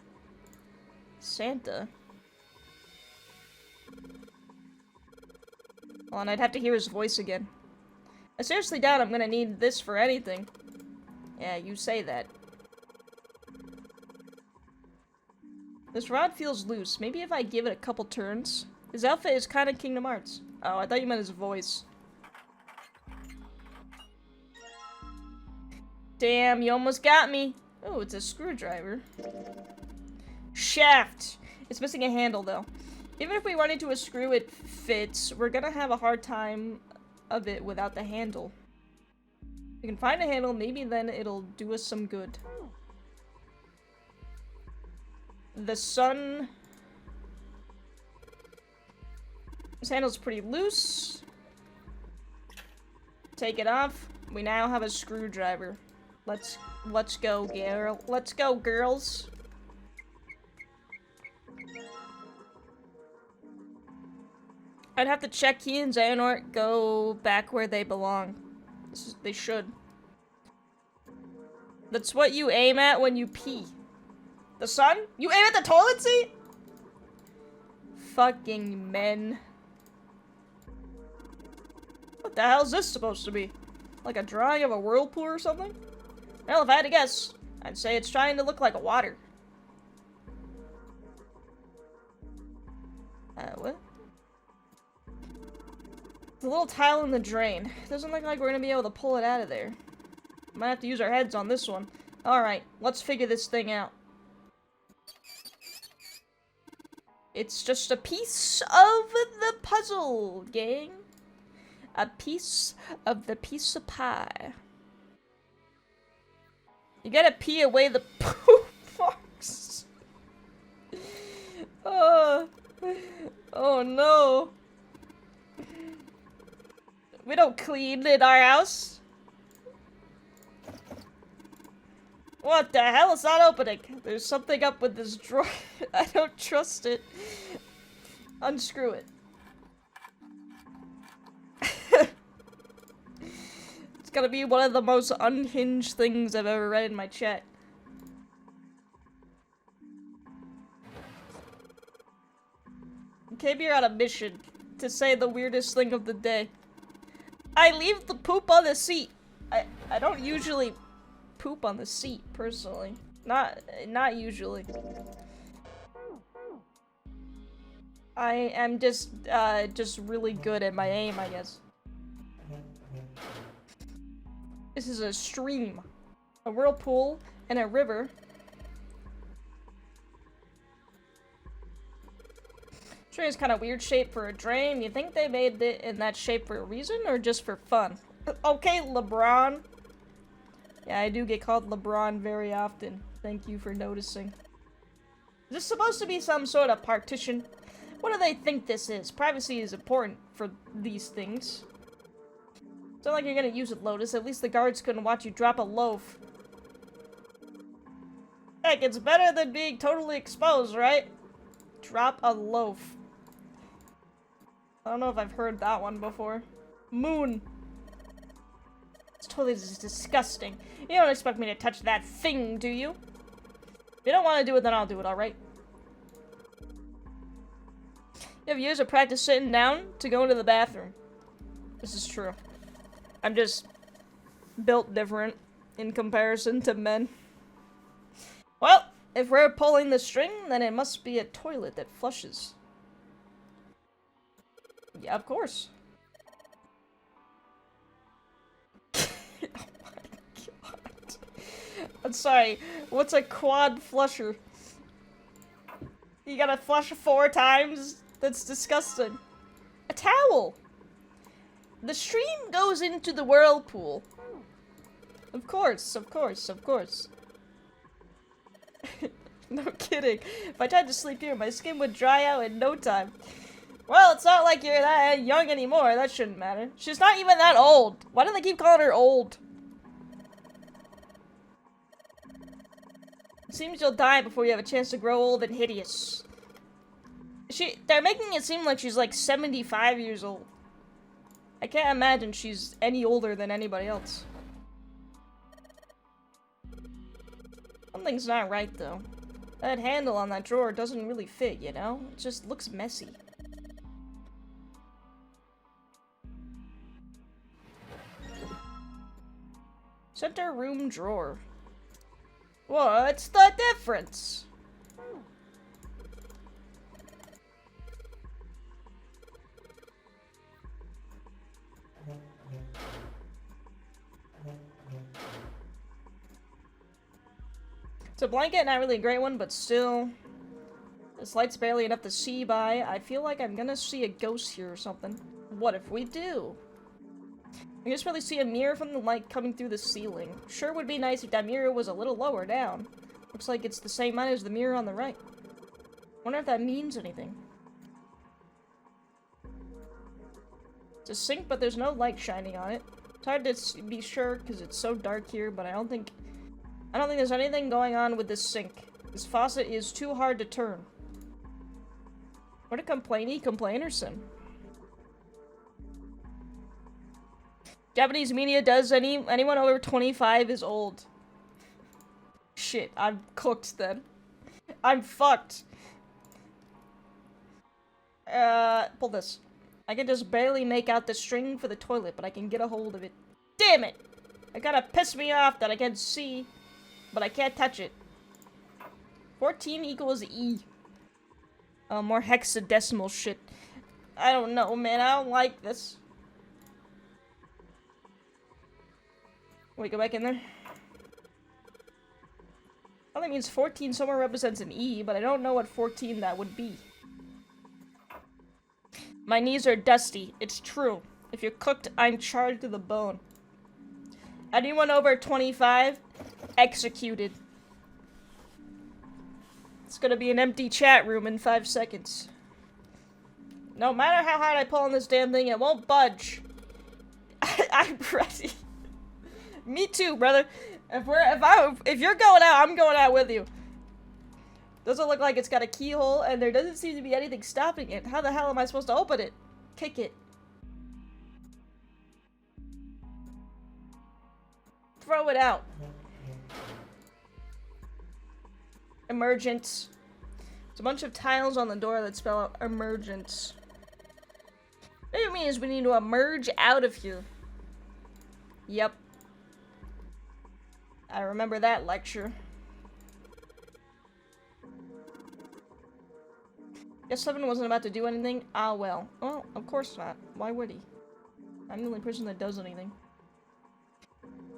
Santa. Well, and I'd have to hear his voice again. I seriously doubt I'm gonna need this for anything. Yeah, you say that. This rod feels loose. Maybe if I give it a couple turns. His outfit is kind of Kingdom Hearts. Oh, I thought you meant his voice. Damn, you almost got me. Oh, it's a screwdriver. Shaft. It's missing a handle, though. Even if we run into a screw, it fits. We're gonna have a hard time of it without the handle. If we can find a handle, maybe then it'll do us some good. The sun... This handle's pretty loose. Take it off. We now have a screwdriver. Let's go, girl. Let's go, girls. I'd have to check Key and Xehanort go back where they belong. They should. That's what you aim at when you pee. The sun? You aim at the toilet seat? Fucking men. What the hell is this supposed to be? Like a drawing of a whirlpool or something? Well, if I had to guess, I'd say it's trying to look like water. What? The little tile in the drain. Doesn't look like we're gonna be able to pull it out of there. Might have to use our heads on this one. Alright, let's figure this thing out. It's just a piece of the puzzle, gang. A piece of the piece of pie. You gotta pee away the poop marks. Oh no. We don't clean in our house. What the hell? It's not opening. There's something up with this drawer. I don't trust it. Unscrew it. It's gonna be one of the most unhinged things I've ever read in my chat. Came here on a mission to say the weirdest thing of the day. I leave the poop on the seat. I don't usually poop on the seat, personally. Not usually. I am just really good at my aim, I guess. This is a stream. A whirlpool and a river. Stream is kind of weird shape for a drain. You think they made it in that shape for a reason or just for fun? Okay, LeBron. Yeah, I do get called LeBron very often. Thank you for noticing. Is this supposed to be some sort of partition? What do they think this is? Privacy is important for these things. It's not like you're gonna use it, Lotus. At least the guards couldn't watch you drop a loaf. Heck, it's better than being totally exposed, right? Drop a loaf. I don't know if I've heard that one before. Moon. It's totally disgusting. You don't expect me to touch that thing, do you? If you don't want to do it, then I'll do it, alright? You have years of practice sitting down to go into the bathroom. This is true. I'm just built different in comparison to men. Well, if we're pulling the string, then it must be a toilet that flushes. Yeah, of course. Oh my god. I'm sorry, what's a quad flusher? You gotta flush 4 times? That's disgusting. A towel! The stream goes into the whirlpool. Of course, of course, of course. No kidding. If I tried to sleep here, my skin would dry out in no time. Well, it's not like you're that young anymore. That shouldn't matter. She's not even that old. Why do they keep calling her old? It seems you'll die before you have a chance to grow old and hideous. They're making it seem like she's like 75 years old. I can't imagine she's any older than anybody else. Something's not right, though. That handle on that drawer doesn't really fit, you know? It just looks messy. Center room drawer. What's the difference? It's a blanket, not really a great one, but still. This light's barely enough to see by. I feel like I'm gonna see a ghost here or something. What if we do? I can just really see a mirror from the light coming through the ceiling. Sure would be nice if that mirror was a little lower down. Looks like it's the same height as the mirror on the right. Wonder if that means anything. It's a sink, but there's no light shining on it. It's hard to be sure because it's so dark here, but I don't think there's anything going on with this sink. This faucet is too hard to turn. What a complainy complainerson. Japanese media does anyone over 25 is old. Shit, I'm cooked then. I'm fucked. Pull this. I can just barely make out the string for the toilet, but I can get a hold of it. Damn it! It kinda pissed me off that I can see, but I can't touch it. 14 equals E. More hexadecimal shit. I don't know, man. I don't like this. Wait, go back in there. Well, that means 14 somewhere represents an E, but I don't know what 14 that would be. My knees are dusty. It's true. If you're cooked, I'm charred to the bone. Anyone over 25? Executed. It's gonna be an empty chat room in 5 seconds. No matter how hard I pull on this damn thing, it won't budge. I'm ready. Me too, brother. If you're going out, I'm going out with you. Doesn't look like it's got a keyhole, and there doesn't seem to be anything stopping it. How the hell am I supposed to open it? Kick it. Throw it out. Emergent. There's a bunch of tiles on the door that spell out emergent. It means we need to emerge out of here. Yep. I remember that lecture. Guess Seven wasn't about to do anything? Ah, well. Well, of course not. Why would he? I'm the only person that does anything.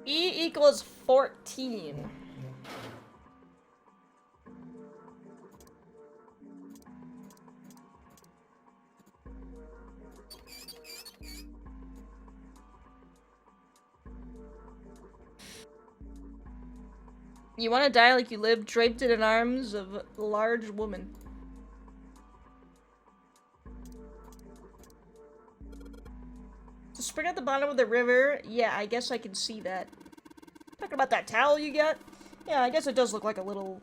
E equals 14. You want to die like you live, draped in the arms of a large woman. The spring at the bottom of the river? Yeah, I guess I can see that. Talking about that towel you got? Yeah, I guess it does look like a little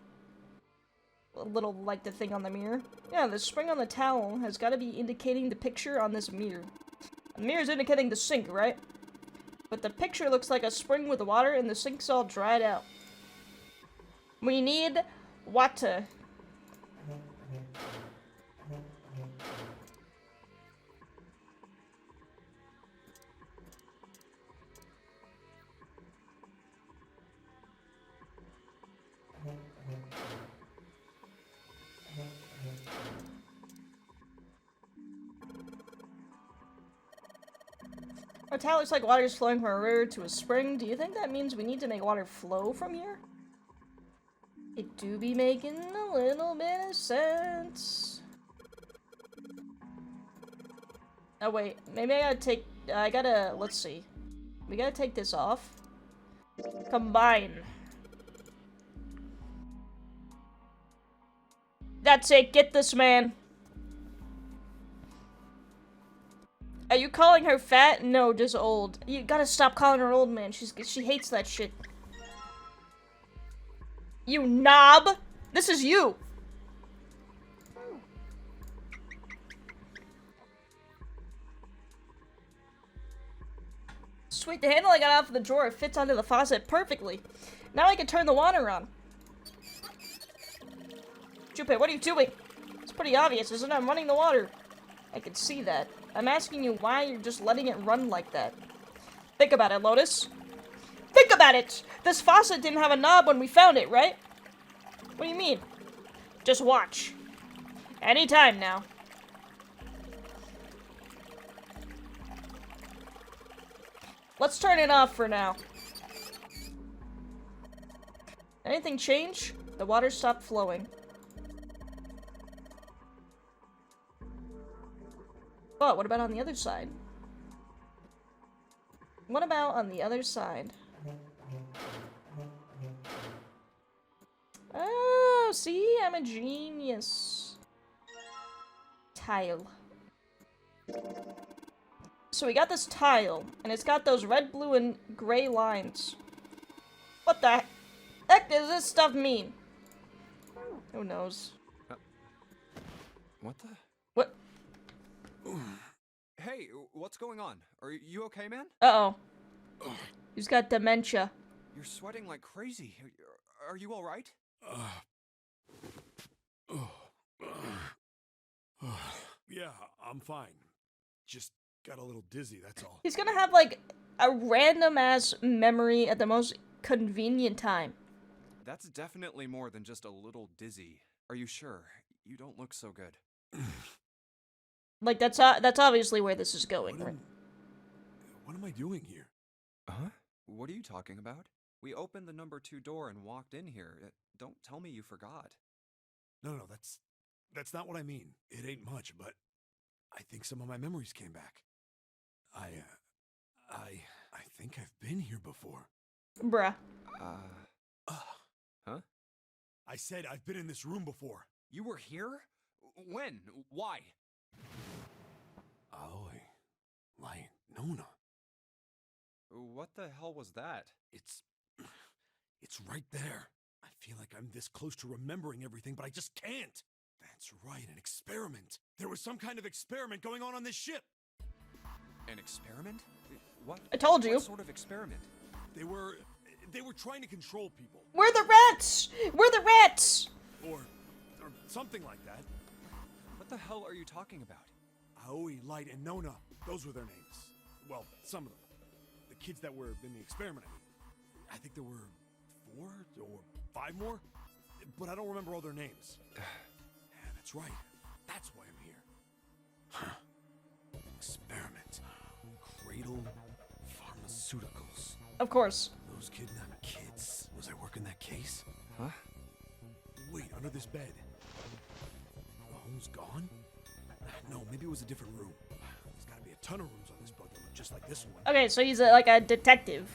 like the thing on the mirror. Yeah, the spring on the towel has got to be indicating the picture on this mirror. The mirror's indicating the sink, right? But the picture looks like a spring with water and the sink's all dried out. We need water. Our towel looks like water is flowing from a river to a spring. Do you think that means we need to make water flow from here? It do be making a little bit of sense. Oh wait, maybe I gotta, let's see. We gotta take this off. Combine. That's it, get this man. Are you calling her fat? No, just old. You gotta stop calling her old, man. She hates that shit. You knob! This is you! Sweet, the handle I got off the drawer fits onto the faucet perfectly. Now I can turn the water on. Junpei, what are you doing? It's pretty obvious, isn't it? I'm running the water. I can see that. I'm asking you why you're just letting it run like that. Think about it, Lotus. Think about it! This faucet didn't have a knob when we found it, right? What do you mean? Just watch. Anytime now. Let's turn it off for now. Anything change? The water stopped flowing. But what about on the other side? What about on the other side? Oh, see? I'm a genius. Tile. So we got this tile, and it's got those red, blue, and gray lines. What the heck does this stuff mean? Who knows? What the? What? Hey, what's going on? Are you okay, man? Uh-oh. He's got dementia. You're sweating like crazy. Are you alright? Yeah, I'm fine. Just got a little dizzy, that's all. He's gonna have, like, a random-ass memory at the most convenient time. That's definitely more than just a little dizzy. Are you sure? You don't look so good. Like, that's obviously where this is going, right? What am I doing here? Huh? What are you talking about? We opened the number 2 door and walked in here. Don't tell me you forgot. No, that's not what I mean. It ain't much, but I think some of my memories came back. I think I've been here before. Bruh. Huh? I said I've been in this room before. You were here? When? Why? Aoi. Lion. Nona. What the hell was that? It's It's right there. I feel like I'm this close to remembering everything, but I just can't. That's right, an experiment. There was some kind of experiment going on this ship. An experiment? What? I told you. What sort of experiment? They were trying to control people. We're the rats! We're the rats! Or something like that. What the hell are you talking about? Aoi, Light, and Nona. Those were their names. Well, some of them. The kids that were in the experiment, I think there were 4 or 5 more, but I don't remember all their names. Yeah, that's right. That's why I'm here. Huh. Experiment. Cradle Pharmaceuticals. Of course. Those kidnapped kids. Was I working that case? Huh? Wait, under this bed. The home's gone? No, maybe it was a different room. There's gotta be a ton of rooms on this boat that look just like this one. Okay, so he's like a detective.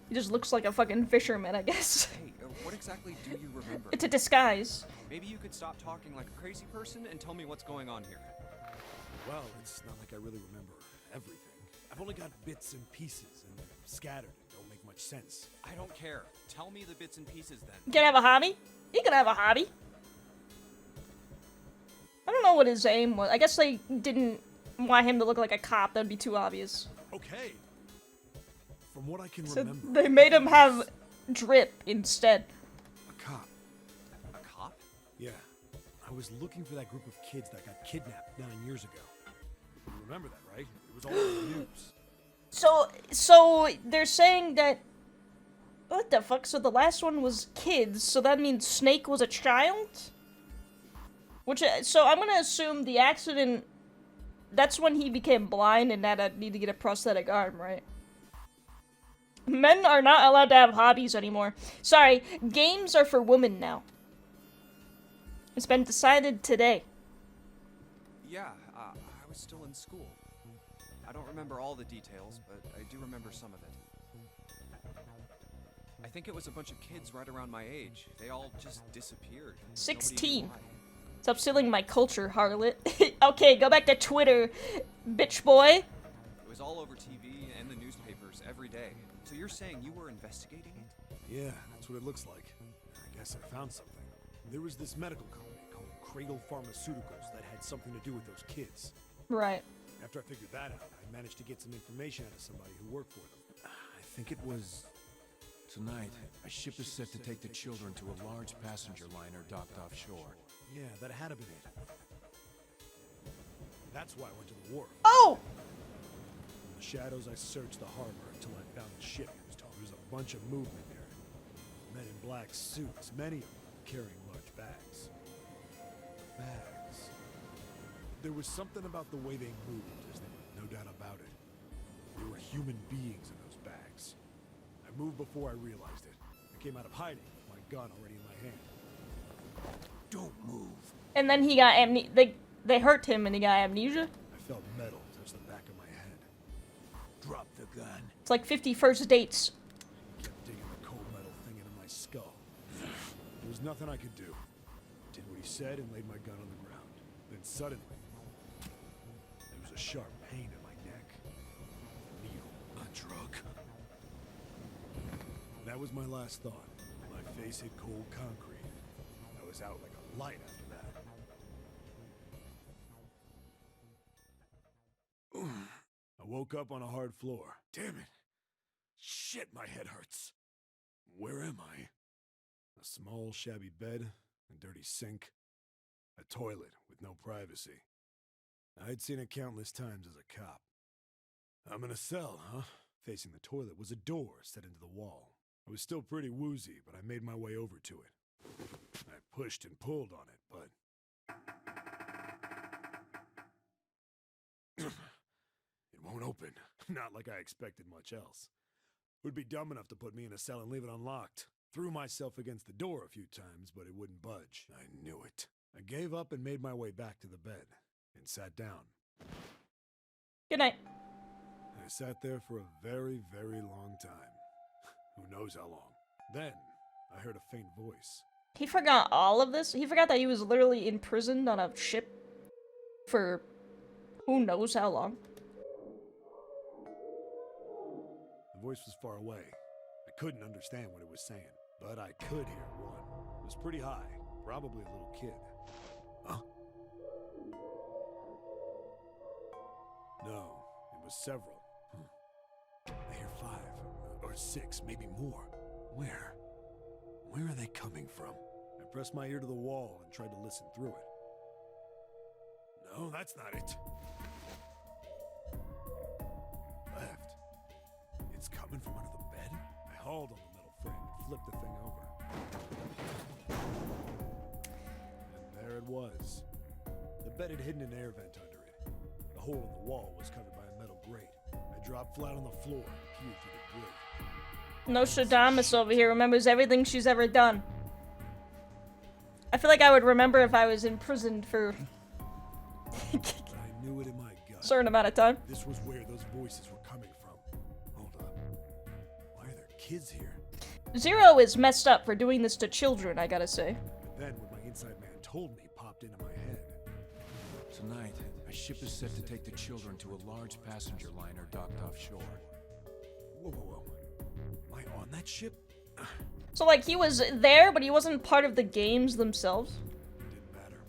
He just looks like a fucking fisherman, I guess. Hey, what exactly do you remember? It's a disguise. Maybe you could stop talking like a crazy person and tell me what's going on here. Well, it's not like I really remember everything. I've only got bits and pieces, and they're scattered and don't make much sense. I don't care. Tell me the bits and pieces then. You can have a hobby? You can have a hobby. I don't know what his aim was. I guess they didn't want him to look like a cop. That'd be too obvious. Okay. From what I can So remember... they made him have drip instead. A cop. A cop? Yeah. I was looking for that group of kids that got kidnapped 9 years ago. You remember that, right? It was all over the news. So they're saying that... What the fuck? So the last one was kids, so that means Snake was a child? Which, so I'm gonna assume the accident... That's when he became blind and had to need to get a prosthetic arm, right? Men are not allowed to have hobbies anymore. Sorry, games are for women now. It's been decided today. Yeah, I was still in school. I don't remember all the details, but I do remember some of it. I think it was a bunch of kids right around my age. They all just disappeared. 16. Stop stealing my culture, harlot. Okay, go back to Twitter, bitch boy. It was all over TV and the newspapers every day. So you're saying you were investigating it? Yeah, that's what it looks like. I guess I found something. There was this medical company called Cradle Pharmaceuticals that had something to do with those kids. Right. After I figured that out, I managed to get some information out of somebody who worked for them. I think it was... Tonight, a ship is set to take the children to a large passenger liner docked offshore. Yeah, that had to be it. That's why I went to the wharf. Oh! In the shadows, I searched the harbor until I found the ship. There was a bunch of movement there. Men in black suits, many of them carrying large bags. Bags. There was something about the way they moved, there's no doubt about it. There were human beings in those bags. I moved before I realized it. I came out of hiding with my gun already in my hand. Don't move. And then he got they hurt him and he got amnesia. I felt metal touch the back of my head. Drop the gun. It's like 50 First Dates. I kept digging the cold metal thing into my skull. There was nothing I could do. Did what he said and laid my gun on the ground. Then suddenly, there was a sharp pain in my neck. Needle. A drug. That was my last thought. My face hit cold concrete. I was out like a light after that. I woke up on a hard floor. Damn it. Shit, my head hurts. Where am I? A small, shabby bed, a dirty sink, a toilet with no privacy. I'd seen it countless times as a cop. I'm in a cell, huh? Facing the toilet was a door set into the wall. I was still pretty woozy, but I made my way over to it. I pushed and pulled on it, but... it won't open. Not like I expected much else. Would be dumb enough to put me in a cell and leave it unlocked. Threw myself against the door a few times, but it wouldn't budge. I knew it. I gave up and made my way back to the bed, and sat down. Good night. I sat there for a very, very long time. Who knows how long. Then, I heard a faint voice. He forgot all of this? He forgot that he was literally imprisoned on a ship for who knows how long. The voice was far away. I couldn't understand what it was saying. But I could hear one. It was pretty high. Probably a little kid. Huh? No, it was several. I hear 5 or 6, maybe more. Where? Where are they coming from? I pressed my ear to the wall and tried to listen through it. No, that's not it. Left. It's coming from under the bed? I hauled on the metal frame and flipped the thing over. And there it was. The bed had hidden an air vent under it. The hole in the wall was covered by a metal grate. I dropped flat on the floor and peered through the grate. Nostradamus over here remembers everything she's ever done. I feel like I would remember if I was imprisoned for I knew it in my gut. certain amount of time. This was where those voices were coming from. Hold up. Why are there kids here? Zero is messed up for doing this to children, I gotta say. But then what my inside man told me popped into my head. Tonight, a ship is set to take the children to a large passenger liner docked offshore. Whoa, whoa, whoa. Am I on that ship? So, like, he was there, but he wasn't part of the games themselves. Didn't matter.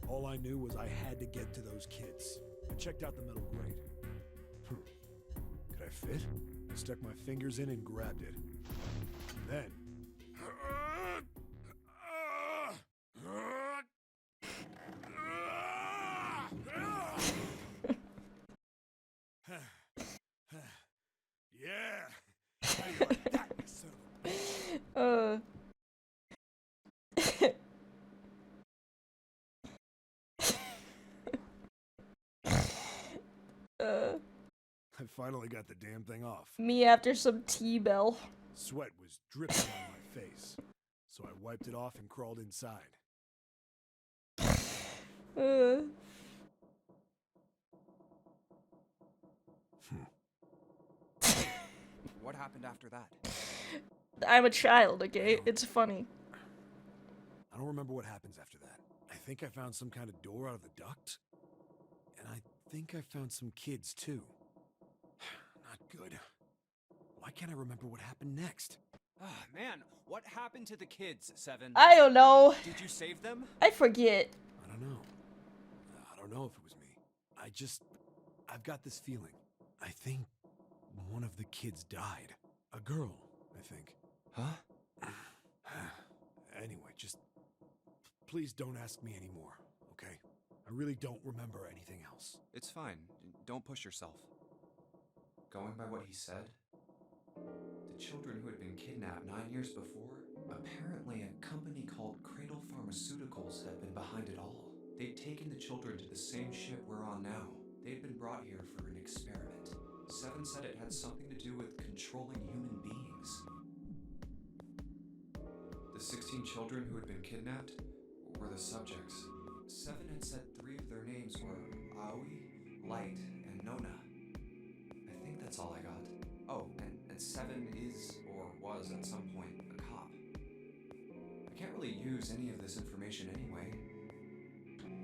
All I knew was I had to get to those kids. I checked out the metal grate. Could I fit? I stuck my fingers in and grabbed it. Then... Yeah! How you like that, you son of a bitch? I finally got the damn thing off. Me after some T-Bell. Sweat was dripping on my face, so I wiped it off and crawled inside. What happened after that? I'm a child, okay? It's funny. I don't remember what happens after that. I think I found some kind of door out of the duct. And I think I found some kids, too. Not good. Why can't I remember what happened next? Ah, man, what happened to the kids, Seven? I don't know. Did you save them? I forget. I don't know. I don't know if it was me. I've got this feeling. I think one of the kids died. A girl, I think. Huh? Anyway, just please don't ask me anymore, okay? I really don't remember anything else. It's fine. Don't push yourself. Going by what he said, the children who had been kidnapped 9 years before, apparently a company called Cradle Pharmaceuticals had been behind it all. They'd taken the children to the same ship we're on now. They'd been brought here for an experiment. Seven said it had something to do with controlling human beings. The 16 children who had been kidnapped were the subjects. Seven had said 3 of their names were Aoi, Light, and Nona. I think that's all I got. Oh, and Seven is, or was at some point, a cop. I can't really use any of this information anyway.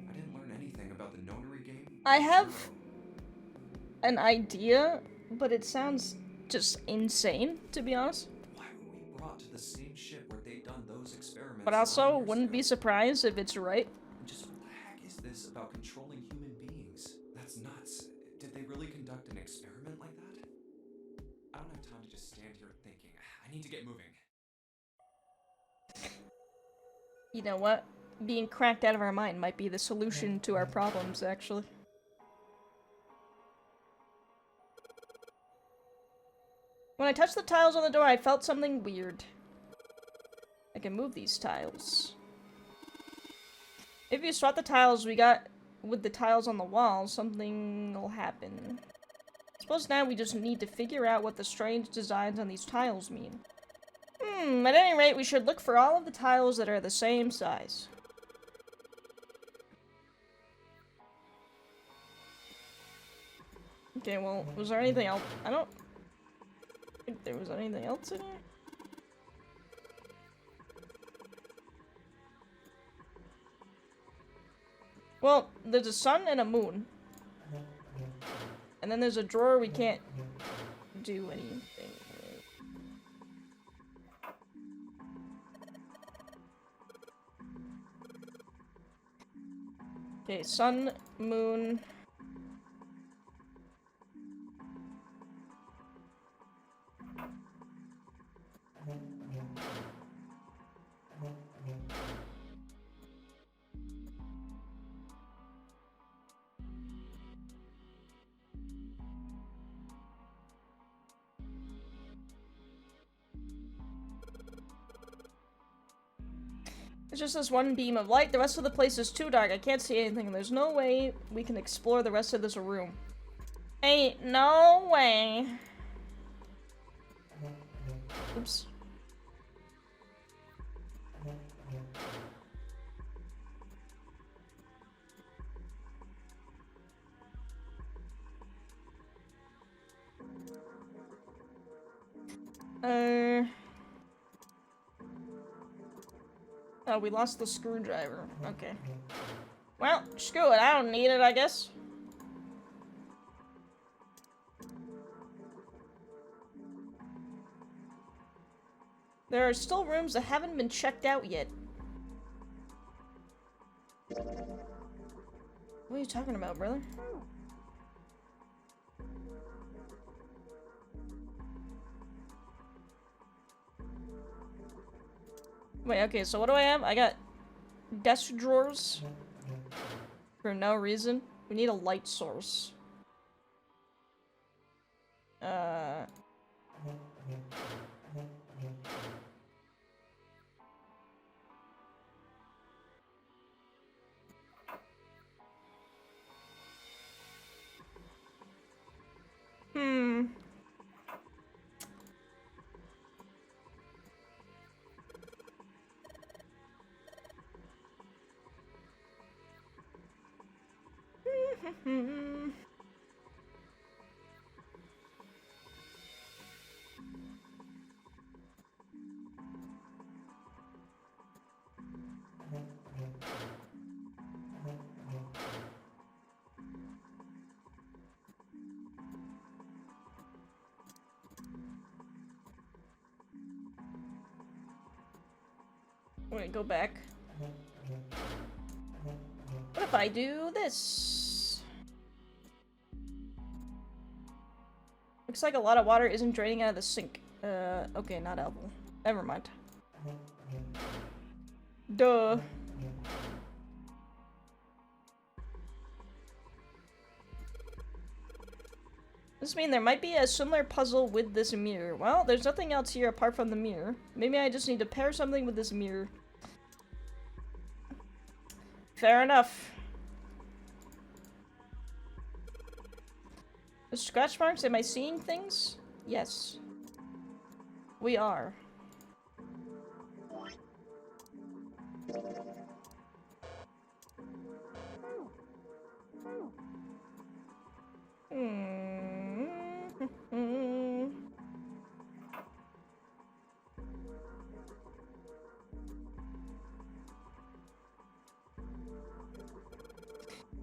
I didn't learn anything about the nonary game. I have an idea, but it sounds just insane, to be honest. Why were we brought to the same ship where they'd done those experiments? But also, 9 years wouldn't ago? be surprised if it's right. And just what the heck is this about controlling human beings? That's nuts. Did they really conduct an experiment like that? I don't have time to just stand here thinking. I need to get moving. You know what? Being cracked out of our mind might be the solution to our problems, actually. When I touched the tiles on the door, I felt something weird. I can move these tiles. If you swap the tiles we got with the tiles on the wall, something will happen. Suppose now we just need to figure out what the strange designs on these tiles mean. At any rate, we should look for all of the tiles that are the same size. Okay, well, was there anything else? I don't think there was anything else in here. Well, there's a sun and a moon. And then there's a drawer we can't do anything with. Okay, sun, moon. It's just this one beam of light. The rest of the place is too dark. I can't see anything. There's no way we can explore the rest of this room. Ain't no way. Oops. Oh, we lost the screwdriver. Okay. Well, screw it. I don't need it, I guess. There are still rooms that haven't been checked out yet. What are you talking about, brother? Wait, okay, so what do I have? I got desk drawers. For no reason. We need a light source. Wait, go back. What if I do this? Looks like a lot of water isn't draining out of the sink. Okay, not Apple. Never mind. Duh. This means there might be a similar puzzle with this mirror. Well, there's nothing else here apart from the mirror. Maybe I just need to pair something with this mirror. Fair enough. The scratch marks, am I seeing things? Yes. We are.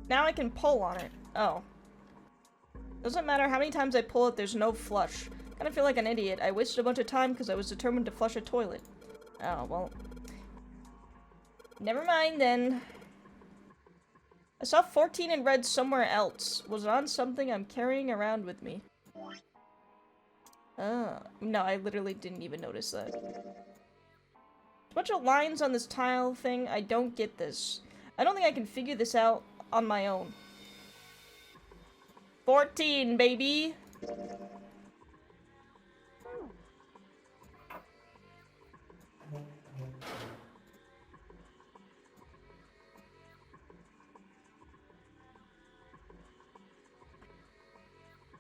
Now I can pull on it. Oh. Doesn't matter how many times I pull it, there's no flush. Kinda feel like an idiot. I wasted a bunch of time because I was determined to flush a toilet. Oh, well. Never mind then. I saw 14 in red somewhere else. Was it on something I'm carrying around with me? Oh. No, I literally didn't even notice that. A bunch of lines on this tile thing. I don't get this. I don't think I can figure this out on my own. 14, baby!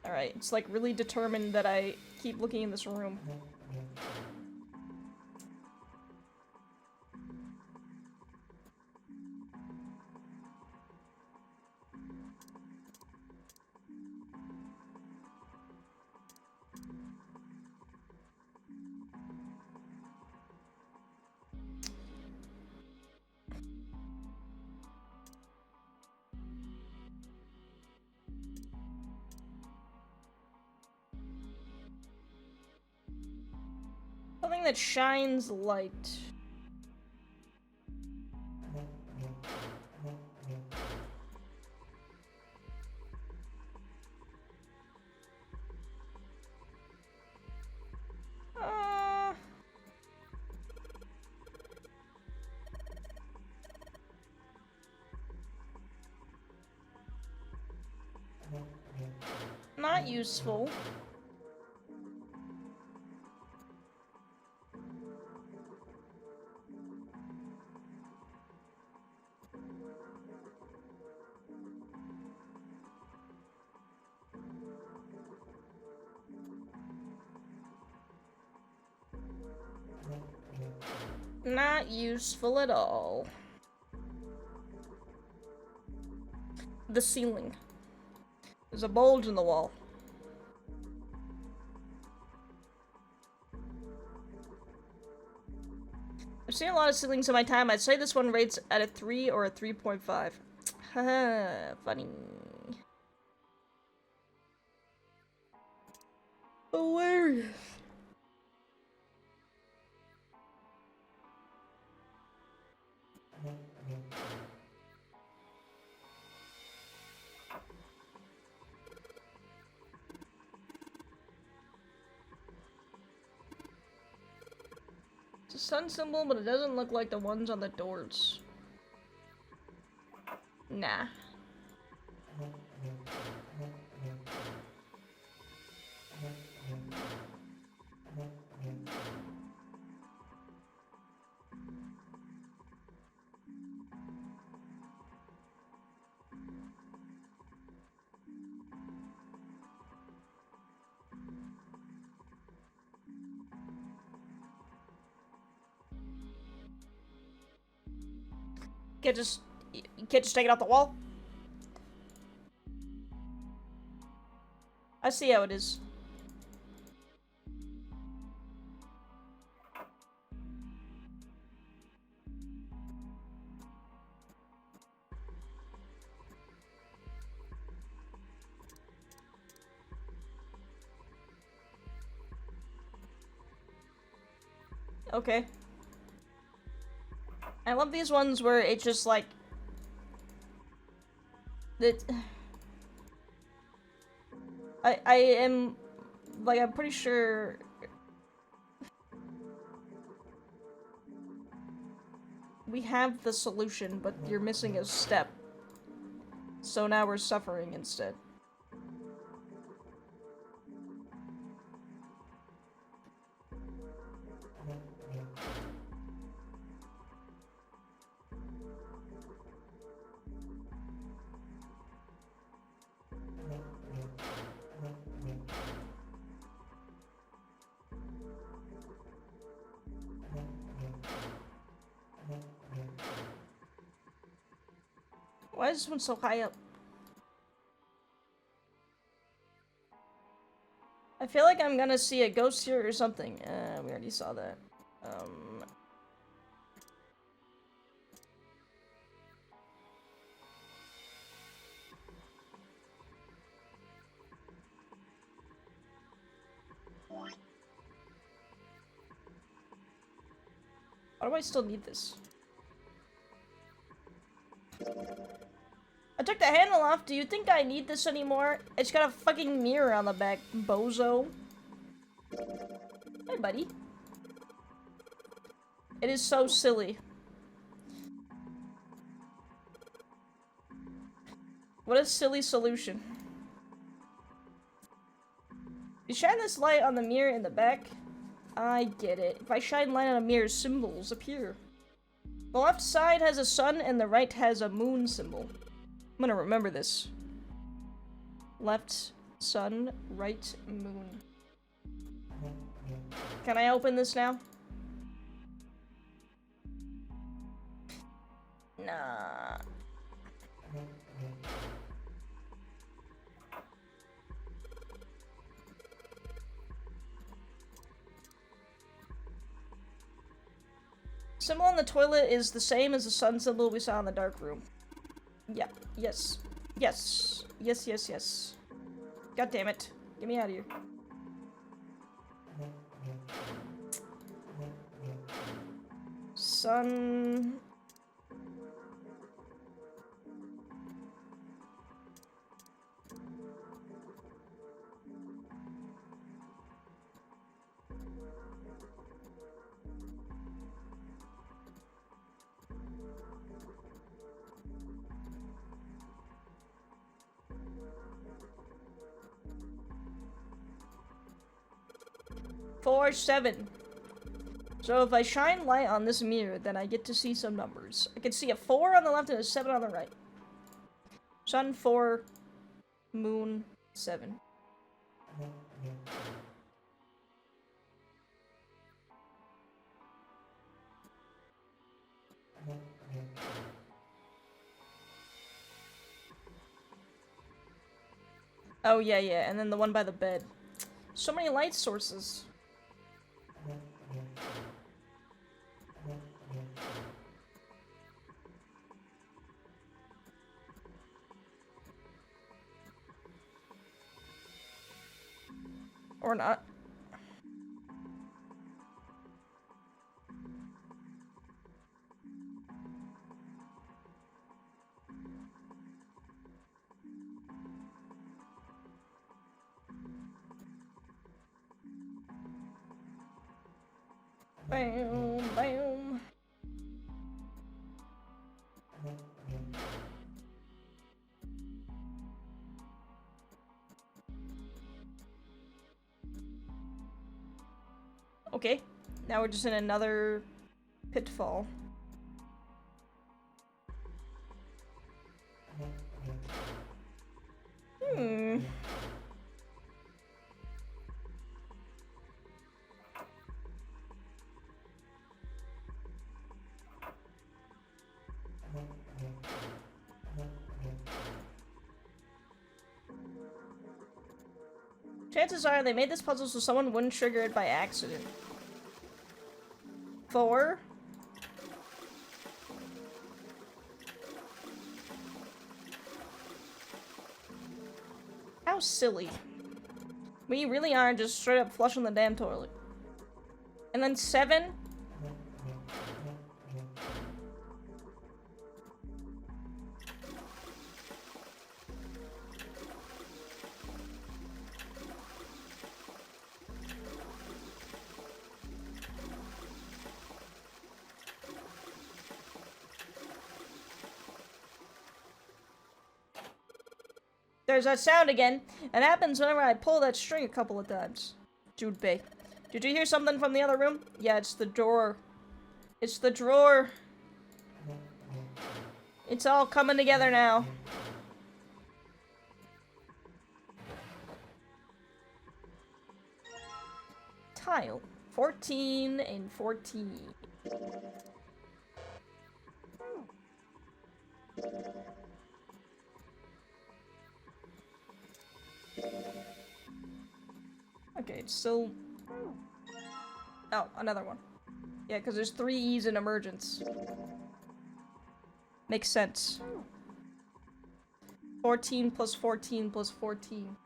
Alright, it's like really determined that I keep looking in this room. Something that shines light. Not useful. Not useful at all. The ceiling. There's a bulge in the wall. I've seen a lot of ceilings in my time. I'd say this one rates at a 3 or a 3.5. Haha, funny. Hilarious. It's a sun symbol, but it doesn't look like the ones on the doors. Nah. You can't just take it off the wall. I see how it is. Okay. I love these ones where it's just like that. I am like, I'm pretty sure we have the solution, but you're missing a step. So now we're suffering instead. Why is this one so high up? I feel like I'm gonna see a ghost here or something. We already saw that. Why do I still need this? I took the handle off. Do you think I need this anymore? It's got a fucking mirror on the back, bozo. Hey, buddy. It is so silly. What a silly solution. You shine this light on the mirror in the back. I get it. If I shine light on a mirror, symbols appear. The left side has a sun and the right has a moon symbol. I'm gonna remember this. Left sun, right moon. Can I open this now? Nah. Symbol on the toilet is the same as the sun symbol we saw in the dark room. Yeah, yes. Yes. Yes, yes, yes. God damn it. Get me out of here. Sun... 4, 7. So if I shine light on this mirror, then I get to see some numbers. I can see a 4 on the left and a 7 on the right. Sun, 4. Moon, 7. Oh, yeah, and then the one by the bed. So many light sources. Or not. Bam, bam. Okay, now we're just in another pitfall. Chances are they made this puzzle so someone wouldn't trigger it by accident. 4. How silly. We really are just straight up flushing the damn toilet. And then 7. There's that sound again. It happens whenever I pull that string a couple of times. Jude Bay. Did you hear something from the other room? Yeah, it's the drawer. It's the drawer. It's all coming together now. Tile. 14 and 14. Okay, it's still... Oh, another one. Yeah, because there's 3 E's in emergence. Makes sense. 14 plus 14 plus 14.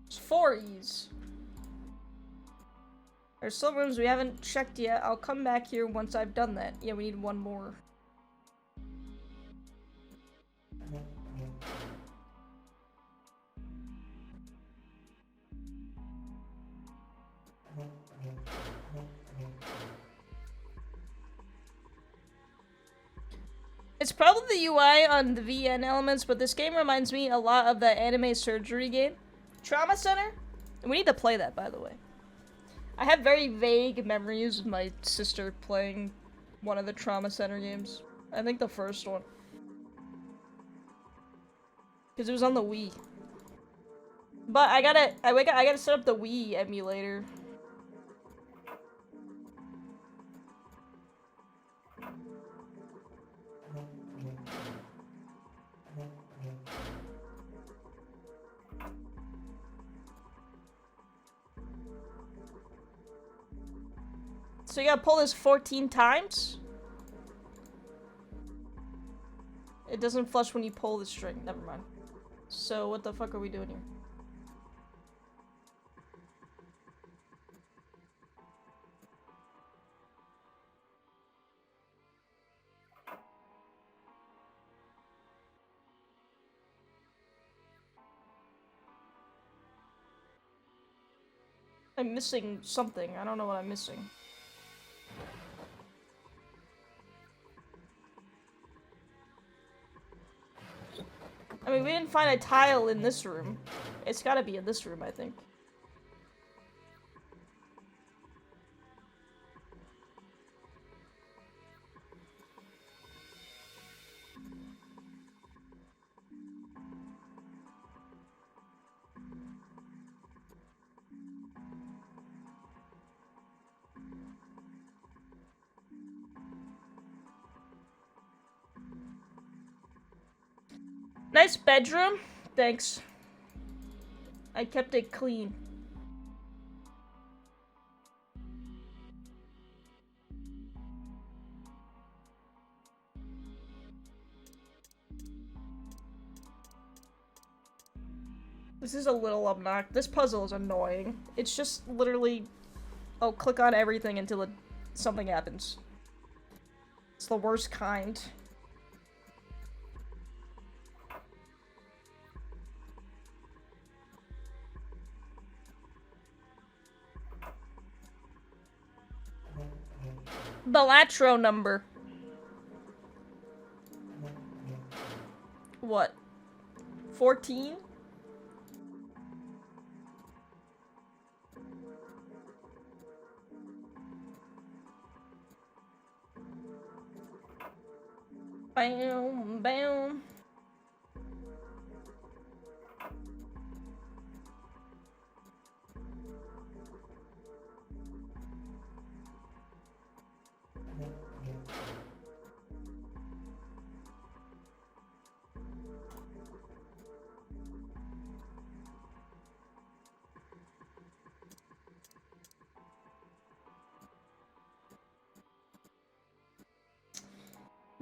There's 4 E's. There's still rooms we haven't checked yet. I'll come back here once I've done that. Yeah, we need one more. It's probably the UI on the VN elements, but this game reminds me a lot of the anime surgery game. Trauma Center? We need to play that, by the way. I have very vague memories of my sister playing one of the Trauma Center games. I think the first one. Because it was on the Wii. But I gotta set up the Wii emulator. So you gotta pull this 14 times? It doesn't flush when you pull the string. Never mind. So what the fuck are we doing here? I'm missing something. I don't know what I'm missing. I mean, we didn't find a tile in this room. It's gotta be in this room, I think. Nice bedroom. Thanks. I kept it clean. This is a little obnoxious. This puzzle is annoying. It's just literally, oh, click on everything until something happens. It's the worst kind. The Latro number. What? 14? Bam, bam.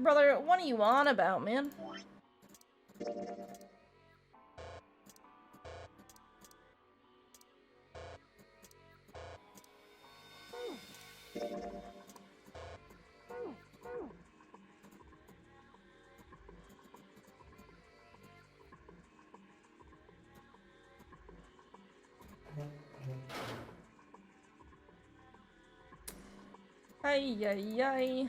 Brother, what are you on about, man? Ay, ay, ay.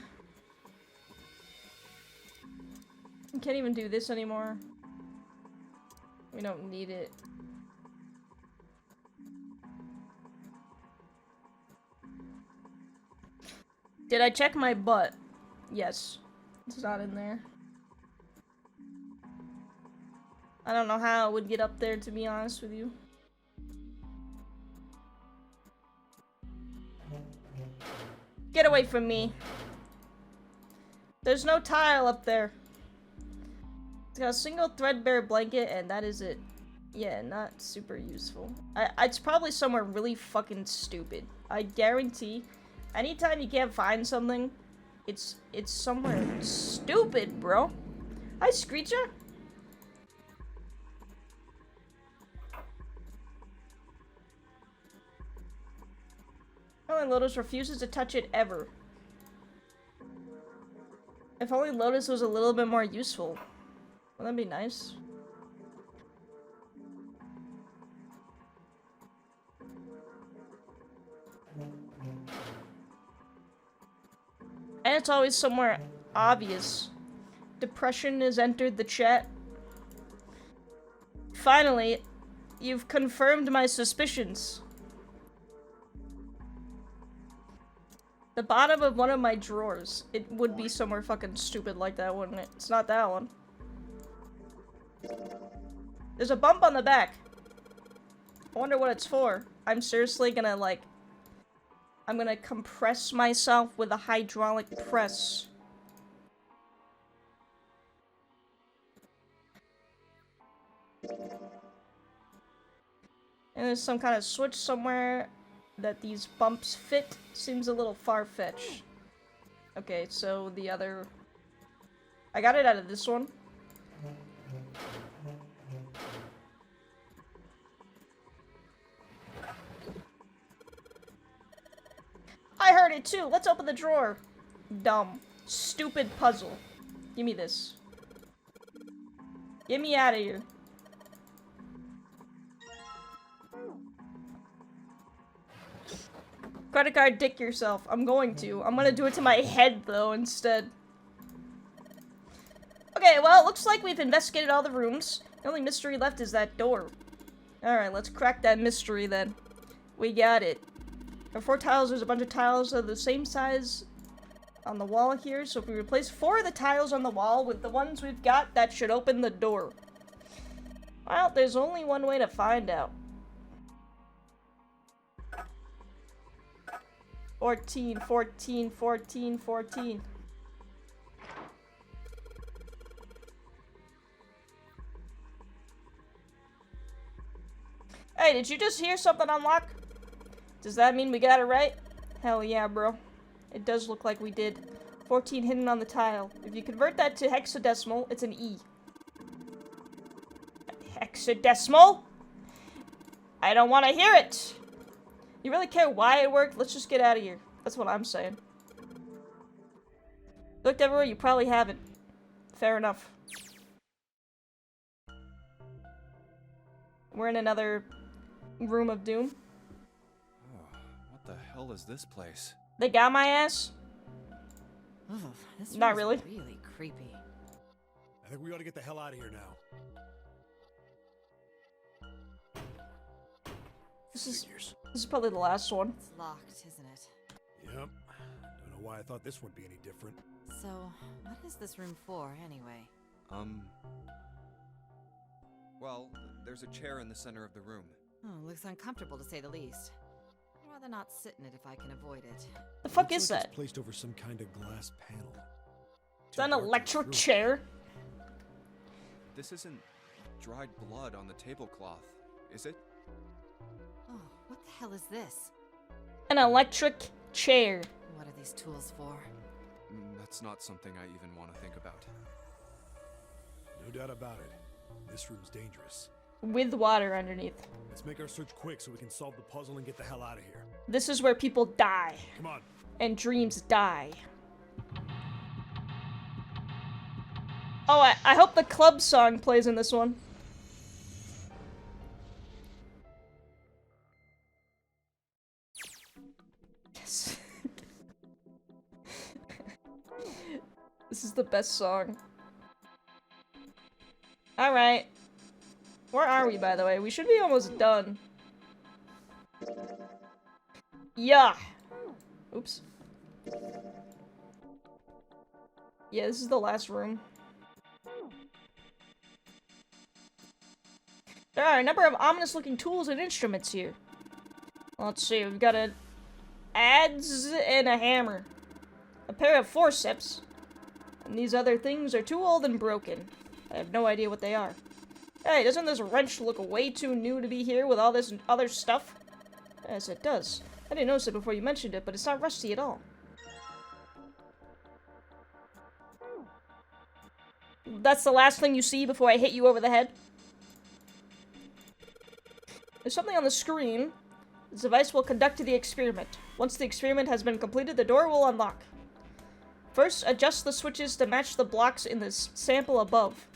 I can't even do this anymore. We don't need it. Did I check my butt? Yes. It's not in there. I don't know how it would get up there, to be honest with you. Get away from me. There's no tile up there. It's got a single threadbare blanket, and that is it. Yeah, not super useful. It's probably somewhere really fucking stupid. I guarantee, anytime you can't find something, it's somewhere stupid, bro. Hi, Screecher. Only Lotus refuses to touch it ever. If only Lotus was a little bit more useful. Wouldn't that be nice? And it's always somewhere obvious. Depression has entered the chat. Finally, you've confirmed my suspicions. The bottom of one of my drawers. It would be somewhere fucking stupid like that, wouldn't it? It's not that one. There's a bump on the back. I wonder what it's for. I'm seriously gonna, like... I'm gonna compress myself with a hydraulic press. And there's some kind of switch somewhere that these bumps fit. Seems a little far-fetched. Okay, so the other... I got it out of this one. I heard it too! Let's open the drawer! Dumb. Stupid puzzle. Give me this. Get me out of here. Credit card, dick yourself. I'm going to. I'm gonna do it to my head, though, instead. Okay, well, it looks like we've investigated all the rooms. The only mystery left is that door. Alright, let's crack that mystery then. We got it. There are 4 tiles. There's a bunch of tiles of the same size on the wall here. So if we replace 4 of the tiles on the wall with the ones we've got, that should open the door. Well, there's only one way to find out. 14, 14, 14, 14. Hey, did you just hear something unlock? Does that mean we got it right? Hell yeah, bro. It does look like we did. 14 hidden on the tile. If you convert that to hexadecimal, it's an E. Hexadecimal? I don't want to hear it! You really care why it worked? Let's just get out of here. That's what I'm saying. Looked everywhere? You probably haven't. Fair enough. We're in another room of doom. Oh, what the hell is this place? They got my ass? Ooh, this Not room is really. really creepy. I think we ought to get the hell out of here now. This is probably the last one. It's locked, isn't it? Yep. Don't know why I thought this would be any different. So, what is this room for, anyway? Well, there's a chair in the center of the room. Oh, looks uncomfortable to say the least. I'd rather not sit in it if I can avoid it. The fuck Looks is like that? It's placed over some kind of glass panel. Is that an electric chair? This isn't dried blood on the tablecloth, is it? Oh, what the hell is this? An electric chair. What are these tools for? That's not something I even want to think about. No doubt about it. This room's dangerous. With water underneath. Let's make our search quick so we can solve the puzzle and get the hell out of here. This is where people die. Come on. And dreams die. Oh, I hope the club song plays in this one. Yes. This is the best song. Alright. Where are we, by the way? We should be almost done. Yeah. Oops. Yeah, this is the last room. There are a number of ominous-looking tools and instruments here. Let's see, we've got an adze and a hammer. A pair of forceps. And these other things are too old and broken. I have no idea what they are. Hey, doesn't this wrench look way too new to be here with all this other stuff? Yes, it does. I didn't notice it before you mentioned it, but it's not rusty at all. That's the last thing you see before I hit you over the head? There's something on the screen. This device will conduct the experiment. Once the experiment has been completed, the door will unlock. First, adjust the switches to match the blocks in this sample above.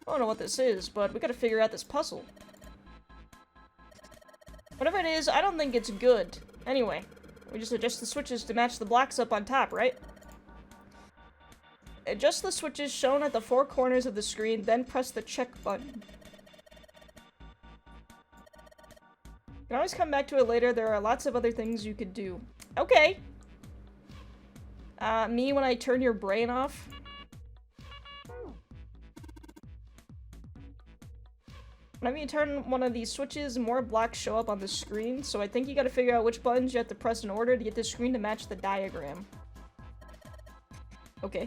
I don't know what this is, but we gotta figure out this puzzle. Whatever it is, I don't think it's good. Anyway, we just adjust the switches to match the blocks up on top, right? Adjust the switches shown at the 4 corners of the screen, then press the check button. You can always come back to it later. There are lots of other things you could do. Okay. Me when I turn your brain off. Whenever you turn one of these switches, more blocks show up on the screen, so I think you gotta figure out which buttons you have to press in order to get the screen to match the diagram. Okay.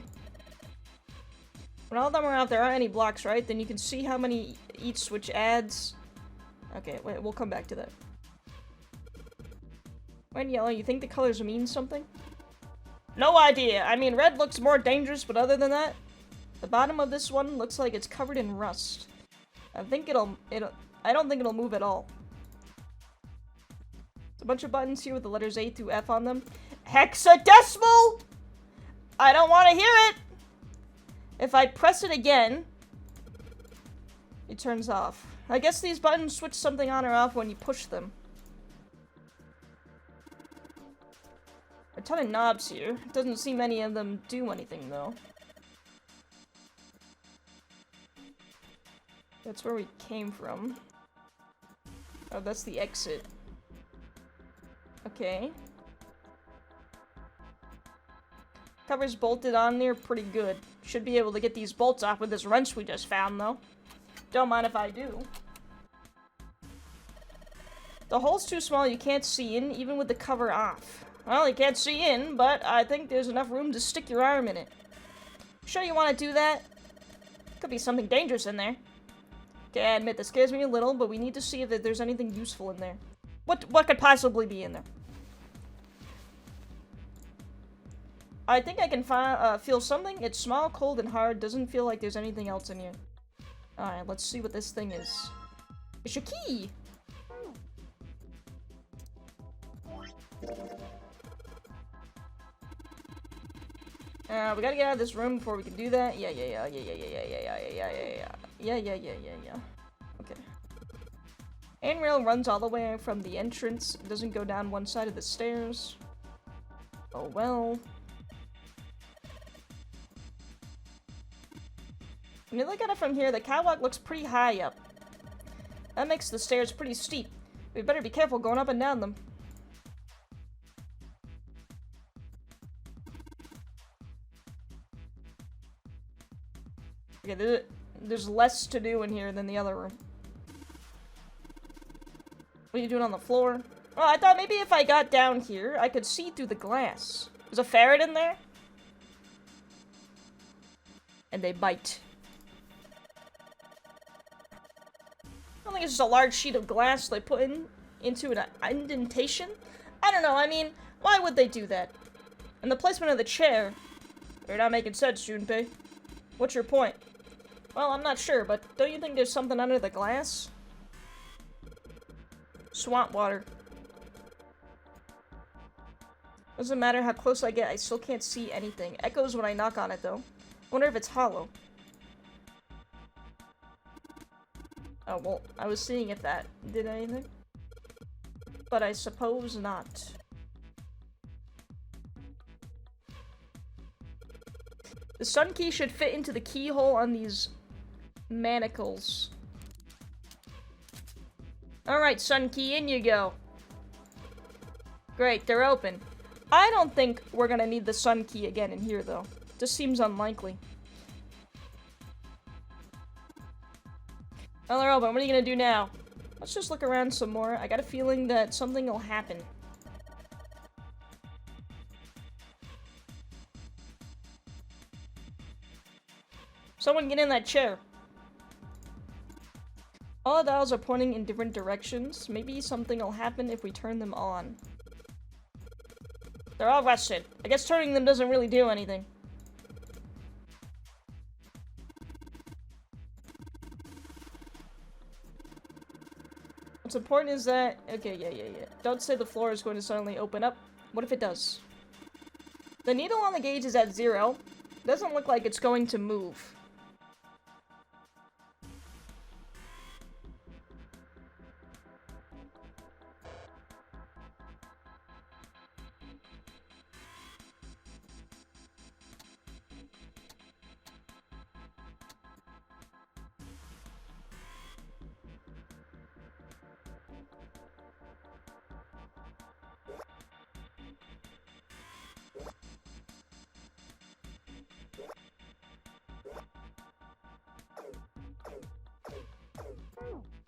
When all of them are out, there aren't any blocks, right? Then you can see how many each switch adds. Okay, wait, we'll come back to that. Red and yellow, you think the colors mean something? No idea. I mean, red looks more dangerous, but other than that, the bottom of this one looks like it's covered in rust. I don't think it'll move at all. There's a bunch of buttons here with the letters A through F on them. Hexadecimal! I don't want to hear it! If I press it again, it turns off. I guess these buttons switch something on or off when you push them. A ton of knobs here. Doesn't seem any of them do anything, though. That's where we came from. Oh, that's the exit. Okay. Cover's bolted on there pretty good. Should be able to get these bolts off with this wrench we just found, though. Don't mind if I do. The hole's too small, you can't see in, even with the cover off. Well, you can't see in, but I think there's enough room to stick your arm in it. Sure you want to do that? Could be something dangerous in there. Okay, I admit, this scares me a little, but we need to see if there's anything useful in there. What could possibly be in there? I think I can feel something. It's small, cold, and hard. Doesn't feel like there's anything else in here. Alright, let's see what this thing is. It's your key! We gotta get out of this room before we can do that. Yeah. Okay. Handrail runs all the way from the entrance. It doesn't go down one side of the stairs. Oh well. When you look at it from here, the catwalk looks pretty high up. That makes the stairs pretty steep. We better be careful going up and down them. Okay, there's less to do in here than the other room. What are you doing on the floor? Oh, I thought maybe if I got down here, I could see through the glass. There's a ferret in there? And they bite. I don't think it's just a large sheet of glass they put into an indentation. I don't know, I mean, why would they do that? And the placement of the chair. You're not making sense, Junpei. What's your point? Well, I'm not sure, but don't you think there's something under the glass? Swamp water. Doesn't matter how close I get, I still can't see anything. Echoes when I knock on it, though. Wonder if it's hollow. Oh, well, I was seeing if that did anything. But I suppose not. The sun key should fit into the keyhole on these manacles. Alright, sun key, in you go. Great, they're open. I don't think we're gonna need the sun key again in here, though. Just seems unlikely. Well, they're open. What are you gonna do now? Let's just look around some more. I got a feeling that something will happen. Someone get in that chair. All the dials are pointing in different directions. Maybe something will happen if we turn them on. They're all rested. I guess turning them doesn't really do anything. What's important is that... Okay, yeah. Don't say the floor is going to suddenly open up. What if it does? The needle on the gauge is at 0. Doesn't look like it's going to move.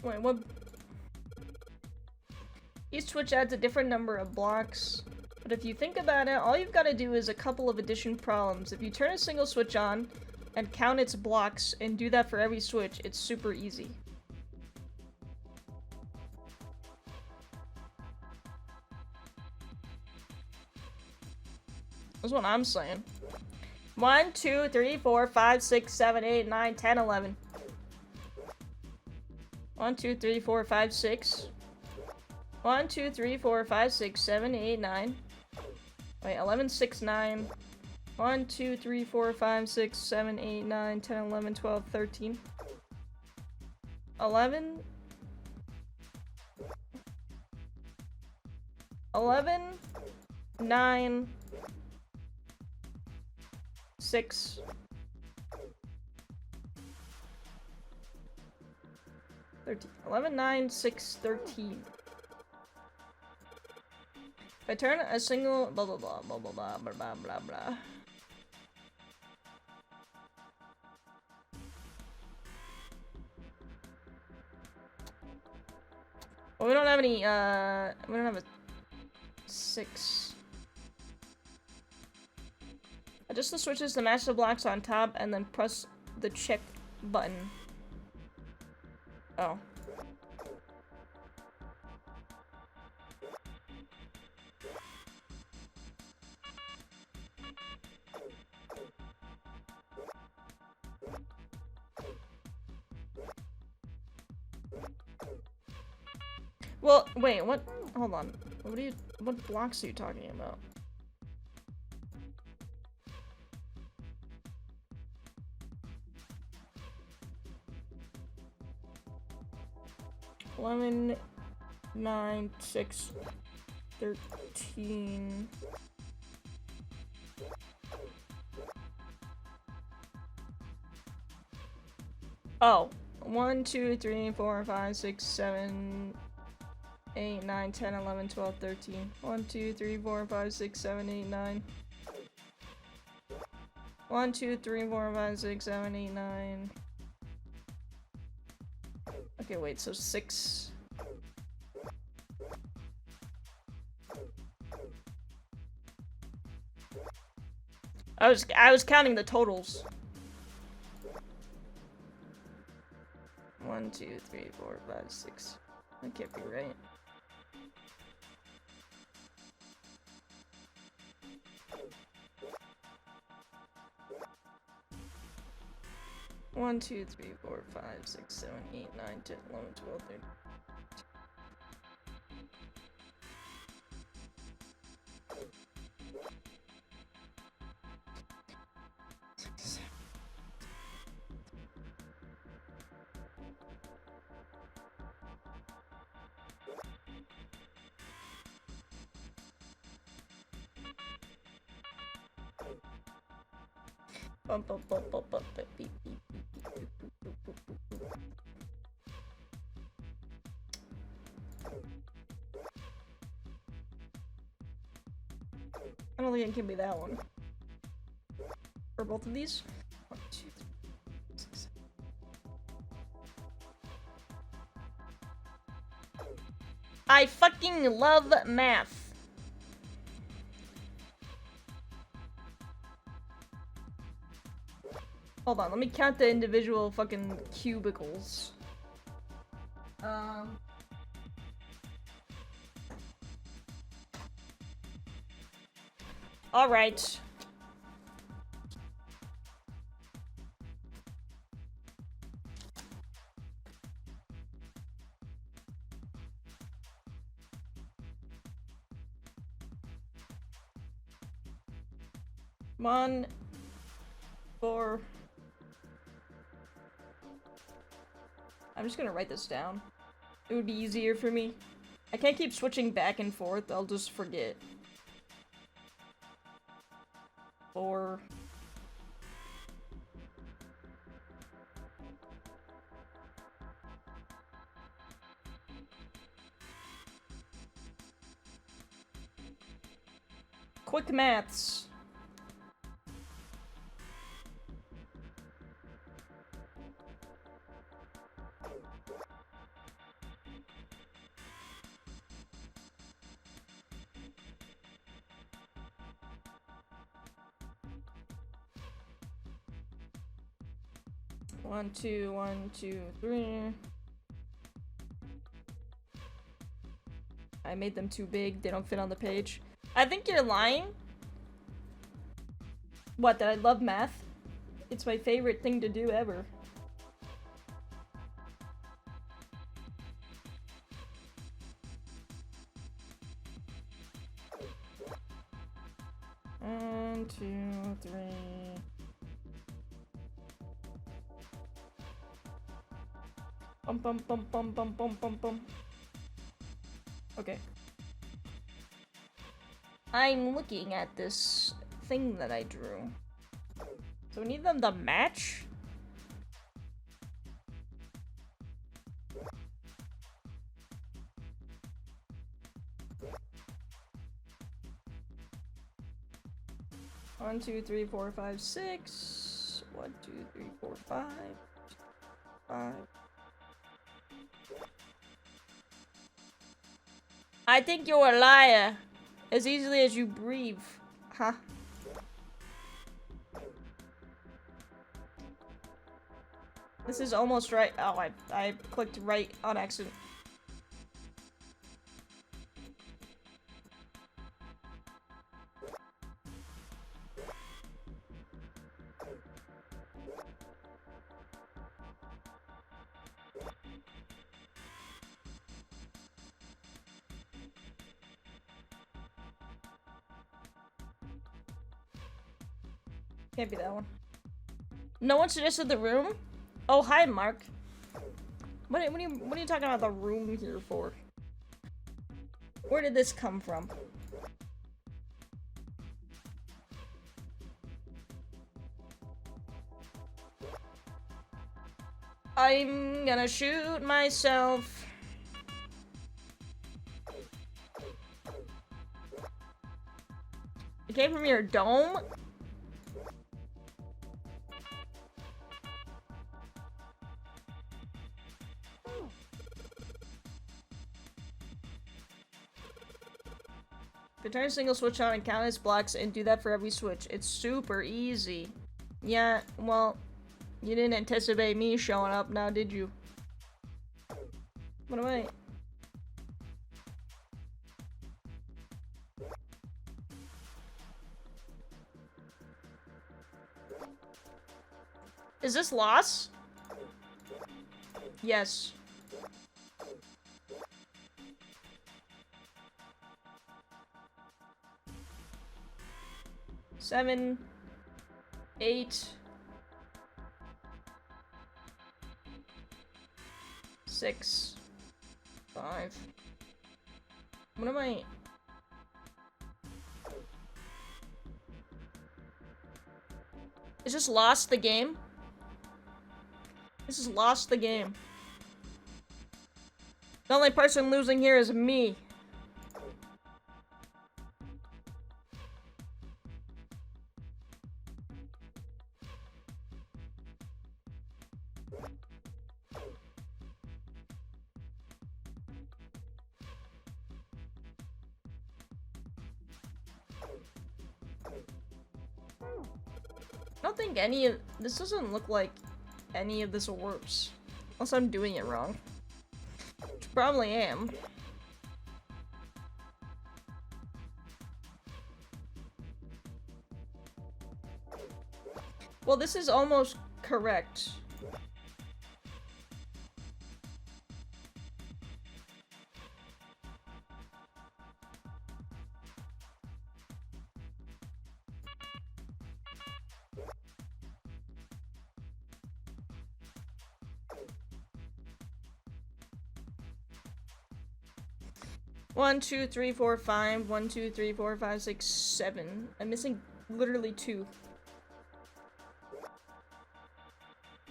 Wait, what? Each switch adds a different number of blocks, but if you think about it, all you've got to do is a couple of addition problems. If you turn a single switch on and count its blocks and do that for every switch, it's super easy. That's what I'm saying. 1, 2, 3, 4, 5, 6, 7, 8, 9, 10, 11. 1, 2, 3, 4, 5, 6. 1, 2, 3, 4, 5, 6, 7, 8, 9. Wait, 11, 6, 9. 1, 2, 3, 4, 5, 6, 7, 8, 9, 10, 11, 12, 13. 11. 11. 9. 6. 13. 11, 9, 6, 13. If I turn a single blah blah blah blah blah blah blah blah blah blah. Well, we don't have any, we don't have a 6. Adjust the switches to match the blocks on top and then press the check button. Oh. Well, wait, what? Hold on. What blocks are you talking about? Eleven, 9, 6, 13. Oh. 1, 2, 3, 4, 5, 6, 7, 8, 9, 10, 11, 12, 13. 1, 2, 3, 4, 5, 6, 7, 8, 9. 1, 2, 3, 4, 5, 6, 7, 8, 9. Okay, wait, so 6. I was counting the totals. 1, 2, 3, 4, 5, 6. That can't be right. One, 2, 3, 4, 5, 6, 7, 8, 9, 10, 11, 12, 13. Bump, bump, bump, bump, bump, beep, beep, beep, beep, boop, boop, boop, boop, boop. I don't think it can be that one. For both of these? 1, 2, 3, 6. I fucking love math. Hold on, let me count the individual fucking cubicles. Alright. Come on. 4. I'm just gonna write this down. It would be easier for me. I can't keep switching back and forth, I'll just forget. 4. Quick maths. One, two, 1, 2, 3. I made them too big, they don't fit on the page. I think you're lying. What, that I love math? It's my favorite thing to do ever. One, 2, 3. Bum bum bum bum bum bum bum bum. Okay. I'm looking at this thing that I drew. So we need them to match? 1, 2, 3, 4, 5, 6. 1, 2, 3, 4, 5. 5. I think you're a liar. As easily as you breathe. Huh? This is almost right. Oh, I clicked right on accident. Can't be that one. No one suggested the room? Oh, hi, Mark. What are you talking about the room here for? Where did this come from? I'm gonna shoot myself. It came from your dome? You turn a single switch on and count its blocks and do that for every switch. It's super easy. Yeah, well, you didn't anticipate me showing up now, did you? What am I? Is this loss? Yes. Seven, 8, 6, 5. What am I? Is this lost the game? This is lost the game. The only person losing here is me. I don't think any of this doesn't look like any of this works. Unless I'm doing it wrong. Which probably am. Well, this is almost correct. One, 2, 3, 4, 5. 1, 2, 3, 4, 5, 6, 7. I'm missing literally 2.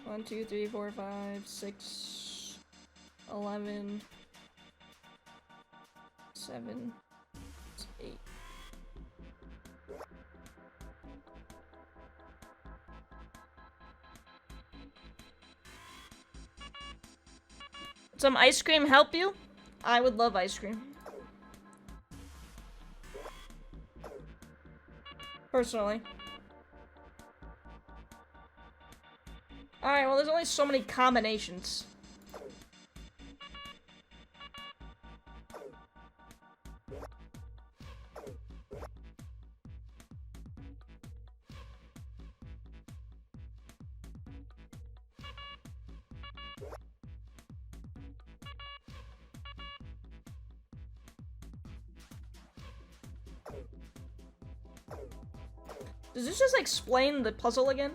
1, 2, 3, 4, 5, 6, 11, 7, 8. Some ice cream help you? I would love ice cream. Personally. Alright, well there's only so many combinations. Does this just explain the puzzle again?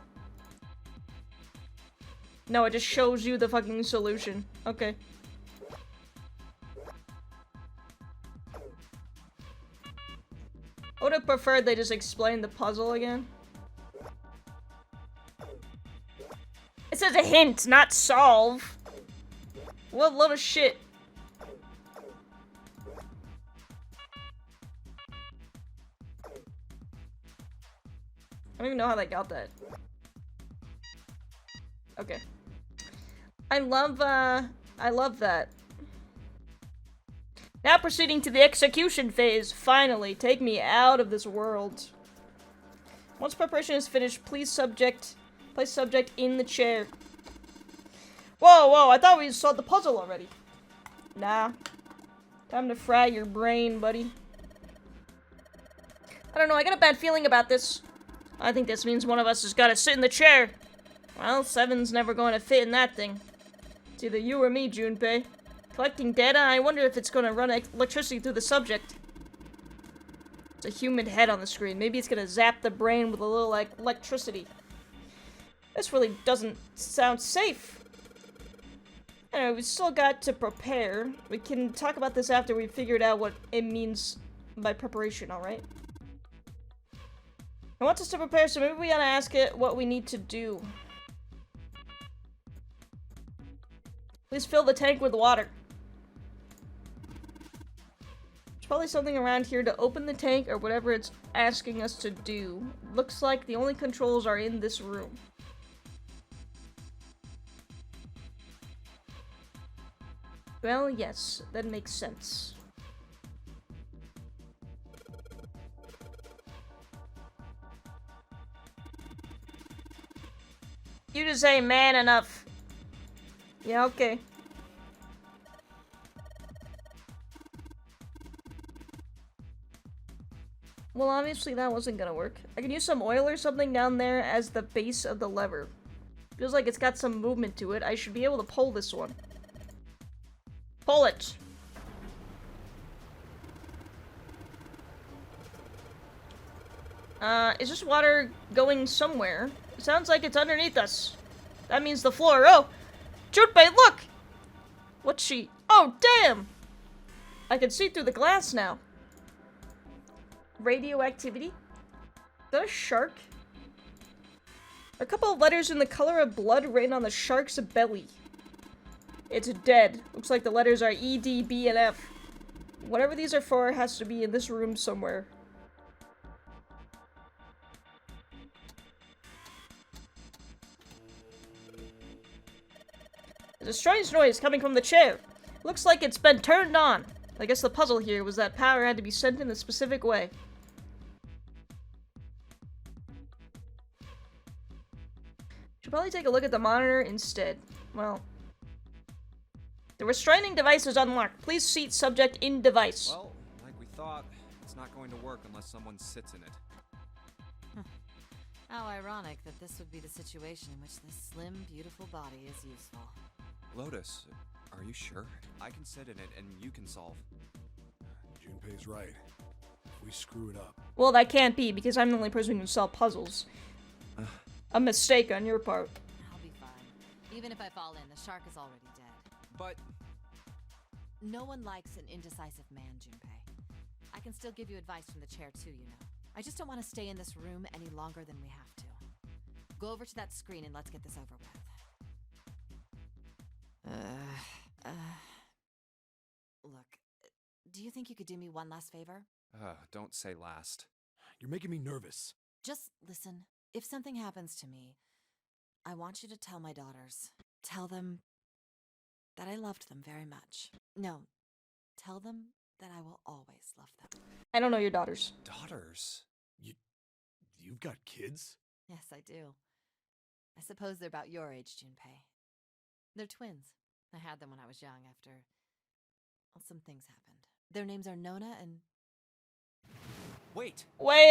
No, it just shows you the fucking solution. Okay. I would have preferred they just explained the puzzle again. It says a hint, not solve. What a load of shit. I don't even know how they got that. Okay. I love that. Now proceeding to the execution phase. Finally, take me out of this world. Once preparation is finished, place subject in the chair. Whoa, I thought we solved the puzzle already. Nah. Time to fry your brain, buddy. I don't know, I got a bad feeling about this. I think this means one of us has got to sit in the chair. Well, 7's never going to fit in that thing. It's either you or me, Junpei. Collecting data, I wonder if it's going to run electricity through the subject. It's a human head on the screen. Maybe it's going to zap the brain with a little, like, electricity. This really doesn't sound safe. Anyway, we still got to prepare. We can talk about this after we figured out what it means by preparation, alright? It wants us to prepare, so maybe we gotta ask it what we need to do. Please fill the tank with water. There's probably something around here to open the tank or whatever it's asking us to do. Looks like the only controls are in this room. Well, yes, that makes sense. You just ain't man enough. Yeah, okay. Well, obviously that wasn't gonna work. I can use some oil or something down there as the base of the lever. Feels like it's got some movement to it. I should be able to pull this one. Pull it! Is this water going somewhere? It sounds like it's underneath us. That means the floor. Oh! Junpei, look! What's she? Oh, damn! I can see through the glass now. Radioactivity? Is that a shark? A couple of letters in the color of blood written on the shark's belly. It's dead. Looks like the letters are E, D, B, and F. Whatever these are for has to be in this room somewhere. There's a strange noise coming from the chair. Looks like it's been turned on. I guess the puzzle here was that power had to be sent in a specific way. Should probably take a look at the monitor instead. Well, the restraining device is unlocked. Please seat subject in device. Well, like we thought, it's not going to work unless someone sits in it. How ironic that this would be the situation in which this slim, beautiful body is useful. Lotus, are you sure? I can sit in it and you can solve. Junpei's right. If we screw it up. Well, that can't be because I'm the only person who can solve puzzles. A mistake on your part. I'll be fine. Even if I fall in, the shark is already dead. But no one likes an indecisive man, Junpei. I can still give you advice from the chair too, you know. I just don't want to stay in this room any longer than we have to. Go over to that screen and let's get this over with. Look, do you think you could do me one last favor? Don't say last. You're making me nervous. Just listen. If something happens to me, I want you to tell my daughters. Tell them that I loved them very much. No, tell them that I will always love them. I don't know your daughters. Daughters? You've got kids? Yes, I do. I suppose they're about your age, Junpei. They're twins. I had them when I was young after, well, some things happened. Their names are Nona and... Wait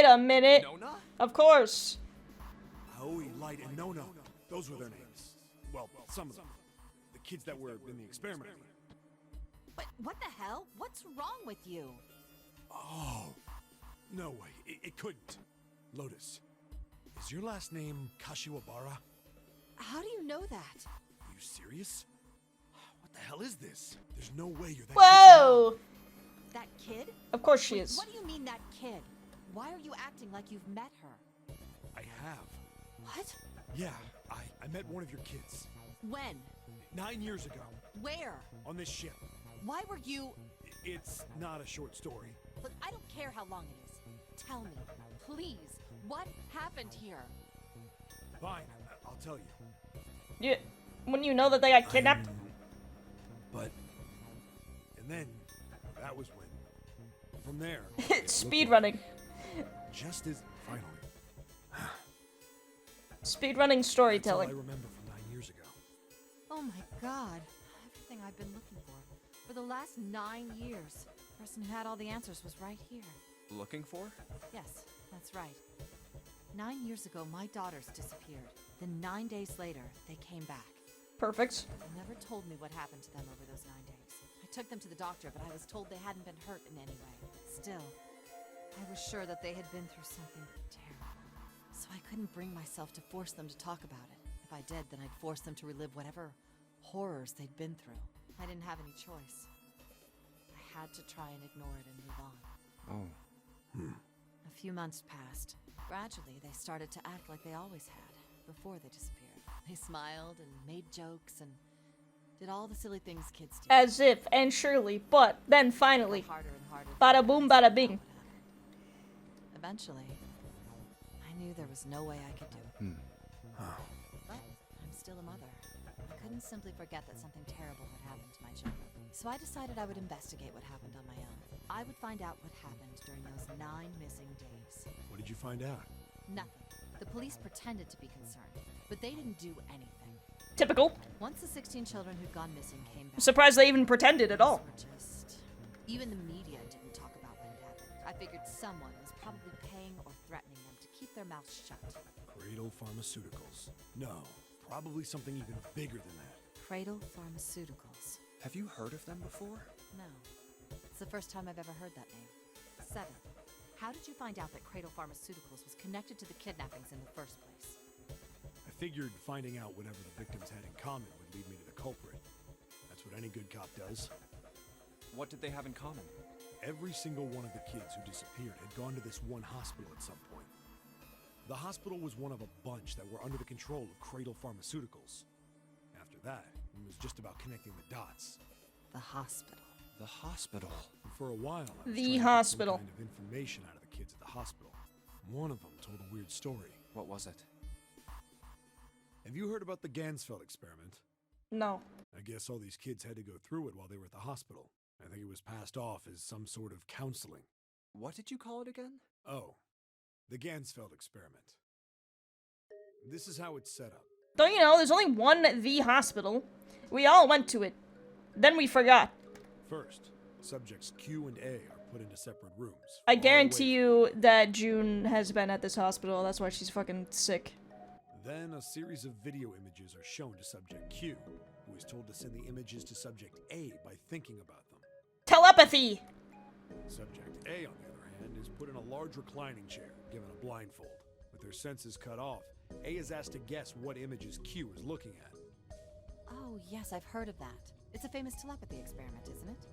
a minute. Nona? Of course. Aoi, Light, and Nona. Those were their names. Well, some of them. The kids that were in the experiment. But what the hell? What's wrong with you? Oh. No way. It couldn't. Lotus, is your last name Kashiwabara? How do you know that? Are you serious? What the hell is this? There's no way you're that Whoa! That kid? Of course she Wait, is. What do you mean that kid? Why are you acting like you've met her? I have. What? Yeah, I met one of your kids. When? 9 years ago. Where? On this ship. Why were you... It's not a short story. Look, I don't care how long it is. tell me, please, what happened here? Fine, I'll tell you. You, when you know that they got kidnapped? But... And then, that was when... From there... Speed running. Just as... Finally. Speedrunning storytelling. That's all I remember from 9 years ago. Oh my god. Everything I've been looking for the last 9 years. The person who had all the answers was right here. Looking for? Yes, that's right. 9 years ago, my daughters disappeared. Then 9 days later, they came back. Perfect. They never told me what happened to them over those 9 days. I took them to the doctor, but I was told they hadn't been hurt in any way. Still, I was sure that they had been through something terrible. So I couldn't bring myself to force them to talk about it. If I did, then I'd force them to relive whatever horrors they'd been through. I didn't have any choice. I had to try and ignore it and move on. Oh. A few months passed. Gradually, they started to act like they always had, before they disappeared. They smiled and made jokes and did all the silly things kids do. As if, and surely, but then finally. Harder and harder. Bada boom, bada bing. Eventually, I knew there was no way I could do it. But I'm still a mother. I couldn't simply forget that something terrible had happened to my children. So I decided I would investigate what happened on my own. I would find out what happened during those 9 missing days. What did you find out? Nothing. The police pretended to be concerned, but they didn't do anything. Typical. Once the 16 children who'd gone missing came back... I'm surprised they even pretended at all. Even the media didn't talk about what had happened. I figured someone was probably paying or threatening them to keep their mouths shut. Cradle Pharmaceuticals. No, probably something even bigger than that. Cradle Pharmaceuticals. Have you heard of them before? No. It's the first time I've ever heard that name. 7. How did you find out that Cradle Pharmaceuticals was connected to the kidnappings in the first place? I figured finding out whatever the victims had in common would lead me to the culprit. That's what any good cop does. What did they have in common? Every single one of the kids who disappeared had gone to this one hospital at some point. The hospital was one of a bunch that were under the control of Cradle Pharmaceuticals. After that, it was just about connecting the dots. The hospital. The hospital. And for a while, I was The trying to get hospital. some kind of information out of the kids at the hospital. One of them told a weird story. What was it? Have you heard about the Gansfeld experiment? No. I guess all these kids had to go through it while they were at the hospital. I think it was passed off as some sort of counseling. What did you call it again? Oh, the Gansfeld experiment. This is how it's set up. Don't you know, there's only one The Hospital. We all went to it. Then we forgot. First, subjects Q and A are put into separate rooms. I guarantee you that June has been at this hospital. That's why she's fucking sick. Then a series of video images are shown to subject Q, who is told to send the images to subject A by thinking about them. Telepathy! Subject A, on the other hand, is put in a large reclining chair, given a blindfold. With their senses cut off, A is asked to guess what images Q is looking at. Oh, yes, I've heard of that. It's a famous telepathy experiment, isn't it?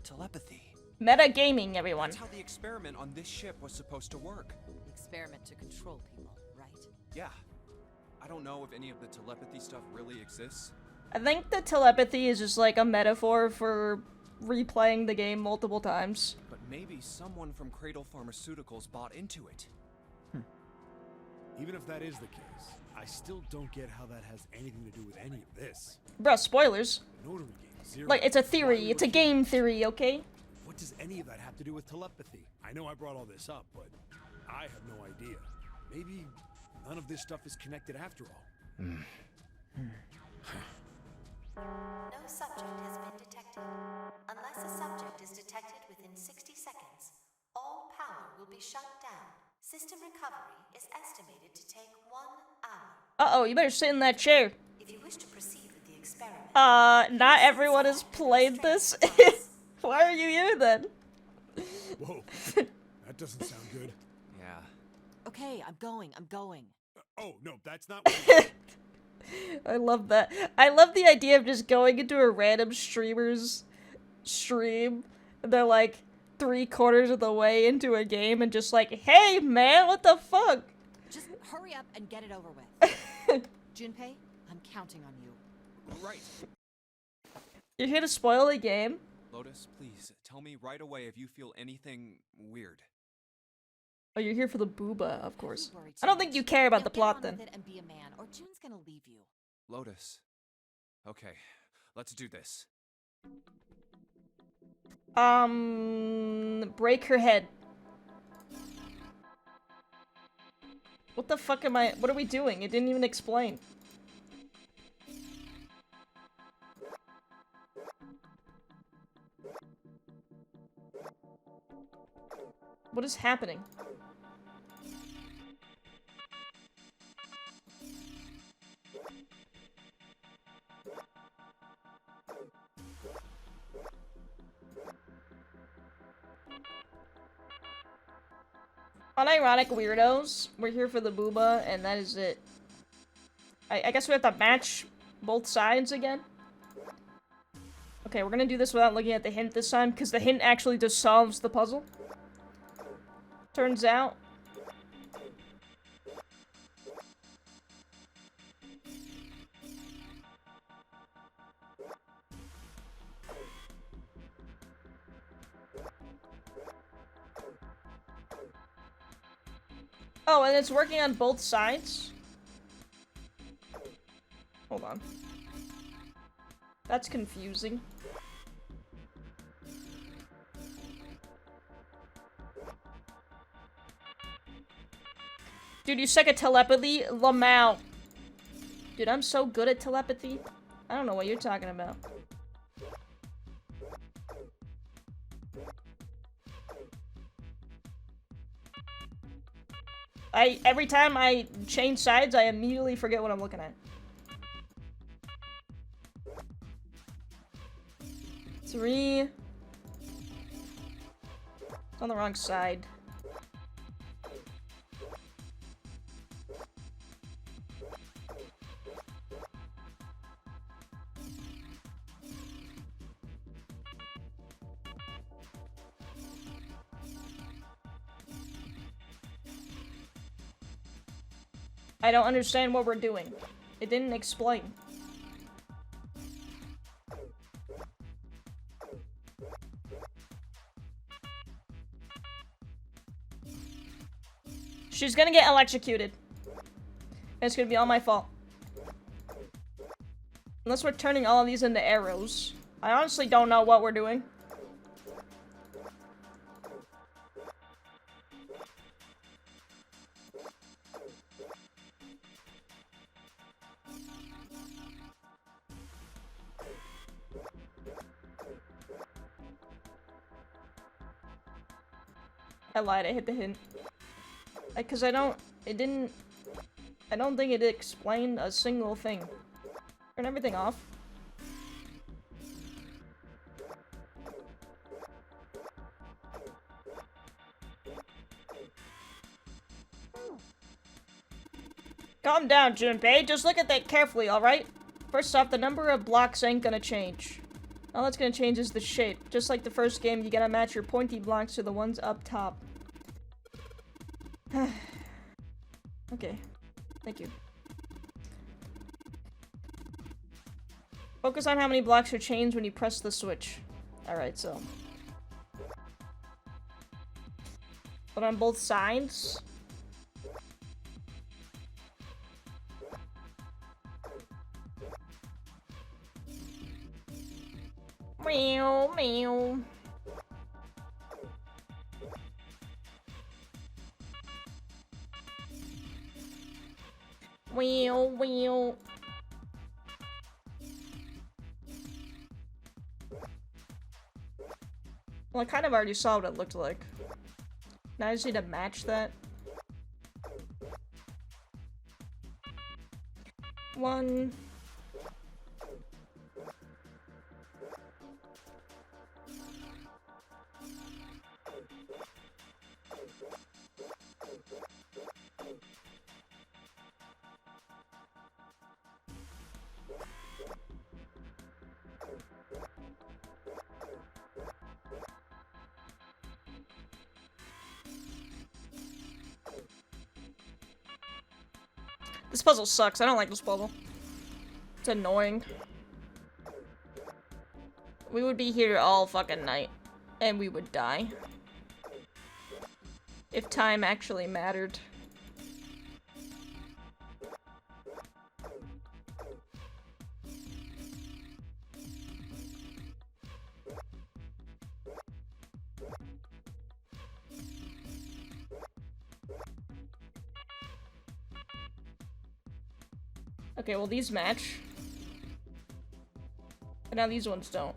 Telepathy. Metagaming, everyone. That's how the experiment on this ship was supposed to work. The experiment to control people, right? Yeah. I don't know if any of the telepathy stuff really exists. I think the telepathy is just like a metaphor for replaying the game multiple times. But maybe someone from Cradle Pharmaceuticals bought into it. Even if that is the case, I still don't get how that has anything to do with any of this. Bruh, spoilers. Notary game, zero. Like, it's a theory. It's a game theory, okay? What does any of that have to do with telepathy? I know I brought all this up, but I have no idea. Maybe none of this stuff is connected after all. No subject has been detected. Unless a subject is detected within 60 seconds, all power will be shut down. System recovery is estimated to take 1 hour. Uh-oh, you better sit in that chair. If you wish to proceed with the experiment... Not everyone has played this. Why are you here, then? Whoa, that doesn't sound good. Yeah. Okay, I'm going. Oh, no, that's not what I love that. I love the idea of just going into a random streamer's stream, and they're like 3/4 of the way into a game and just like, hey man, what the fuck? Just hurry up and get it over with. Junpei, I'm counting on you. Right. You're here to spoil the game? Lotus, please, tell me right away if you feel anything weird. Oh, you're here for the booba, of course. Worry I don't too think much. you care about Now the get plot on then. with it and be a man, or June's gonna leave you. Lotus. Okay, let's do this. Break her head. What the fuck am I- what are we doing? It didn't even explain. What is happening? Unironic weirdos. We're here for the booba, and that is it. I guess we have to match both sides again. Okay, we're gonna do this without looking at the hint this time, because the hint actually just solves the puzzle. Turns out. Oh, and it's working on both sides? Hold on. That's confusing. Dude, you suck at telepathy? Lamau. Dude, I'm so good at telepathy. I don't know what you're talking about. Every time I change sides, I immediately forget what I'm looking at. 3. It's on the wrong side. I don't understand what we're doing. It didn't explain. She's gonna get electrocuted. It's gonna be all my fault. Unless we're turning all of these into arrows. I honestly don't know what we're doing. I lied, I hit the hint. Because I don't think it explained a single thing. Turn everything off. Calm down, Junpei. Just look at that carefully, alright? First off, the number of blocks ain't gonna change. All that's gonna change is the shape. Just like the first game, you gotta match your pointy blocks to the ones up top. Okay. Thank you. Focus on how many blocks are changed when you press the switch. Alright, so. But on both sides. Meow, meow. Wheel, wheel. Well, I kind of already saw what it looked like. Now I just need to match that. 1. This puzzle sucks. I don't like this puzzle. It's annoying. We would be here all fucking night. And we would die. If time actually mattered. Okay, well these match. But now these ones don't.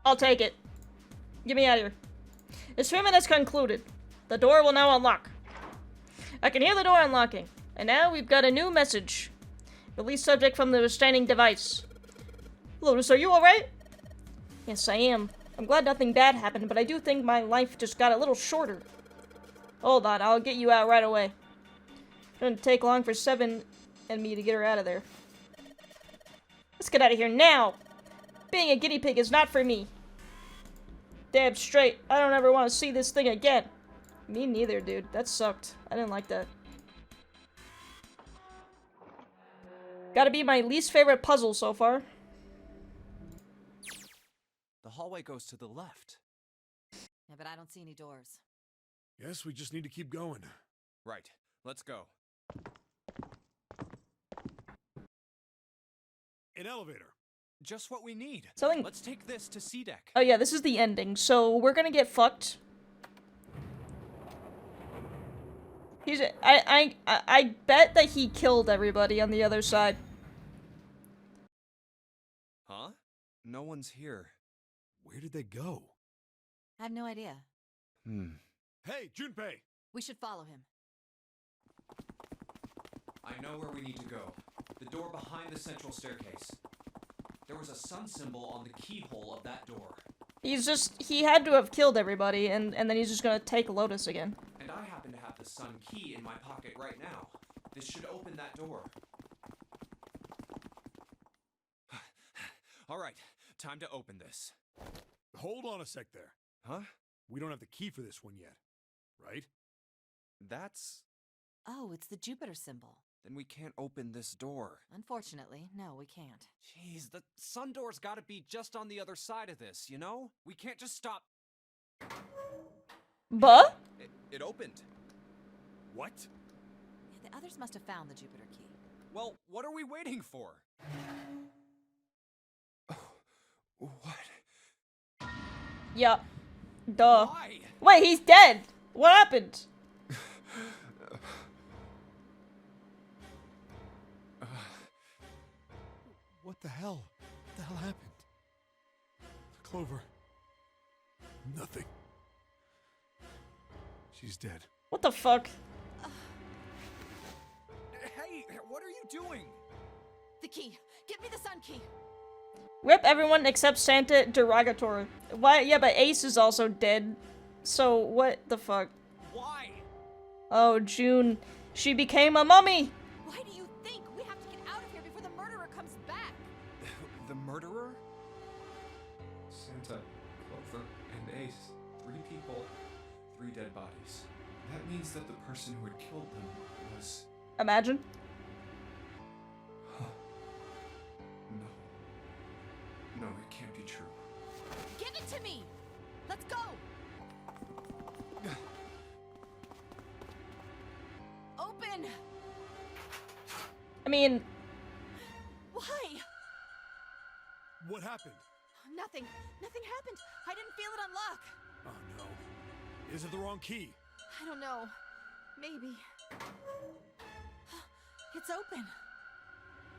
I'll take it. Get me out of here. Experiment has concluded. The door will now unlock. I can hear the door unlocking. And now we've got a new message. Release subject from the restraining device. Lotus, are you alright? Yes, I am. I'm glad nothing bad happened, but I do think my life just got a little shorter. Hold on, I'll get you out right away. It doesn't take long for Seven and me to get her out of there. Let's get out of here now! Being a guinea pig is not for me. Damn straight, I don't ever want to see this thing again. Me neither, dude. That sucked. I didn't like that. Gotta be my least favorite puzzle so far. The hallway goes to the left. Yeah, but I don't see any doors. Guess we just need to keep going. Right. Let's go. An elevator. Just what we need. Something- Let's take this to C deck. Oh yeah, this is the ending, so we're gonna get fucked. He's I bet that he killed everybody on the other side. Huh? No one's here. Where did they go? I have no idea. Hey, Junpei! We should follow him. I know where we need to go. The door behind the central staircase. There was a sun symbol on the keyhole of that door. He had to have killed everybody, and then he's just gonna take Lotus again. And I happen to have the sun key in my pocket right now. This should open that door. Alright, time to open this. Hold on a sec there. Huh? We don't have the key for this one yet, right? That's... Oh, it's the Jupiter symbol. Then we can't open this door. Unfortunately, no, we can't. Jeez, the sun door's gotta be just on the other side of this, you know? We can't just stop... But? It opened. What? Yeah, the others must have found the Jupiter key. Well, what are we waiting for? What? Yeah. Duh. Why? Wait, he's dead! What happened? What the hell? What the hell happened? Clover. Nothing. She's dead. What the fuck? Hey, what are you doing? The key! Give me the sun key! Rip everyone except Santa derogatory. Why? Yeah, but Ace is also dead. So, what the fuck? Why? Oh, June. She became a mummy! Why do you think we have to get out of here before the murderer comes back? The murderer? Santa, Clover, and Ace. 3 people, 3 dead bodies. That means that the person who had killed them was... Imagine. No, it can't be true. Give it to me! Let's go! Open! I mean... Why? What happened? Nothing. Nothing happened. I didn't feel it unlock. Oh no. Is it the wrong key? I don't know. Maybe. It's open.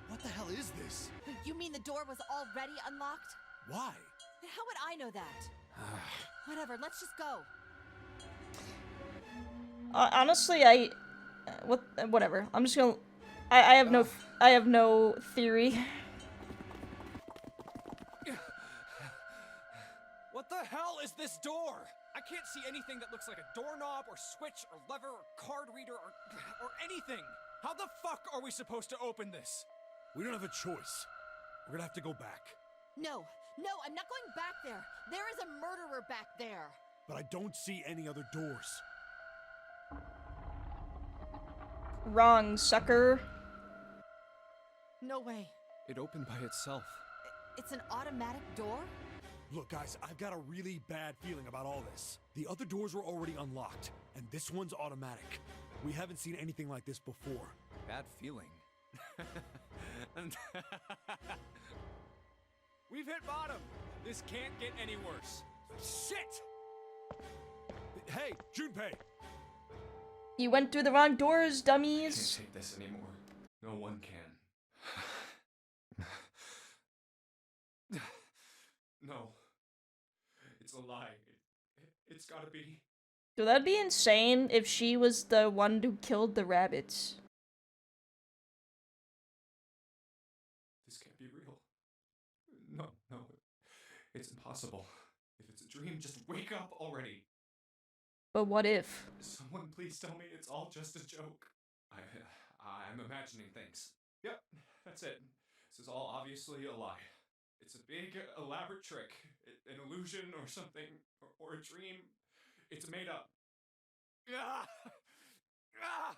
What the hell is this? You mean the door was already unlocked? Why? How would I know that? Whatever, let's just go. Honestly, whatever. I'm just gonna... I have no theory. What the hell is this door? I can't see anything that looks like a doorknob or switch or lever or card reader or anything. How the fuck are we supposed to open this? We don't have a choice. We're gonna have to go back. No, no, I'm not going back there. There is a murderer back there. But I don't see any other doors. Wrong, sucker. No way. It opened by itself. It's an automatic door? Look, guys, I've got a really bad feeling about all this. The other doors were already unlocked, and this one's automatic. We haven't seen anything like this before. Bad feeling. We've hit bottom. This can't get any worse. Shit! Hey, Junpei! You went through the wrong doors, I dummies. can't take this anymore. No one can. No. It's a lie. It's gotta be. Dude, that'd be insane if she was the one who killed the rabbits. This can't be real. No. It's impossible. If it's a dream, just wake up already. But what if? Someone please tell me it's all just a joke. I'm imagining things. Yep, that's it. This is all obviously a lie. It's a big, elaborate trick. An illusion or something. Or a dream. It's made up. Ah! Ah!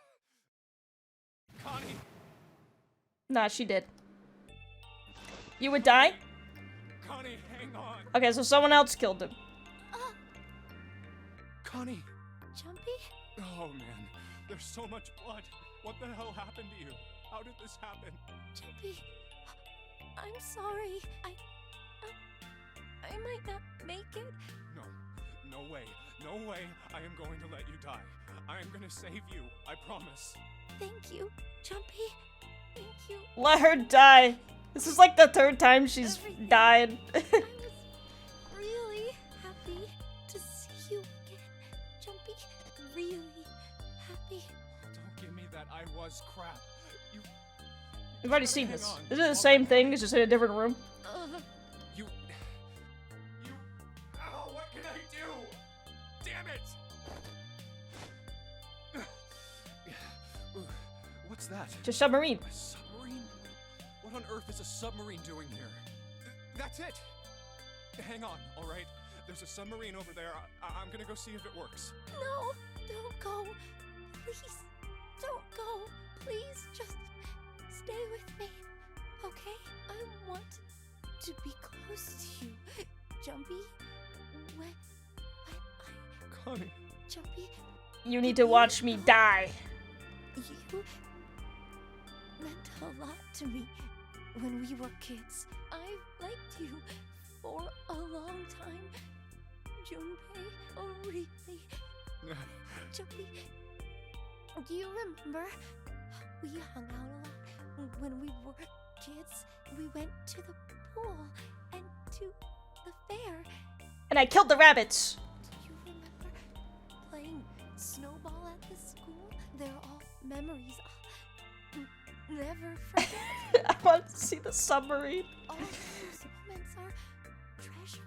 Connie! Nah, she did. You would die? Connie, hang on! Okay, so someone else killed him. Connie! Jumpy? Oh man, there's so much blood. What the hell happened to you? How did this happen? Jumpy, I'm sorry. I might not make it. No way. No way I am going to let you die. I am gonna save you. I promise. Thank you, Jumpy. Thank you. Let her die. This is like the third time she's died. I was really happy to see you again, Jumpy. Really happy. Don't give me that I was crap. We've already seen hang this. on. This is the same thing, it's just in a different room. You. Oh, what can I do? Damn it! What's that? Just submarine. A submarine? What on earth is a submarine doing here? That's it! Hang on, alright? There's a submarine over there. I'm gonna go see if it works. No, don't go. Please, don't go. Please, just stay with me, okay? I want to be close to you, Jumpy. When I... Connie. Jumpy... You need to watch me die. You meant a lot to me when we were kids. I've liked you for a long time. Junpei, oh really? Jumpy, do you remember we hung out a lot when we were kids? We went to the pool and to the fair. And I killed the rabbits. Do you remember playing snowball at the school? They're all memories I'll never forget. I want to see the submarine. All those moments are treasures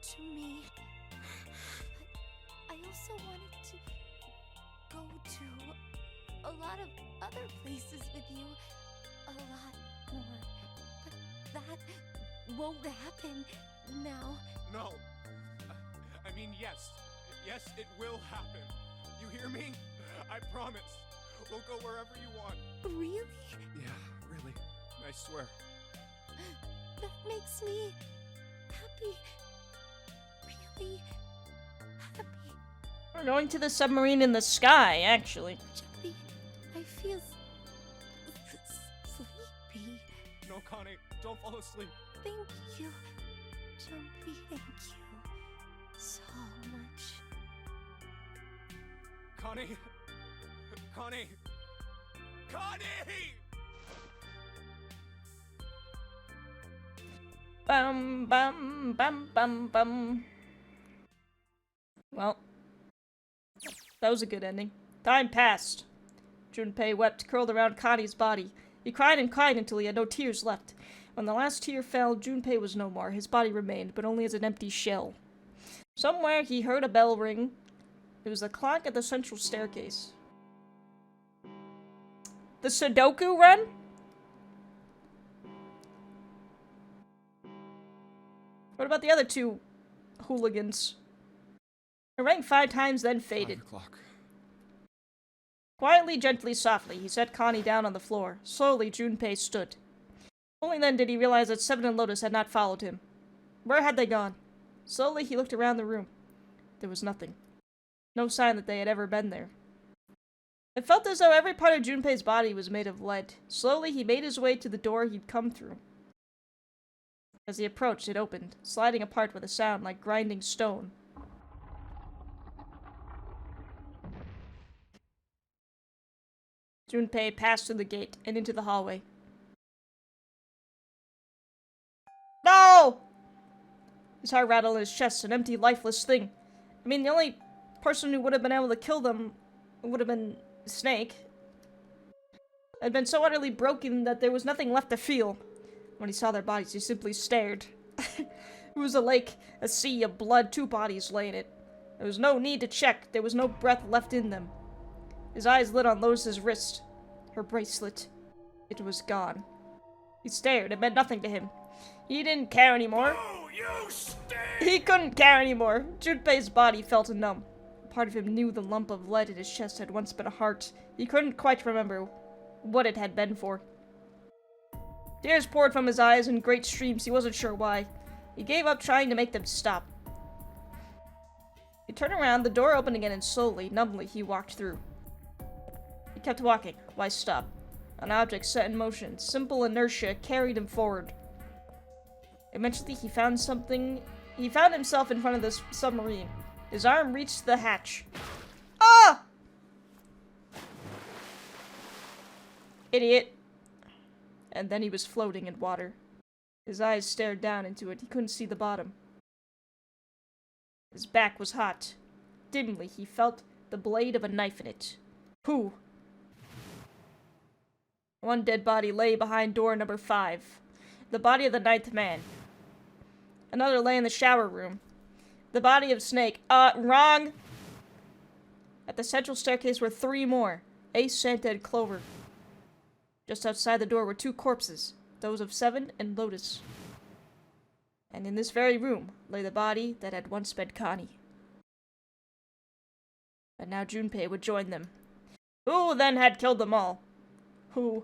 to me. I also wanted to go to a lot of other places with you. A lot more. But that won't happen now. No. I mean, yes. Yes, it will happen. You hear me? I promise. We'll go wherever you want. Really? Yeah, really. I swear. That makes me happy. Really happy. We're going to the submarine in the sky, actually. Jumpy, I feel sleepy. No, Connie, don't fall asleep. Thank you, Jumpy. Thank you so much. Connie! Connie! Connie! Bum bum bum bum bum. Well, that was a good ending. Time passed. Junpei wept, curled around Connie's body. He cried and cried until he had no tears left. When the last tear fell, Junpei was no more. His body remained, but only as an empty shell. Somewhere he heard a bell ring. It was the clock at the central staircase. The Sudoku run? What about the other two hooligans? It rang 5 times, then faded. 5 o'clock. Quietly, gently, softly, he set Connie down on the floor. Slowly, Junpei stood. Only then did he realize that Seven and Lotus had not followed him. Where had they gone? Slowly, he looked around the room. There was nothing. No sign that they had ever been there. It felt as though every part of Junpei's body was made of lead. Slowly, he made his way to the door he'd come through. As he approached, it opened, sliding apart with a sound like grinding stone. Junpei passed through the gate and into the hallway. No! His heart rattled in his chest, an empty, lifeless thing. I mean, the only person who would have been able to kill them would have been Snake. It had been so utterly broken that there was nothing left to feel. When he saw their bodies, he simply stared. It was a lake, a sea of blood, 2 bodies lay in it. There was no need to check, there was no breath left in them. His eyes lit on Lotus's wrist. Her bracelet. It was gone. He stared. It meant nothing to him. He didn't care anymore. Oh, you stink! He couldn't care anymore. Junpei's body felt numb. Part of him knew the lump of lead in his chest had once been a heart. He couldn't quite remember what it had been for. Tears poured from his eyes in great streams. He wasn't sure why. He gave up trying to make them stop. He turned around, the door opened again, and slowly, numbly, he walked through. He kept walking. Why stop? An object set in motion. Simple inertia carried him forward. Eventually, he found something. He found himself in front of this submarine. His arm reached the hatch. Ah! Idiot. And then he was floating in water. His eyes stared down into it. He couldn't see the bottom. His back was hot. Dimly, he felt the blade of a knife in it. Who? One dead body lay behind door number 5. The body of the 9th man. Another lay in the shower room. The body of Snake. Wrong! At the central staircase were 3 more. Ace, Santa, and Clover. Just outside the door were 2 corpses. Those of Seven and Lotus. And in this very room lay the body that had once been Connie. And now Junpei would join them. Who then had killed them all? Who?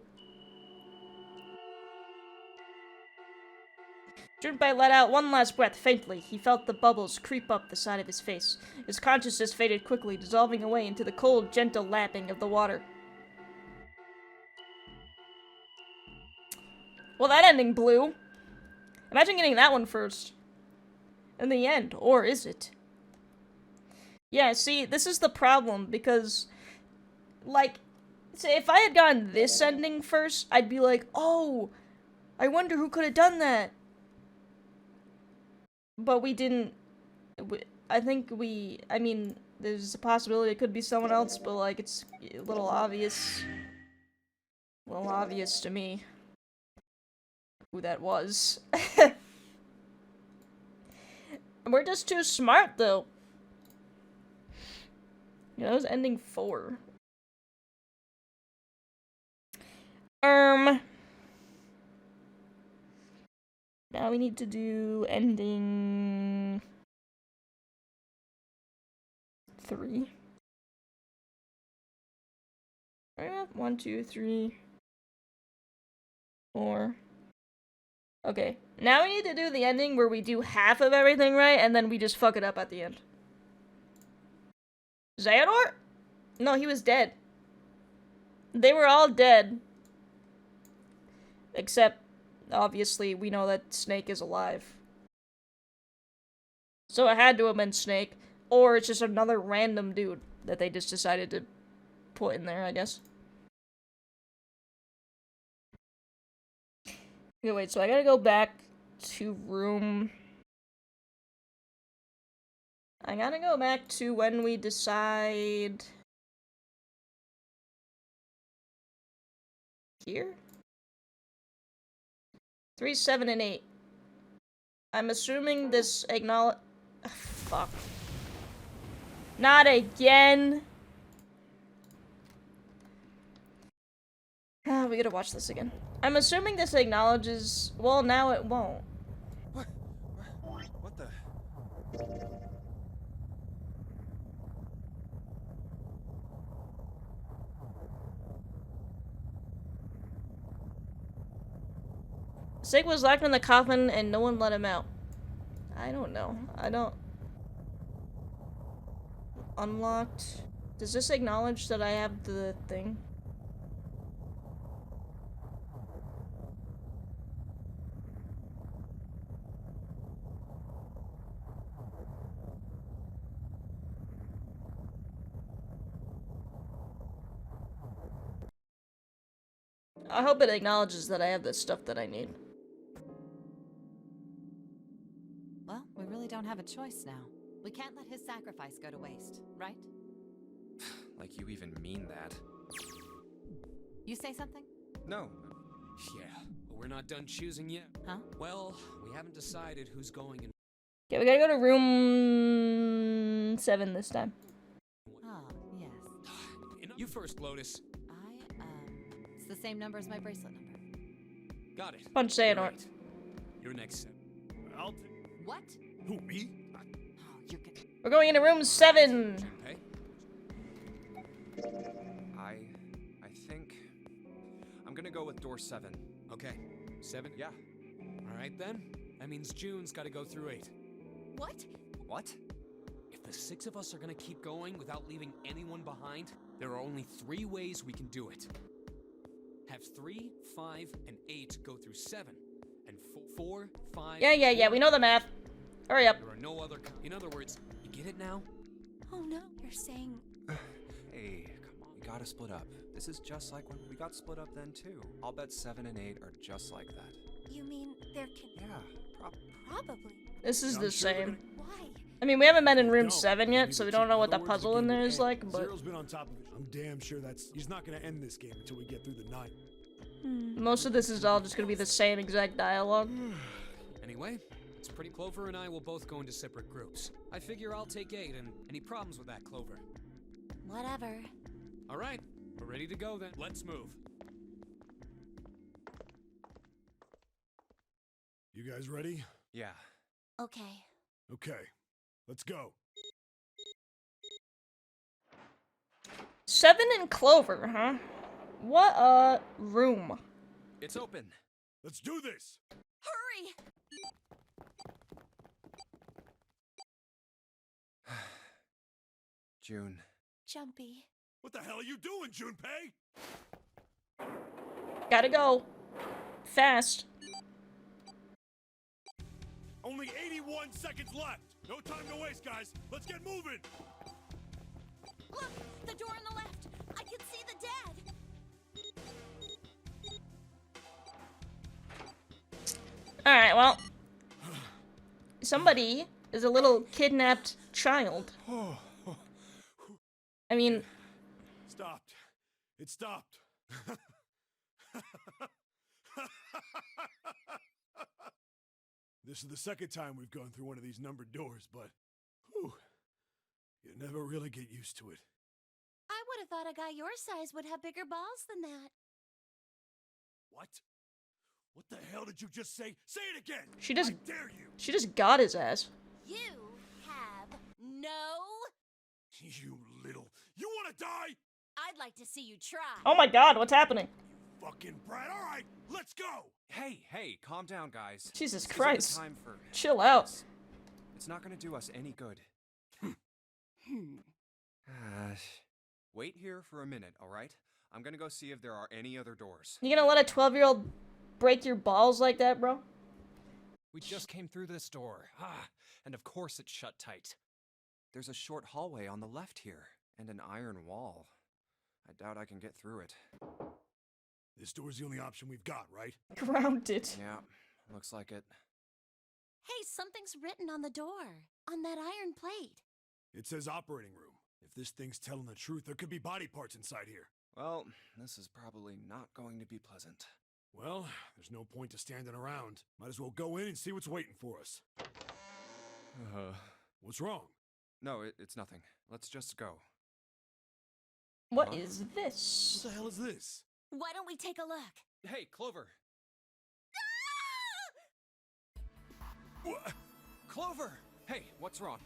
Junpei let out one last breath faintly. He felt the bubbles creep up the side of his face. His consciousness faded quickly, dissolving away into the cold, gentle lapping of the water. Well, that ending blew. Imagine getting that one first. In the end, or is it? Yeah, see, this is the problem, because, like, say, if I had gotten this ending first, I'd be like, oh, I wonder who could have done that. But we didn't, I mean, there's a possibility it could be someone else, but, like, it's a little obvious to me who that was. We're just too smart, though. Yeah, that was ending 4. Now we need to do ending 3. 1, 2, 3, 4. Okay, now we need to do the ending where we do half of everything right, and then we just fuck it up at the end. Xehanort? No, he was dead. They were all dead. Except, obviously, we know that Snake is alive. So it had to have been Snake, or it's just another random dude that they just decided to put in there, I guess. Okay, wait, so I gotta go back to room... I gotta go back to when we decide... Here? 3, 7, and 8. I'm assuming this acknowledge... fuck. Not again! We gotta watch this again. I'm assuming this acknowledges... Well, now it won't. Sig was locked in the coffin and no one let him out. I don't know. I don't... Unlocked. Does this acknowledge that I have the thing? I hope it acknowledges that I have the stuff that I need. Well, we really don't have a choice now. We can't let his sacrifice go to waste, right? Like you even mean that. You say something? No. Yeah, but we're not done choosing yet. Huh? Well, we haven't decided who's going in. Okay, we gotta go to room 7 this time. Ah, yes. You first, Lotus. It's the same number as my bracelet number. Got it. Punch Xehanort. Right. You're next. I'll What? Who, me? Oh, you're good. We're going into room 7! Okay. I think I'm gonna go with door 7. Okay. 7? Yeah. Alright then. That means June's gotta go through 8. What? What? If the 6 of us are gonna keep going without leaving anyone behind, there are only 3 ways we can do it. Have 3, 5, and 8 go through 7. And 4, 5... Yeah, we know the math. Hurry up. There are no other... In other words, you get it now? Oh no, you're saying... Hey, come on. We gotta split up. This is just like when we got split up then too. I'll bet 7 and 8 are just like that. You mean there can... Yeah, Probably. This is the same. Why? I mean, we haven't been in room Don't. 7 yet, so we don't know what the puzzle in there is like, but... Zero's been on top of it. I'm damn sure he's not gonna end this game until we get through the night. Most of this is all just gonna be the same exact dialogue. Anyway, it's pretty Clover and I will both go into separate groups. I figure I'll take 8, and any problems with that, Clover? Whatever. Alright, we're ready to go then. Let's move. You guys ready? Yeah. Okay. Okay, let's go. 7 and Clover, huh? What a room. It's open. Let's do this. Hurry! June. Jumpy. What the hell are you doing, Junpei? Gotta go. Fast. Only 81 seconds left. No time to waste, guys. Let's get moving. Look! The door on the left! I can see the dead! Alright, well. Somebody is a little kidnapped child. I mean... Stopped. It stopped. This is the second time we've gone through one of these numbered doors, but... Whew, you never really get used to it. I would have thought a guy your size would have bigger balls than that. What? What the hell did you just say? Say it again! She just... I dare you! She just got his ass. You have no... You little... You wanna die? I'd like to see you try. Oh my god, what's happening? Fucking brat, alright, let's go! Hey, calm down, guys. Jesus This Christ. isn't the time for... Chill out. It's not gonna do us any good. Wait here for a minute, alright? I'm gonna go see if there are any other doors. You gonna let a 12-year-old break your balls like that, bro? We just came through this door. And of course it's shut tight. There's a short hallway on the left here, and an iron wall. I doubt I can get through it. This door's the only option we've got, right? Grounded. Yeah, looks like it. Hey, something's written on the door. On that iron plate. It says operating room. If this thing's telling the truth, there could be body parts inside here. Well, this is probably not going to be pleasant. Well, there's no point to standing around. Might as well go in and see what's waiting for us. What's wrong? No, it's nothing. Let's just go. What is this? What the hell is this? Why don't we take a look? Hey, Clover! What? Clover! Hey, what's wrong?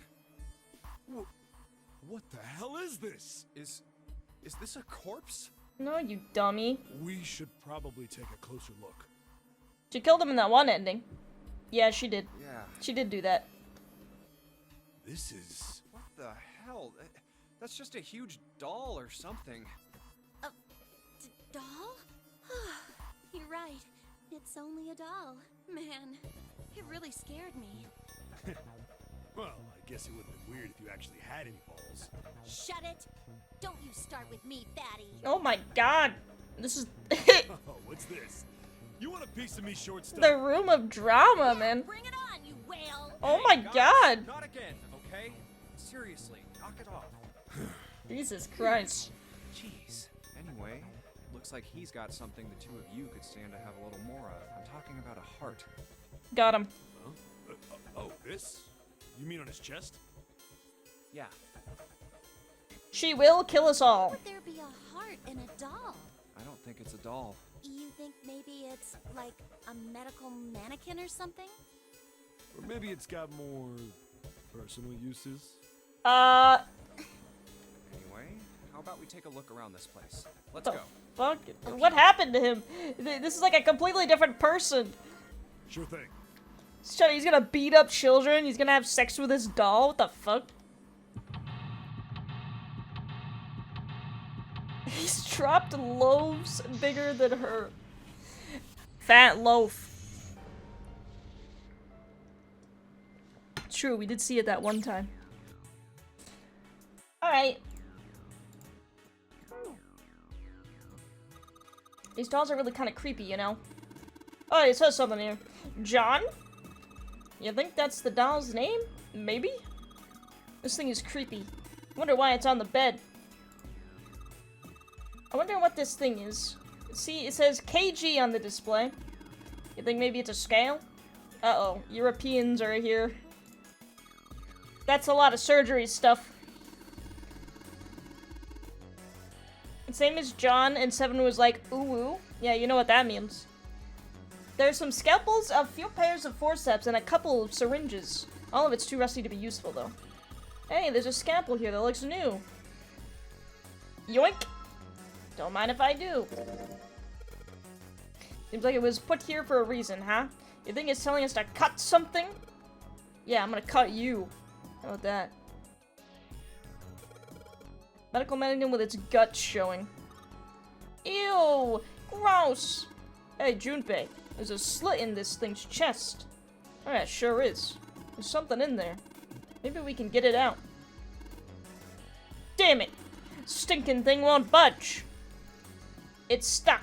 What the hell is this? Is this a corpse? No, you dummy. We should probably take a closer look. She killed him in that one ending. Yeah, she did. Yeah. She did do that. This is... What the hell? That's just a huge doll or something. Doll? You're right. It's only a doll. Man, it really scared me. Well, I guess it would have been weird if you actually had any balls. Shut it! Don't you start with me, fatty. Oh my god. This is Oh, what's this? You want a piece of me, short stuff? the room of drama, man. Bring it on, you whale! Oh my god. Not again, okay? Seriously, knock it off. Jesus Christ. Jeez. Anyway, looks like he's got something the two of you could stand to have a little more of. I'm talking about a heart. Got him. Huh? Oh, this? You mean on his chest? Yeah. She will kill us all. Would there be a heart in a doll? I don't think it's a doll. You think maybe it's like a medical mannequin or something? Or maybe it's got more personal uses? Anyway, how about we take a look around this place? Let's go. Fuck. What happened to him? This is like a completely different person. Sure thing. He's gonna beat up children. He's gonna have sex with his doll. What the fuck? He's dropped loaves bigger than her. Fat loaf. True, we did see it that one time. Alright. These dolls are really kind of creepy, you know? Oh, it says something here. John? You think that's the doll's name? Maybe? This thing is creepy. Wonder why it's on the bed. I wonder what this thing is. See, it says KG on the display. You think maybe it's a scale? Uh-oh, Europeans are here. That's a lot of surgery stuff. Same as John, and Seven was like, ooh, ooh. Yeah, you know what that means. There's some scalpels, a few pairs of forceps, and a couple of syringes. All of it's too rusty to be useful, though. Hey, there's a scalpel here that looks new. Yoink! Don't mind if I do. Seems like it was put here for a reason, huh? You think it's telling us to cut something? Yeah, I'm gonna cut you. How about that? Medical mannequin with its guts showing. Ew! Gross! Hey, Junpei, there's a slit in this thing's chest. Oh, yeah, sure is. There's something in there. Maybe we can get it out. Damn it! Stinking thing won't budge! It's stuck.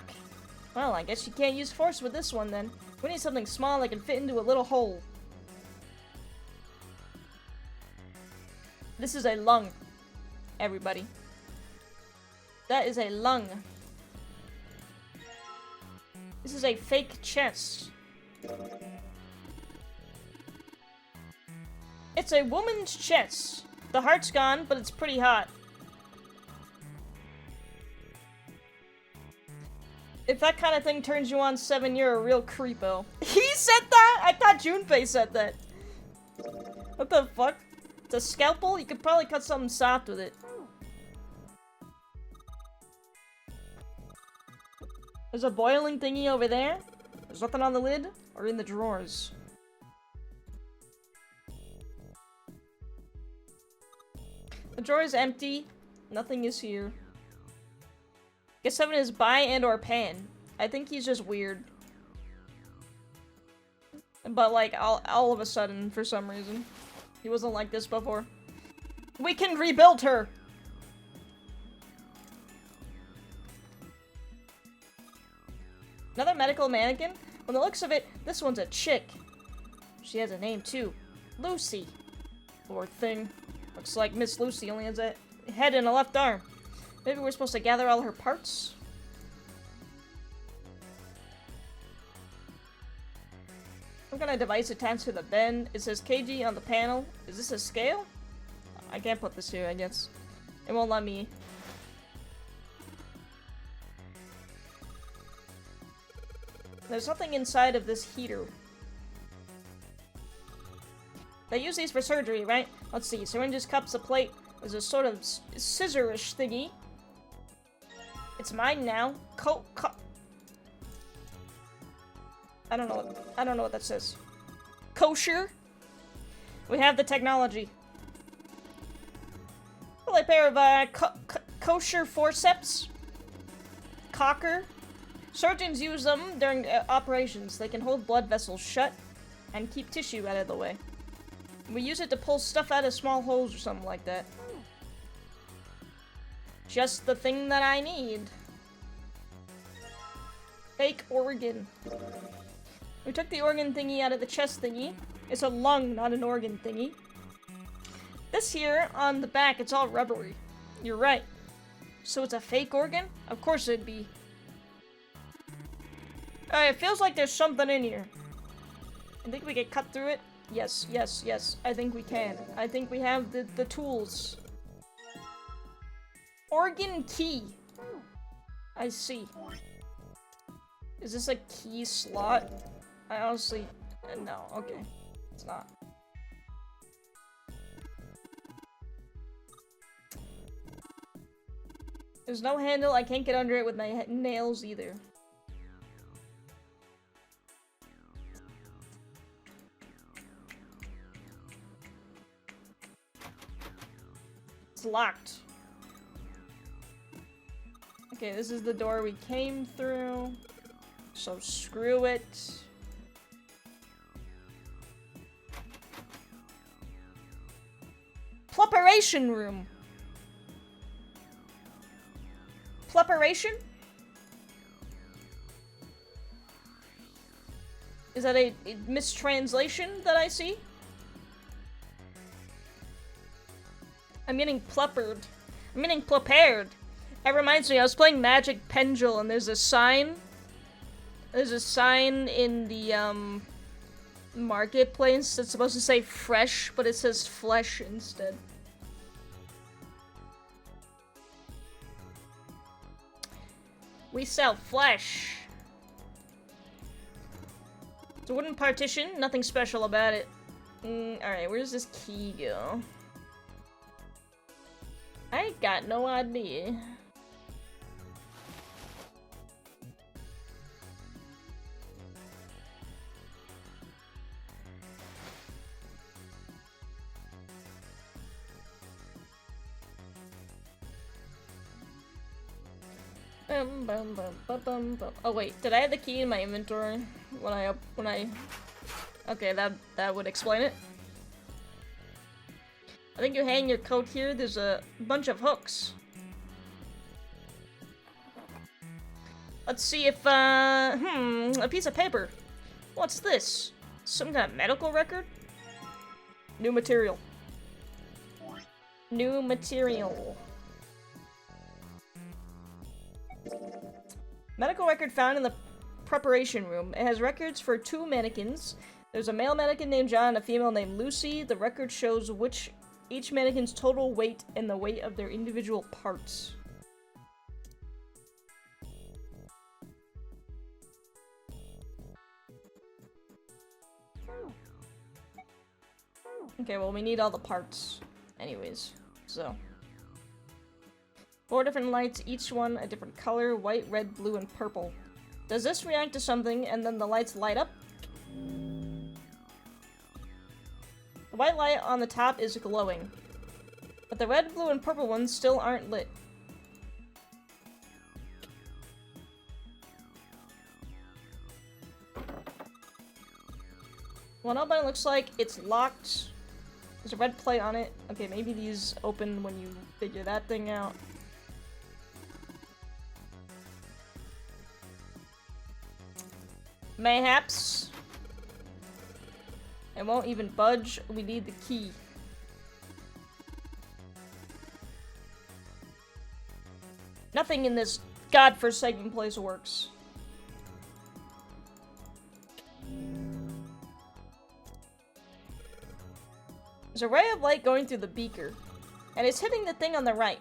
Well, I guess you can't use force with this one then. We need something small that can fit into a little hole. This is a lung. Everybody. That is a lung. This is a fake chest. It's a woman's chest. The heart's gone, but it's pretty hot. If that kind of thing turns you on, Seven, you're a real creepo. He said that? I thought Junpei said that. What the fuck? It's a scalpel? You could probably cut something soft with it. There's a boiling thingy over there. There's nothing on the lid or in the drawers. The drawer is empty. Nothing is here. Guess Seven is bi and or pan. I think he's just weird. But like all of a sudden, for some reason. He wasn't like this before. We can rebuild her! Another medical mannequin? From the looks of it, this one's a chick. She has a name too. Lucy. Poor thing. Looks like Miss Lucy only has a head and a left arm. Maybe we're supposed to gather all her parts? Some kind of device attached to the bed. It says KG on the panel. Is this a scale? I can't put this here, I guess. It won't let me. There's something inside of this heater. They use these for surgery, right? Let's see. Syringes, cups, a plate. There's a sort of scissor-ish thingy. It's mine now. I don't know what that says. Kosher. We have the technology. Well, a pair of kosher forceps. Cocker. Surgeons use them during operations. They can hold blood vessels shut and keep tissue out of the way. We use it to pull stuff out of small holes or something like that. Just the thing that I need. Fake organ. We took the organ thingy out of the chest thingy. It's a lung, not an organ thingy. This here, on the back, it's all rubbery. You're right. So it's a fake organ? Of course it'd be. Alright, it feels like there's something in here. I think we can cut through it. Yes, yes, yes. I think we can. I think we have the tools. Organ key. I see. Is this a key slot? I honestly... no, okay. It's not. There's no handle. I can't get under it with my nails either. It's locked. Okay, this is the door we came through. So screw it. Preparation room. Preparation? Is that a mistranslation that I see? I'm getting pluppered. I'm getting prepared. That reminds me, I was playing Magic Pendule and there's a sign. There's a sign in the, marketplace that's supposed to say fresh, but it says flesh instead. We sell flesh. It's a wooden partition, nothing special about it. Alright, where does this key go? I ain't got no idea. Oh wait, did I have the key in my inventory when I okay, that would explain it. I think you hang your coat here. There's a bunch of hooks. Let's see if a piece of paper. What's this? Some kind of medical record? New material. New material. Medical record found in the preparation room. It has records for 2 mannequins. There's a male mannequin named John and a female named Lucy. The record shows each mannequin's total weight and the weight of their individual parts. Okay, well, we need all the parts anyways, so. 4 different lights, each one a different color: white, red, blue, and purple. Does this react to something and then the lights light up? The white light on the top is glowing, but the red, blue, and purple ones still aren't lit. Well, no, but it looks like it's locked. There's a red plate on it. Okay, maybe these open when you figure that thing out. Mayhaps. It won't even budge. We need the key. Nothing in this godforsaken place works. There's a ray of light going through the beaker, and it's hitting the thing on the right.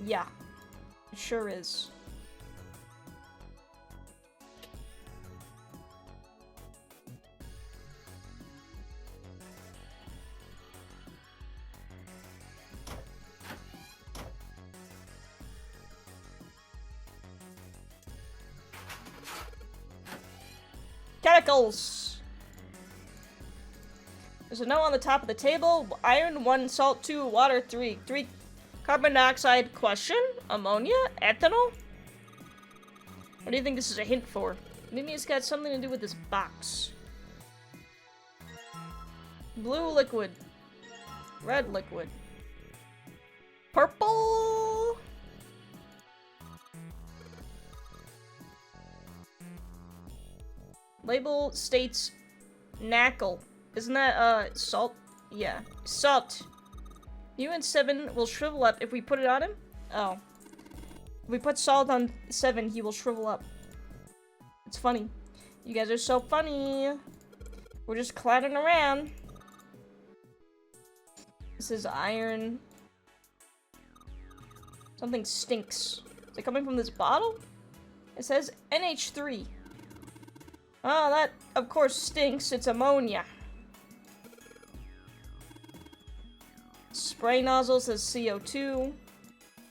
Yeah, it sure is. chemicals. There's a note on the top of the table. Iron 1, salt 2, water 3. 3 carbon dioxide question? Ammonia? Ethanol? What do you think this is a hint for? Maybe it's got something to do with this box. Blue liquid. Red liquid. Purple? Label states knackle. Isn't that, salt? Yeah. Salt. You and 7 will shrivel up if we put it on him? Oh. If we put salt on 7, he will shrivel up. It's funny. You guys are so funny. We're just clowning around. This is iron. Something stinks. Is it coming from this bottle? It says NH3. Oh, that, of course, stinks. It's ammonia. Spray nozzle says CO2.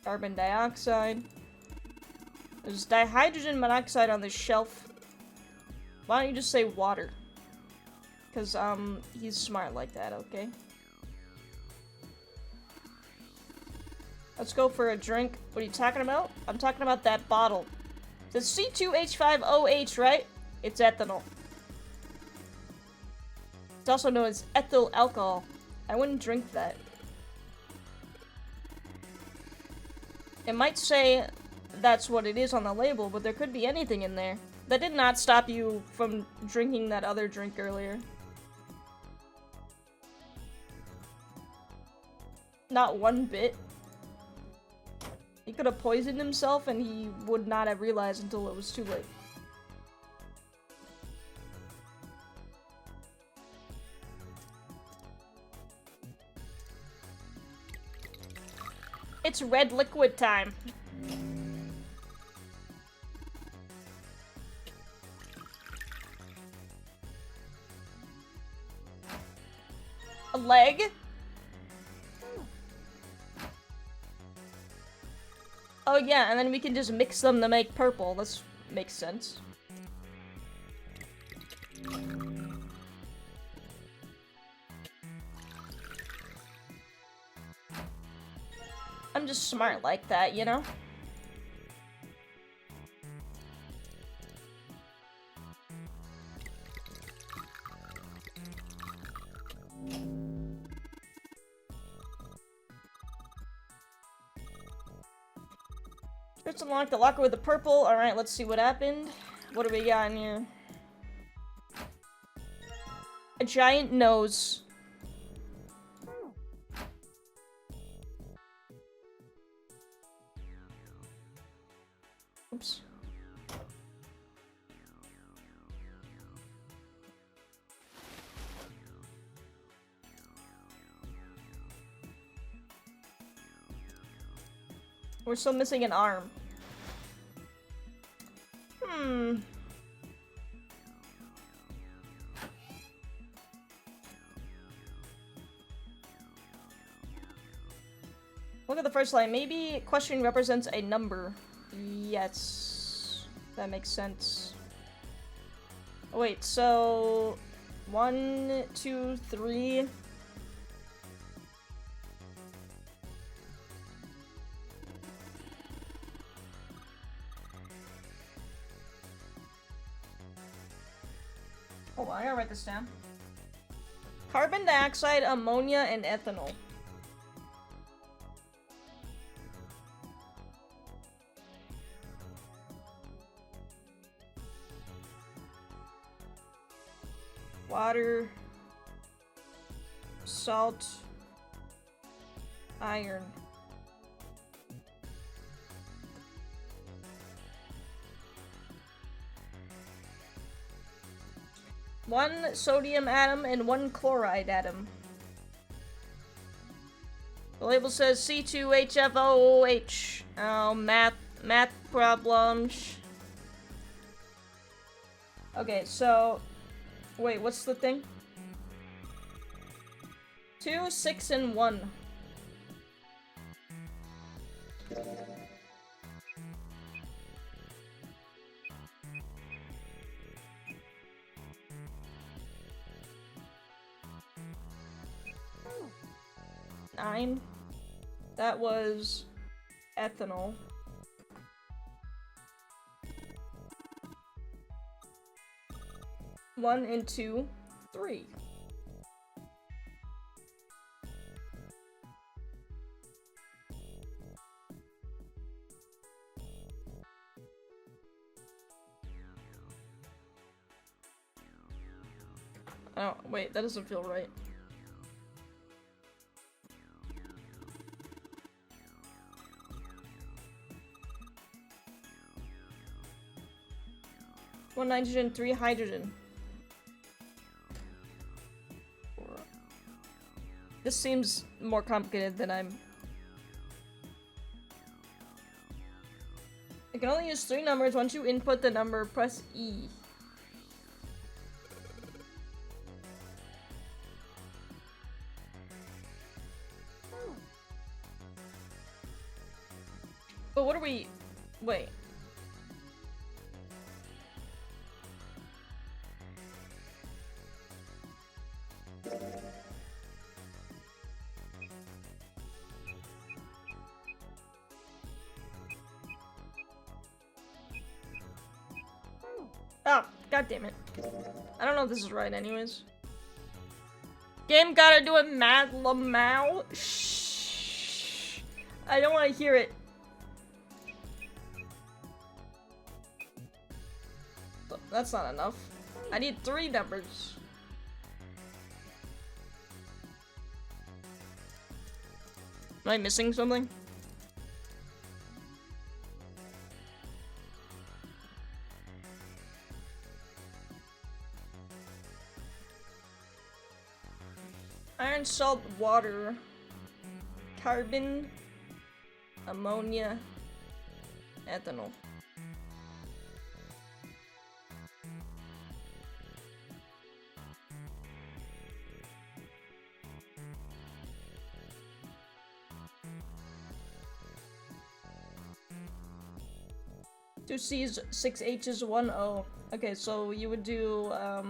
Carbon dioxide. There's dihydrogen monoxide on this shelf. Why don't you just say water? Because, he's smart like that, okay? Let's go for a drink. What are you talking about? I'm talking about that bottle. It says C2H5OH, right? It's ethanol. It's also known as ethyl alcohol. I wouldn't drink that. It might say that's what it is on the label, but there could be anything in there. That did not stop you from drinking that other drink earlier. Not one bit. He could have poisoned himself and he would not have realized until it was too late. It's red liquid time. A leg? Oh yeah, and then we can just mix them to make purple. This makes sense. I'm just smart like that, you know? Just unlock the locker with the purple. Alright, let's see what happened. What do we got in here? A giant nose. Oops. We're still missing an arm. Look at the first line. Maybe question represents a number. Yes. That makes sense. Oh, wait, so 1, 2, 3. Oh, I gotta write this down. Carbon dioxide, ammonia, and ethanol. Water, salt, iron. One sodium atom and one chloride atom. The label says C2H5OH. Oh, math problems. Okay, so wait, what's the thing? 2, 6, and 1. 9. That was ethanol. One and 2, 3. Oh, wait, that doesn't feel right. One nitrogen, 3 hydrogen. This seems more complicated than I'm... I can only use 3 numbers. Once you input the number, press E. But what are we... Wait. Oh, god damn it. I don't know if this is right anyways. Game gotta do it mad lamau. Shh. I don't want to hear it. That's not enough. I need 3 numbers. Am I missing something? Iron, salt, water, carbon, ammonia, ethanol. Two C's, 6 H's, 1 O. Okay, so you would do, well,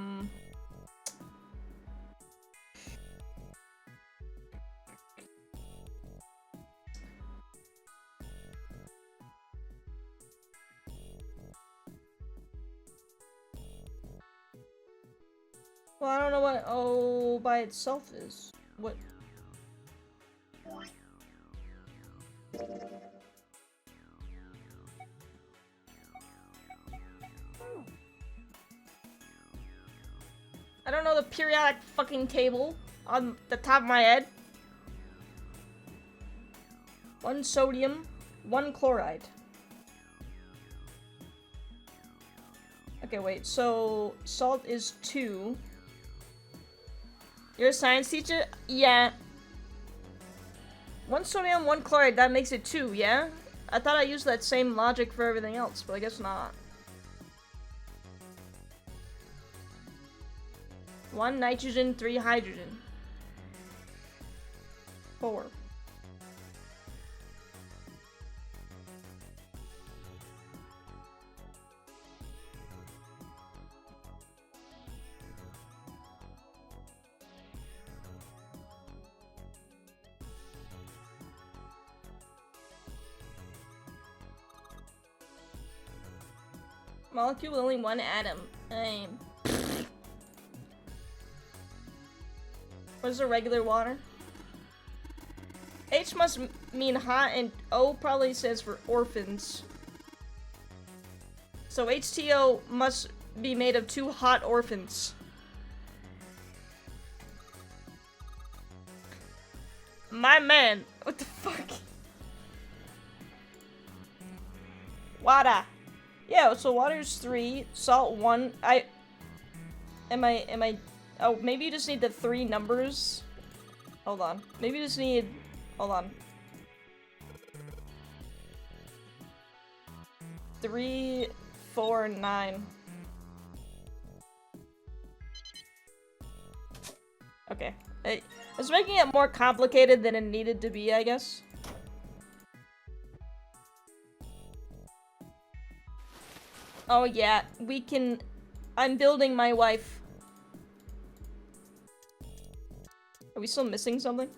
I don't know what O by itself is. What? I don't know the periodic fucking table on the top of my head. 1 sodium, 1 chloride. Okay, wait, so salt is 2. You're a science teacher? Yeah. 1 sodium, 1 chloride, that makes it 2, yeah? I thought I used that same logic for everything else, but I guess not. 1 nitrogen, 3 hydrogen. 4. Molecule with only 1 atom. What is the regular water? H must mean hot and O probably stands for orphans. So HTO must be made of 2 hot orphans. My man, what the fuck? Water. Yeah, so water's 3, salt 1. Am I oh, maybe you just need the 3 numbers. Hold on. Maybe you just need, hold on. 3, 4, 9. Okay. It's making it more complicated than it needed to be, I guess. Oh yeah, we can... I'm building my wife. Are we still missing something?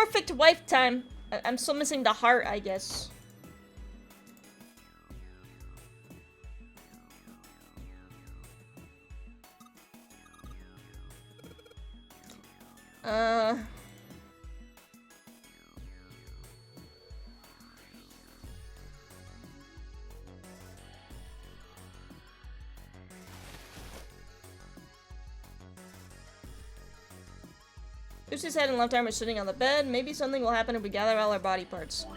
perfect wife time. I'm still missing the heart, I guess. Lucy's head and left arm are sitting on the bed. Maybe something will happen if we gather all our body parts.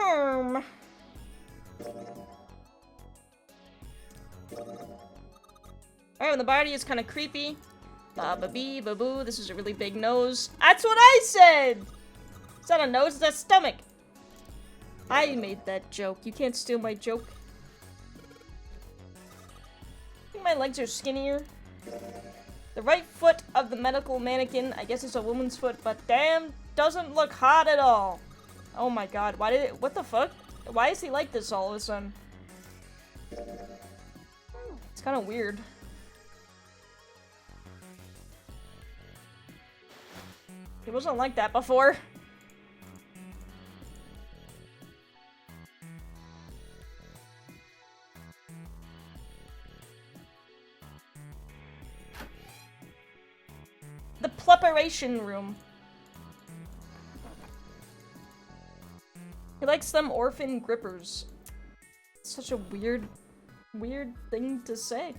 Alright, when the body is kind of creepy. Ba-ba-bee, ba-boo, this is a really big nose. That's what I said! It's not a nose, it's a stomach. I made that joke. You can't steal my joke. I think my legs are skinnier. The right foot of the medical mannequin, I guess it's a woman's foot, but damn, doesn't look hot at all. Oh my god, why did it, what the fuck? Why is he like this all of a sudden? It's kind of weird. He wasn't like that before. The preparation room. He likes them orphan grippers. It's such a weird thing to say.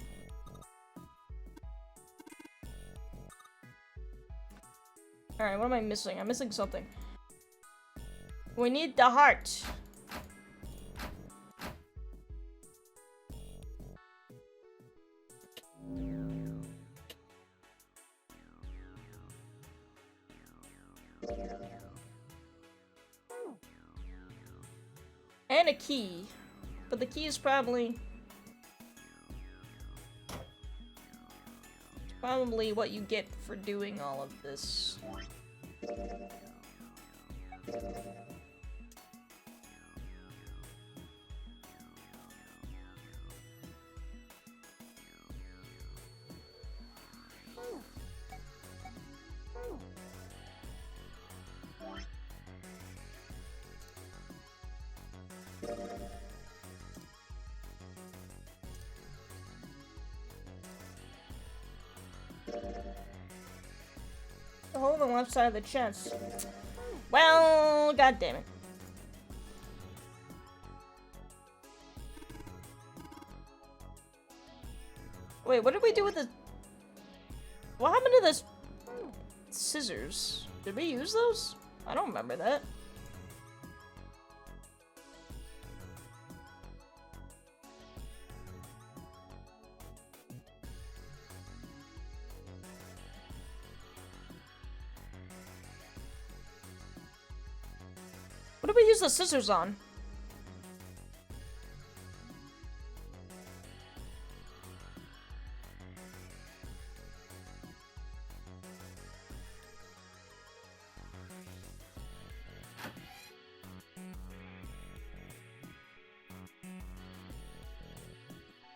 Alright, what am I missing? I'm missing something. We need the heart. And a key. But the key is probably what you get for doing all of this. The hole in the left side of the chest. Well, god damn it. Wait, what did we do with the... What happened to this... scissors? Did we use those? I don't remember that. What did we use the scissors on?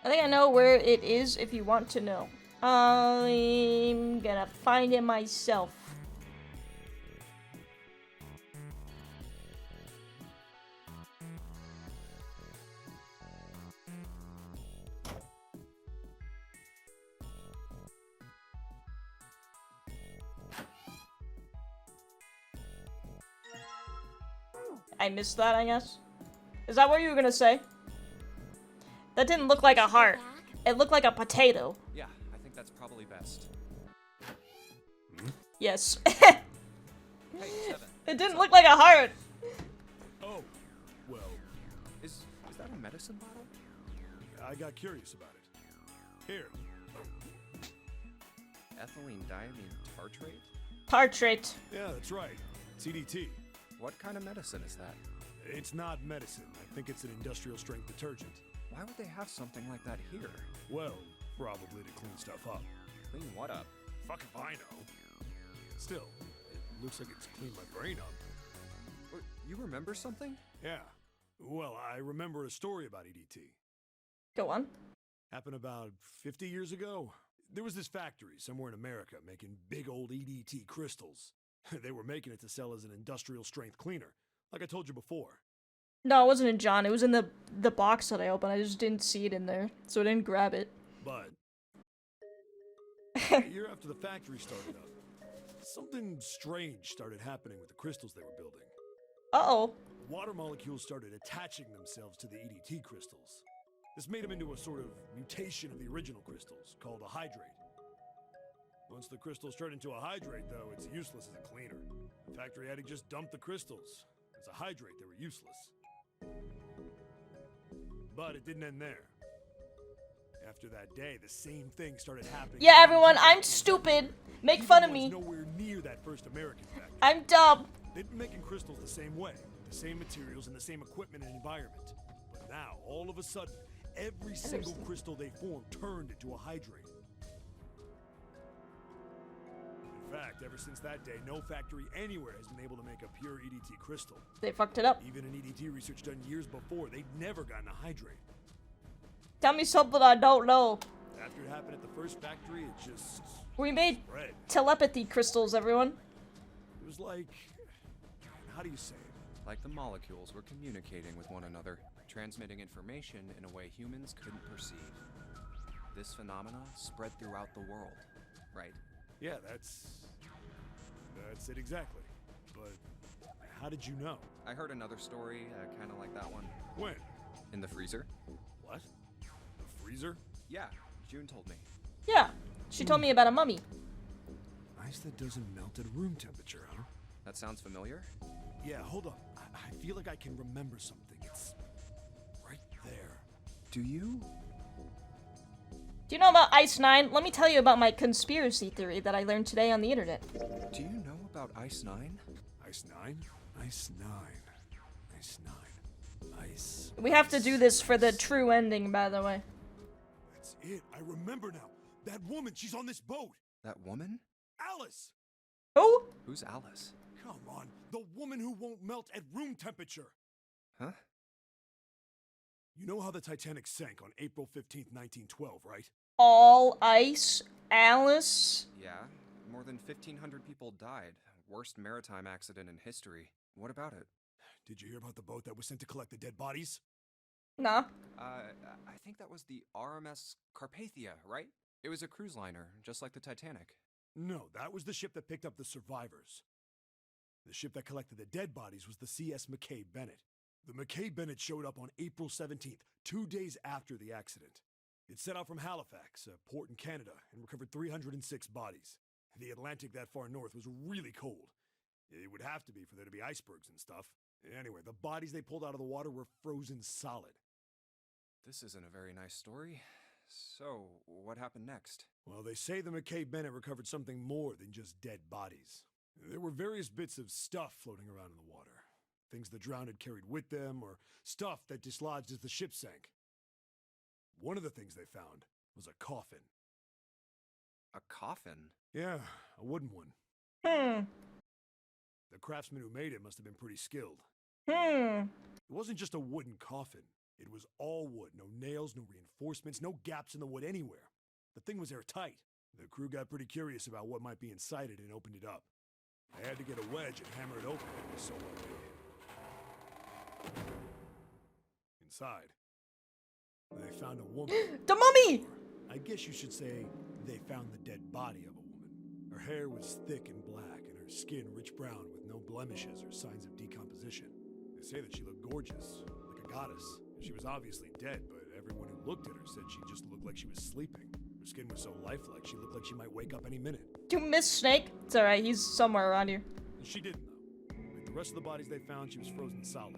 I think I know where it is if you want to know. I'm gonna find it myself. I missed that, I guess. Is that what you were gonna say? That didn't look like a heart. It looked like a potato. Yeah, I think that's probably best. Yes. Hey, Seven. It didn't look like a heart. Oh, well. Is that a medicine bottle? I got curious about it. Here. Ethylene diamine tartrate? Tartrate. Yeah, that's right. CDT. What kind of medicine is that? It's not medicine. I think it's an industrial strength detergent. Why would they have something like that here? Well, probably to clean stuff up. Clean what up? Fuck if I know. Still, it looks like it's cleaned my brain up. You remember something? Yeah. Well, I remember a story about EDT. Go on. Happened about 50 years ago. There was this factory somewhere in America making big old EDT crystals. They were making it to sell as an industrial strength cleaner, like I told you before. No, it wasn't in John. It was in the box that I opened. I just didn't see it in there, so I didn't grab it. But a year after the factory started up, something strange started happening with the crystals they were building. Uh-oh. Water molecules started attaching themselves to the EDT crystals. This made them into a sort of mutation of the original crystals, called a hydrate. Once the crystals turned into a hydrate, though, it's useless as a cleaner. The factory had to just dump the crystals. As a hydrate, they were useless. But it didn't end there. After that day, the same thing started happening. Yeah, everyone, I'm stupid. Make fun of me. Nowhere near that first American factory. I'm dumb. They'd been making crystals the same way, the same materials and the same equipment and environment. But now, all of a sudden, every single crystal they formed turned into a hydrate. In fact, ever since that day, no factory anywhere has been able to make a pure EDT crystal. They fucked it up. Even in EDT research done years before, they'd never gotten a hydrate. Tell me something I don't know. After it happened at the first factory, it just We made spread. telepathy crystals, everyone. It was like, how do you say it? Like the molecules were communicating with one another, transmitting information in a way humans couldn't perceive. This phenomena spread throughout the world, right? Yeah, that's it exactly. But how did you know? I heard another story, kind of like that one. When? In the freezer. What? The freezer? Yeah, June told me. Yeah, she told me about a mummy. Ice that doesn't melt at room temperature, huh? That sounds familiar? Yeah, hold up. I feel like I can remember something. It's right there. Do you? Do you know about Ice 9? Let me tell you about my conspiracy theory that I learned today on the internet. Do you know about Ice 9? Ice 9? Ice 9. Ice 9. Ice. We have to do this for the true ending, by the way. That's it. I remember now. That woman, she's on this boat. That woman? Alice! Who? Who's Alice? Come on. The woman who won't melt at room temperature. Huh? You know how the Titanic sank on April 15th, 1912, right? All ice? Alice? Yeah, more than 1,500 people died. Worst maritime accident in history. What about it? Did you hear about the boat that was sent to collect the dead bodies? Nah. I think that was the RMS Carpathia, right? It was a cruise liner, just like the Titanic. No, that was the ship that picked up the survivors. The ship that collected the dead bodies was the CS McKay Bennett. The McKay Bennett showed up on April 17th, 2 days after the accident. It set out from Halifax, a port in Canada, and recovered 306 bodies. The Atlantic that far north was really cold. It would have to be for there to be icebergs and stuff. Anyway, the bodies they pulled out of the water were frozen solid. This isn't a very nice story. So, what happened next? Well, they say the McKay Bennett recovered something more than just dead bodies. There were various bits of stuff floating around in the water. Things the drowned had carried with them, or stuff that dislodged as the ship sank. One of the things they found was a coffin. A coffin? Yeah, a wooden one. The craftsman who made it must have been pretty skilled. It wasn't just a wooden coffin. It was all wood, no nails, no reinforcements, no gaps in the wood anywhere. The thing was airtight. The crew got pretty curious about what might be inside it and opened it up. They had to get a wedge and hammer it open. It was so well made. Inside, they found a woman. The mummy! I guess you should say they found the dead body of a woman. Her hair was thick and black, and her skin rich brown with no blemishes or signs of decomposition. They say that she looked gorgeous, like a goddess. She was obviously dead, but everyone who looked at her said she just looked like she was sleeping. Her skin was so lifelike, she looked like she might wake up any minute. Do you miss Snake? It's alright, he's somewhere around here. And she didn't, though. Like the rest of the bodies they found, she was frozen solid.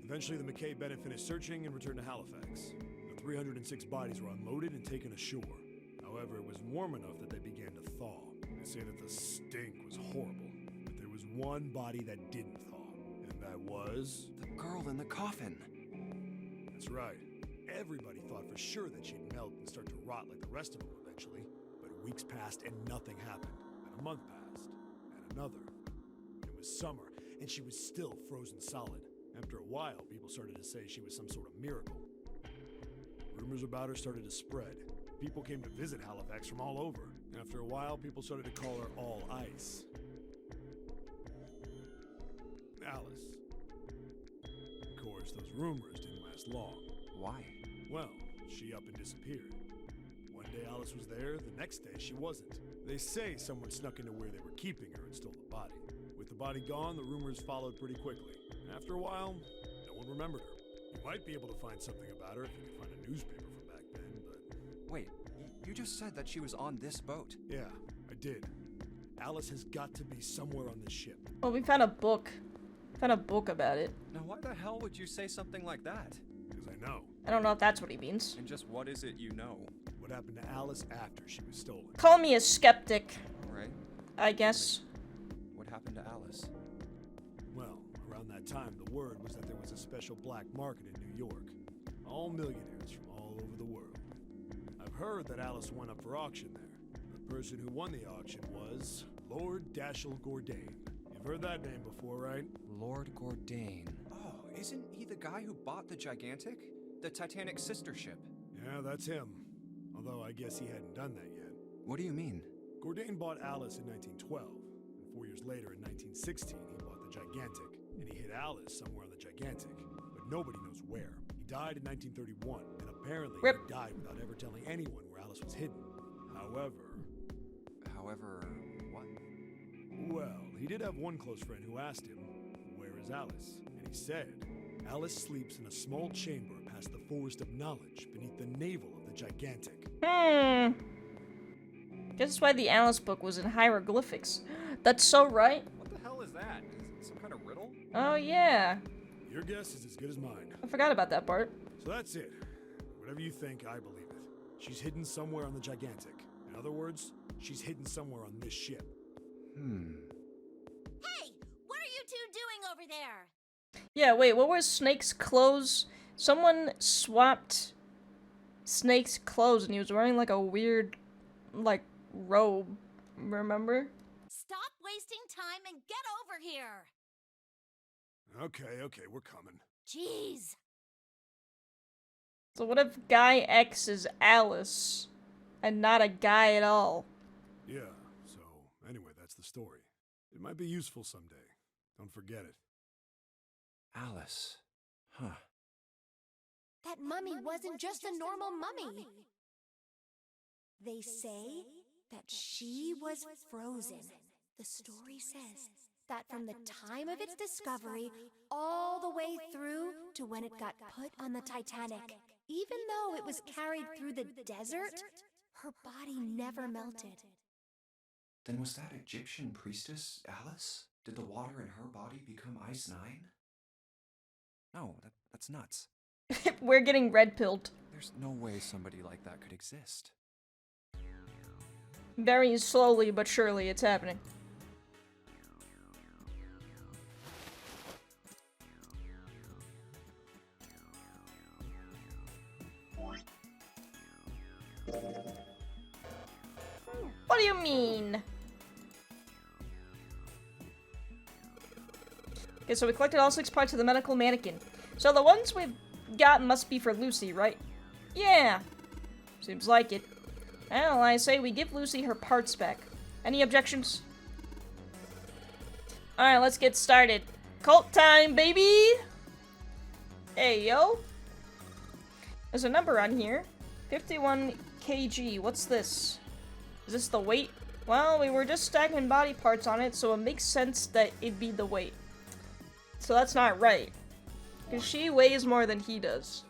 Eventually, the McKay Bennett finished searching and returned to Halifax. The 306 bodies were unloaded and taken ashore. However, it was warm enough that they began to thaw. They say that the stink was horrible, but there was one body that didn't thaw, and that was... the girl in the coffin. That's right. Everybody thought for sure that she'd melt and start to rot like the rest of them eventually. But weeks passed and nothing happened. And a month passed, and another. It was summer, and she was still frozen solid. After a while, people started to say she was some sort of miracle. Rumors about her started to spread. People came to visit Halifax from all over. After a while, people started to call her All Ice. Alice. Of course, those rumors didn't last long. Why? Well, she up and disappeared. One day Alice was there, the next day she wasn't. They say someone snuck into where they were keeping her and stole the body. With the body gone, the rumors followed pretty quickly. After a while, no one remembered her. You might be able to find something about her if you can find a newspaper from back then, but... Wait, you just said that she was on this boat. Yeah, I did. Alice has got to be somewhere on this ship. Well, we found a book. Found a book about it. Now why the hell would you say something like that? Because I know. I don't know if that's what he means. And just what is it you know? What happened to Alice after she was stolen? Call me a skeptic. Alright. I guess. What happened to Alice? Well, around that time, the word was that there was a special black market in New York. All millionaires from all over the world. I've heard that Alice went up for auction there. The person who won the auction was Lord Dashiell Gordain. You've heard that name before, right? Lord Gordain. Oh, isn't he the guy who bought the Gigantic? The Titanic's sister ship? Yeah, that's him. Although I guess he hadn't done that yet. What do you mean? Gordain bought Alice in 1912, and 4 years later in 1916 he bought the Gigantic, and he hid Alice somewhere on the Gigantic, but nobody knows where. He died in 1931, and apparently he died without ever telling anyone where Alice was hidden. However, what? Well, he did have one close friend who asked him, "Where is Alice?" And he said, "Alice sleeps in a small chamber past the Forest of Knowledge beneath the navel of the Gigantic." Guess that's why the Alice book was in hieroglyphics. That's so right. What the hell is that? Is it some kind of riddle? Oh, yeah. Your guess is as good as mine. I forgot about that part. So that's it. Whatever you think, I believe it. She's hidden somewhere on the Gigantic. In other words, she's hidden somewhere on this ship. Hey! What are you two doing over there? Yeah, wait, what were Snake's clothes? Someone swapped Snake's clothes and he was wearing like a weird, like, robe. Remember? Stop wasting time and get over here! Okay, we're coming. Jeez! So what if Guy X is Alice and not a guy at all? Yeah, so anyway, that's the story. It might be useful someday. Don't forget it. Alice. Huh. That mummy wasn't just a normal mummy. They say that she was frozen. The story says that from the time of its discovery all the way through to when it got put on the Titanic, even though it was carried through the desert, her body never melted. Then was that Egyptian priestess Alice? Did the water in her body become Ice 9? No, that's nuts. We're getting red-pilled. There's no way somebody like that could exist. Very slowly but surely it's happening. What do you mean? Okay, so we collected all 6 parts of the medical mannequin. So the ones we've got must be for Lucy, right? Yeah. Seems like it. Well, I say we give Lucy her parts back. Any objections? Alright, let's get started. Cult time, baby! Hey, yo. There's a number on here. 51 kg. What's this? Is this the weight? Well, we were just stacking body parts on it, so it makes sense that it'd be the weight. So that's not right. Because she weighs more than he does.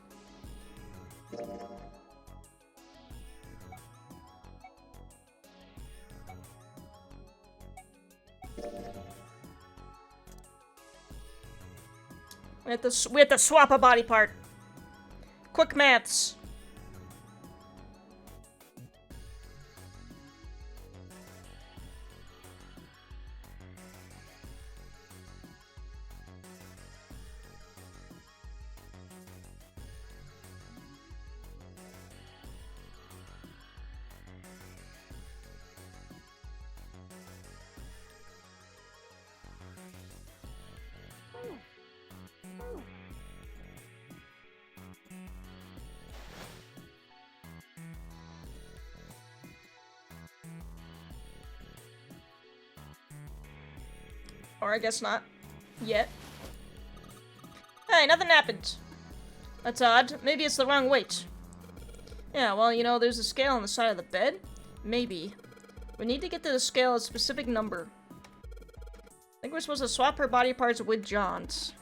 We have to swap a body part. Quick maths. Or I guess not. Yet. Hey, nothing happened. That's odd. Maybe it's the wrong weight. Yeah, well, you know, there's a scale on the side of the bed. Maybe. We need to get to the scale a specific number. I think we're supposed to swap her body parts with John's.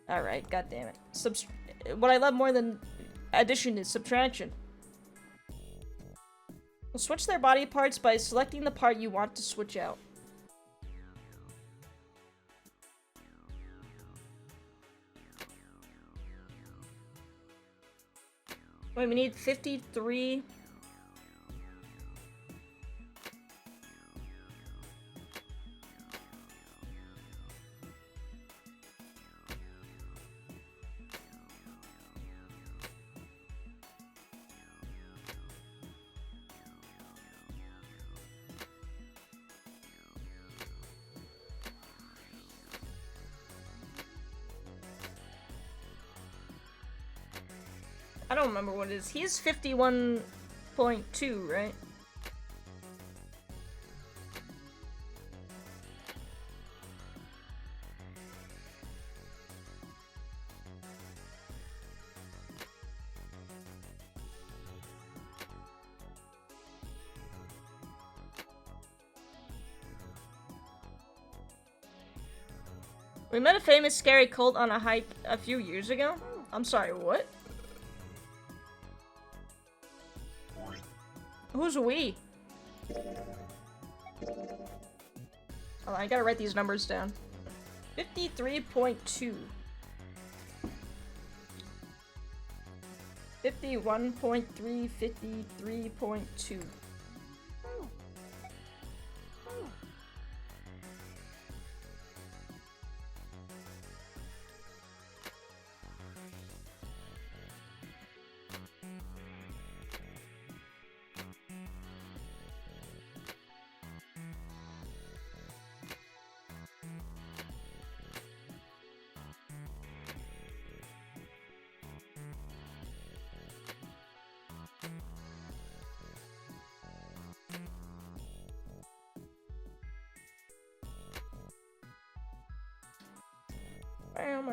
Alright, god damn it. What I love more than addition is subtraction. We'll switch their body parts by selecting the part you want to switch out. Wait, we need 53. I don't remember what it is. He's 51.2, right? We met a famous scary cult on a hike a few years ago. I'm sorry, what? Who's we? Oh, I gotta write these numbers down. 53.2. 51.3, 53.2. Bam,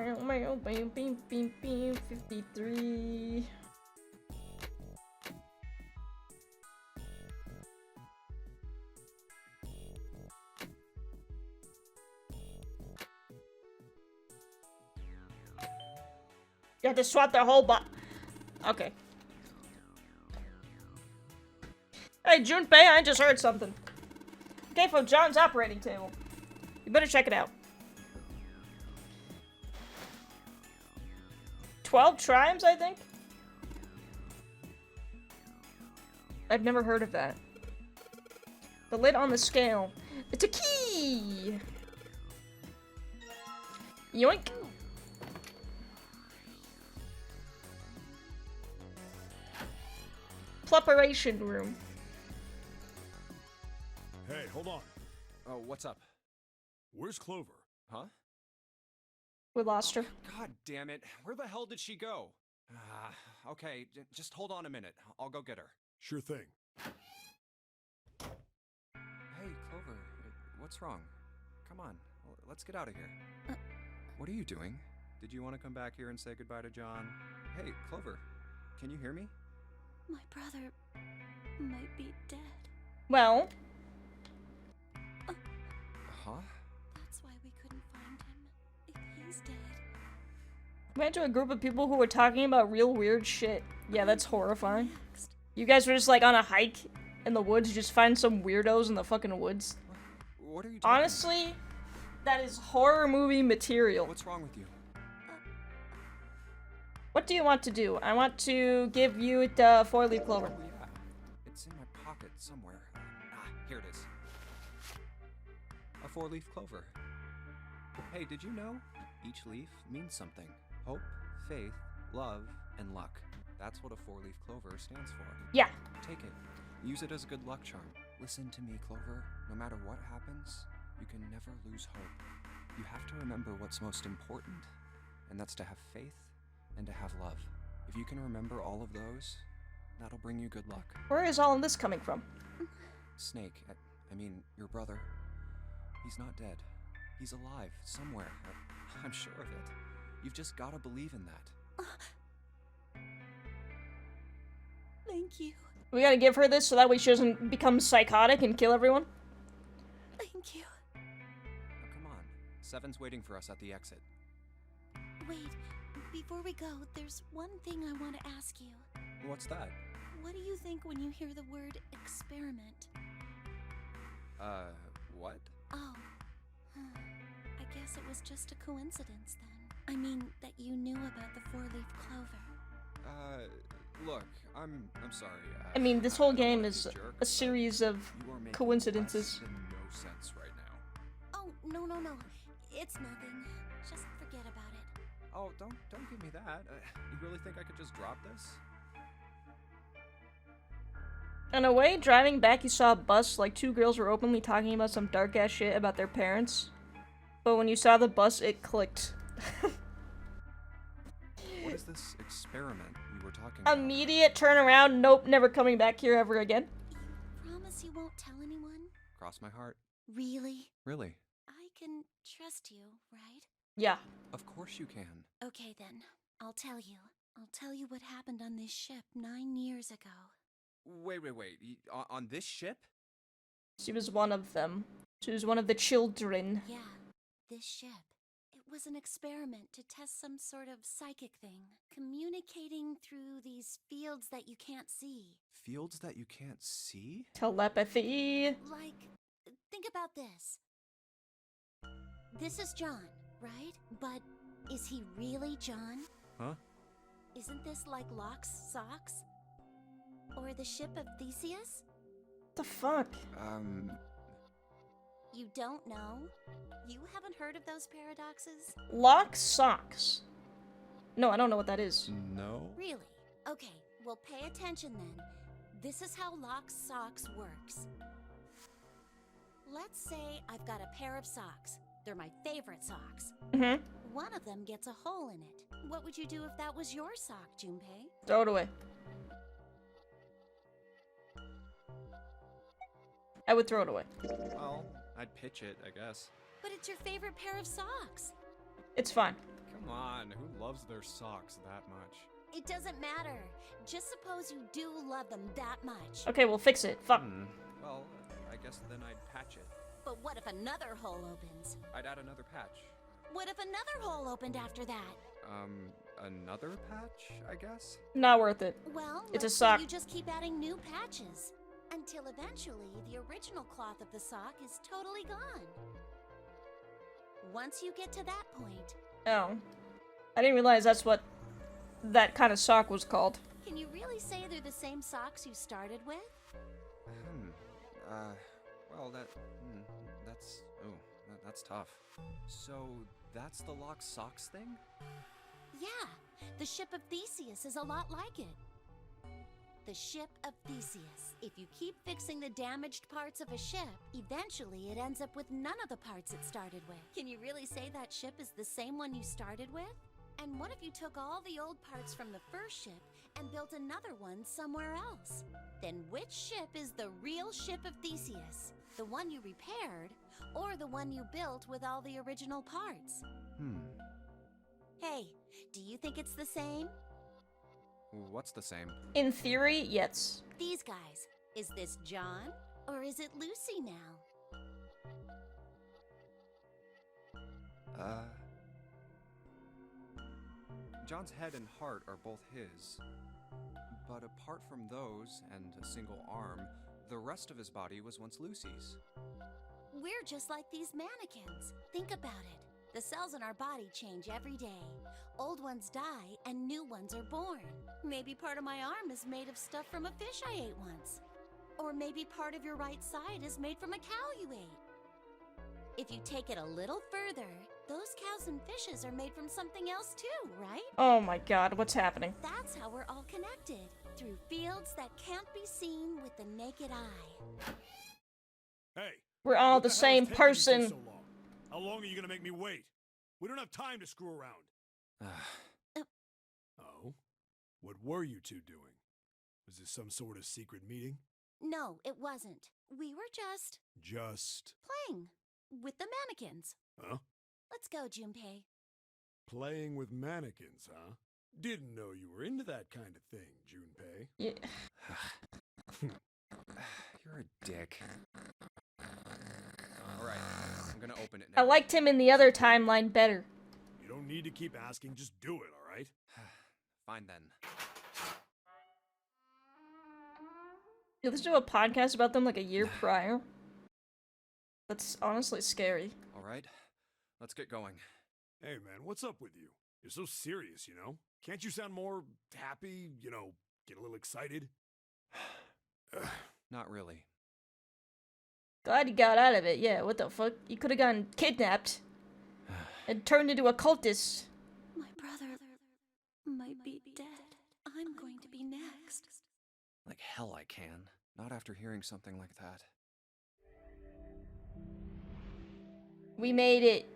bam, bam, bam, 53. You have to swap their whole Okay. Hey, Junpei, I just heard something. Okay, from John's operating table. You better check it out. 12 trimes, I think? I've never heard of that. The lid on the scale. It's a key! Yoink! Preparation room. Hey, hold on. Oh, what's up? Where's Clover? Huh? We lost her. God damn it. Where the hell did she go? Okay, just hold on a minute. I'll go get her. Sure thing. Hey, Clover, what's wrong? Come on, let's get out of here. What are you doing? Did you want to come back here and say goodbye to John? Hey, Clover, can you hear me? My brother might be dead. Well. Huh? That's why we couldn't find him. If he's dead. Imagine a group of people who were talking about real weird shit. Yeah, that's horrifying. You guys were just like on a hike in the woods, just find some weirdos in the fucking woods. What are you talking Honestly, that is horror movie material. What's wrong with you? What do you want to do? I want to give you the 4-leaf clover. Oh, yeah. It's in my pocket somewhere. Here it is. A 4-leaf clover. Hey, did you know? Each leaf means something. Hope, faith, love, and luck. That's what a 4-leaf clover stands for. Yeah. Take it. Use it as a good luck charm. Listen to me, Clover. No matter what happens, you can never lose hope. You have to remember what's most important, and that's to have faith and to have love. If you can remember all of those, that'll bring you good luck. Where is all of this coming from? Snake, I mean, your brother, he's not dead. He's alive, somewhere. I'm sure of it. You've just gotta believe in that. Thank you. We gotta give her this so that way she doesn't become psychotic and kill everyone. Thank you. Now, come on. Seven's waiting for us at the exit. Wait, before we go, there's one thing I want to ask you. What's that? What do you think when you hear the word experiment? What? Oh. I guess it was just a coincidence then. I mean, that you knew about the four-leaf clover. Look, I'm sorry. I mean, this whole I don't game wanna is be a jerk, a series of you are making coincidences. less than no sense right now. Oh, no. It's nothing. Just forget about it. Oh, don't give me that. You really think I could just drop this? In a way, driving back, you saw a bus, like 2 girls were openly talking about some dark-ass shit about their parents. But when you saw the bus, it clicked. What is this experiment you were talking about? Immediate turnaround, nope, never coming back here ever again. You promise you won't tell anyone? Cross my heart. Really? Really? I can trust you, right? Yeah. Of course you can. Okay then, I'll tell you. I'll tell you what happened on this ship 9 years ago. Wait. On this ship? She was one of them. She was one of the children. Yeah, this ship. It was an experiment to test some sort of psychic thing. Communicating through these fields that you can't see. Fields that you can't see? Telepathy. Like, think about this. This is John, right? But is he really John? Huh? Isn't this like Locke's socks? Or the ship of Theseus? What the fuck? You don't know? You haven't heard of those paradoxes? Lock socks. No, I don't know what that is. No. Really? Okay, well pay attention then. This is how Locke's socks works. Let's say I've got a pair of socks. They're my favorite socks. Mm-hmm. One of them gets a hole in it. What would you do if that was your sock, Junpei? Throw it away. I would throw it away. Well, I'd pitch it, I guess. But it's your favorite pair of socks. It's fine. Come on, who loves their socks that much? It doesn't matter. Just suppose you do love them that much. Okay, we'll fix it. Fuck. Well, I guess then I'd patch it. But what if another hole opens? I'd add another patch. What if another hole opened after that? Another patch, I guess? Not worth it. Well, it's a let's sock. say you just keep adding new patches. Until eventually, the original cloth of the sock is totally gone. Once you get to that point... Oh. I didn't realize that's what that kind of sock was called. Can you really say they're the same socks you started with? Well, that's tough. So, that's the lock socks thing? Yeah, the ship of Theseus is a lot like it. The ship of Theseus. If you keep fixing the damaged parts of a ship, eventually it ends up with none of the parts it started with. Can you really say that ship is the same one you started with? And what if you took all the old parts from the first ship and built another one somewhere else? Then which ship is the real ship of Theseus? The one you repaired, or the one you built with all the original parts? Hey, do you think it's the same? What's the same? In theory, yes. These guys. Is this John, or is it Lucy now? John's head and heart are both his. But apart from those, and a single arm, the rest of his body was once Lucy's. We're just like these mannequins. Think about it. The cells in our body change every day. Old ones die, and new ones are born. Maybe part of my arm is made of stuff from a fish I ate once. Or maybe part of your right side is made from a cow you ate. If you take it a little further, those cows and fishes are made from something else too, right? Oh my god, what's happening? That's how we're all connected. Through fields that can't be seen with the naked eye. Hey! We're all what the hell is same taking you person. so long? How long are you gonna make me wait? We don't have time to screw around. Oh? What were you two doing? Was this some sort of secret meeting? No, it wasn't. We were just Just... playing with the mannequins. Huh? Let's go, Junpei. Playing with mannequins, huh? Didn't know you were into that kind of thing, Junpei. Yeah. You're a dick. Alright, I'm gonna open it I now. liked him in the other timeline better. You don't need to keep asking, just do it, alright? Fine then. Yeah, let's do a podcast about them like a year prior. That's honestly scary. Alright, let's get going. Hey man, what's up with you? You're so serious, you know? Can't you sound more happy, you know, get a little excited? Not really. Glad you got out of it, yeah, what the fuck? You could've gotten kidnapped. And turned into a cultist. My brother might be dead. I'm going to be next. Like hell I can. Not after hearing something like that. We made it.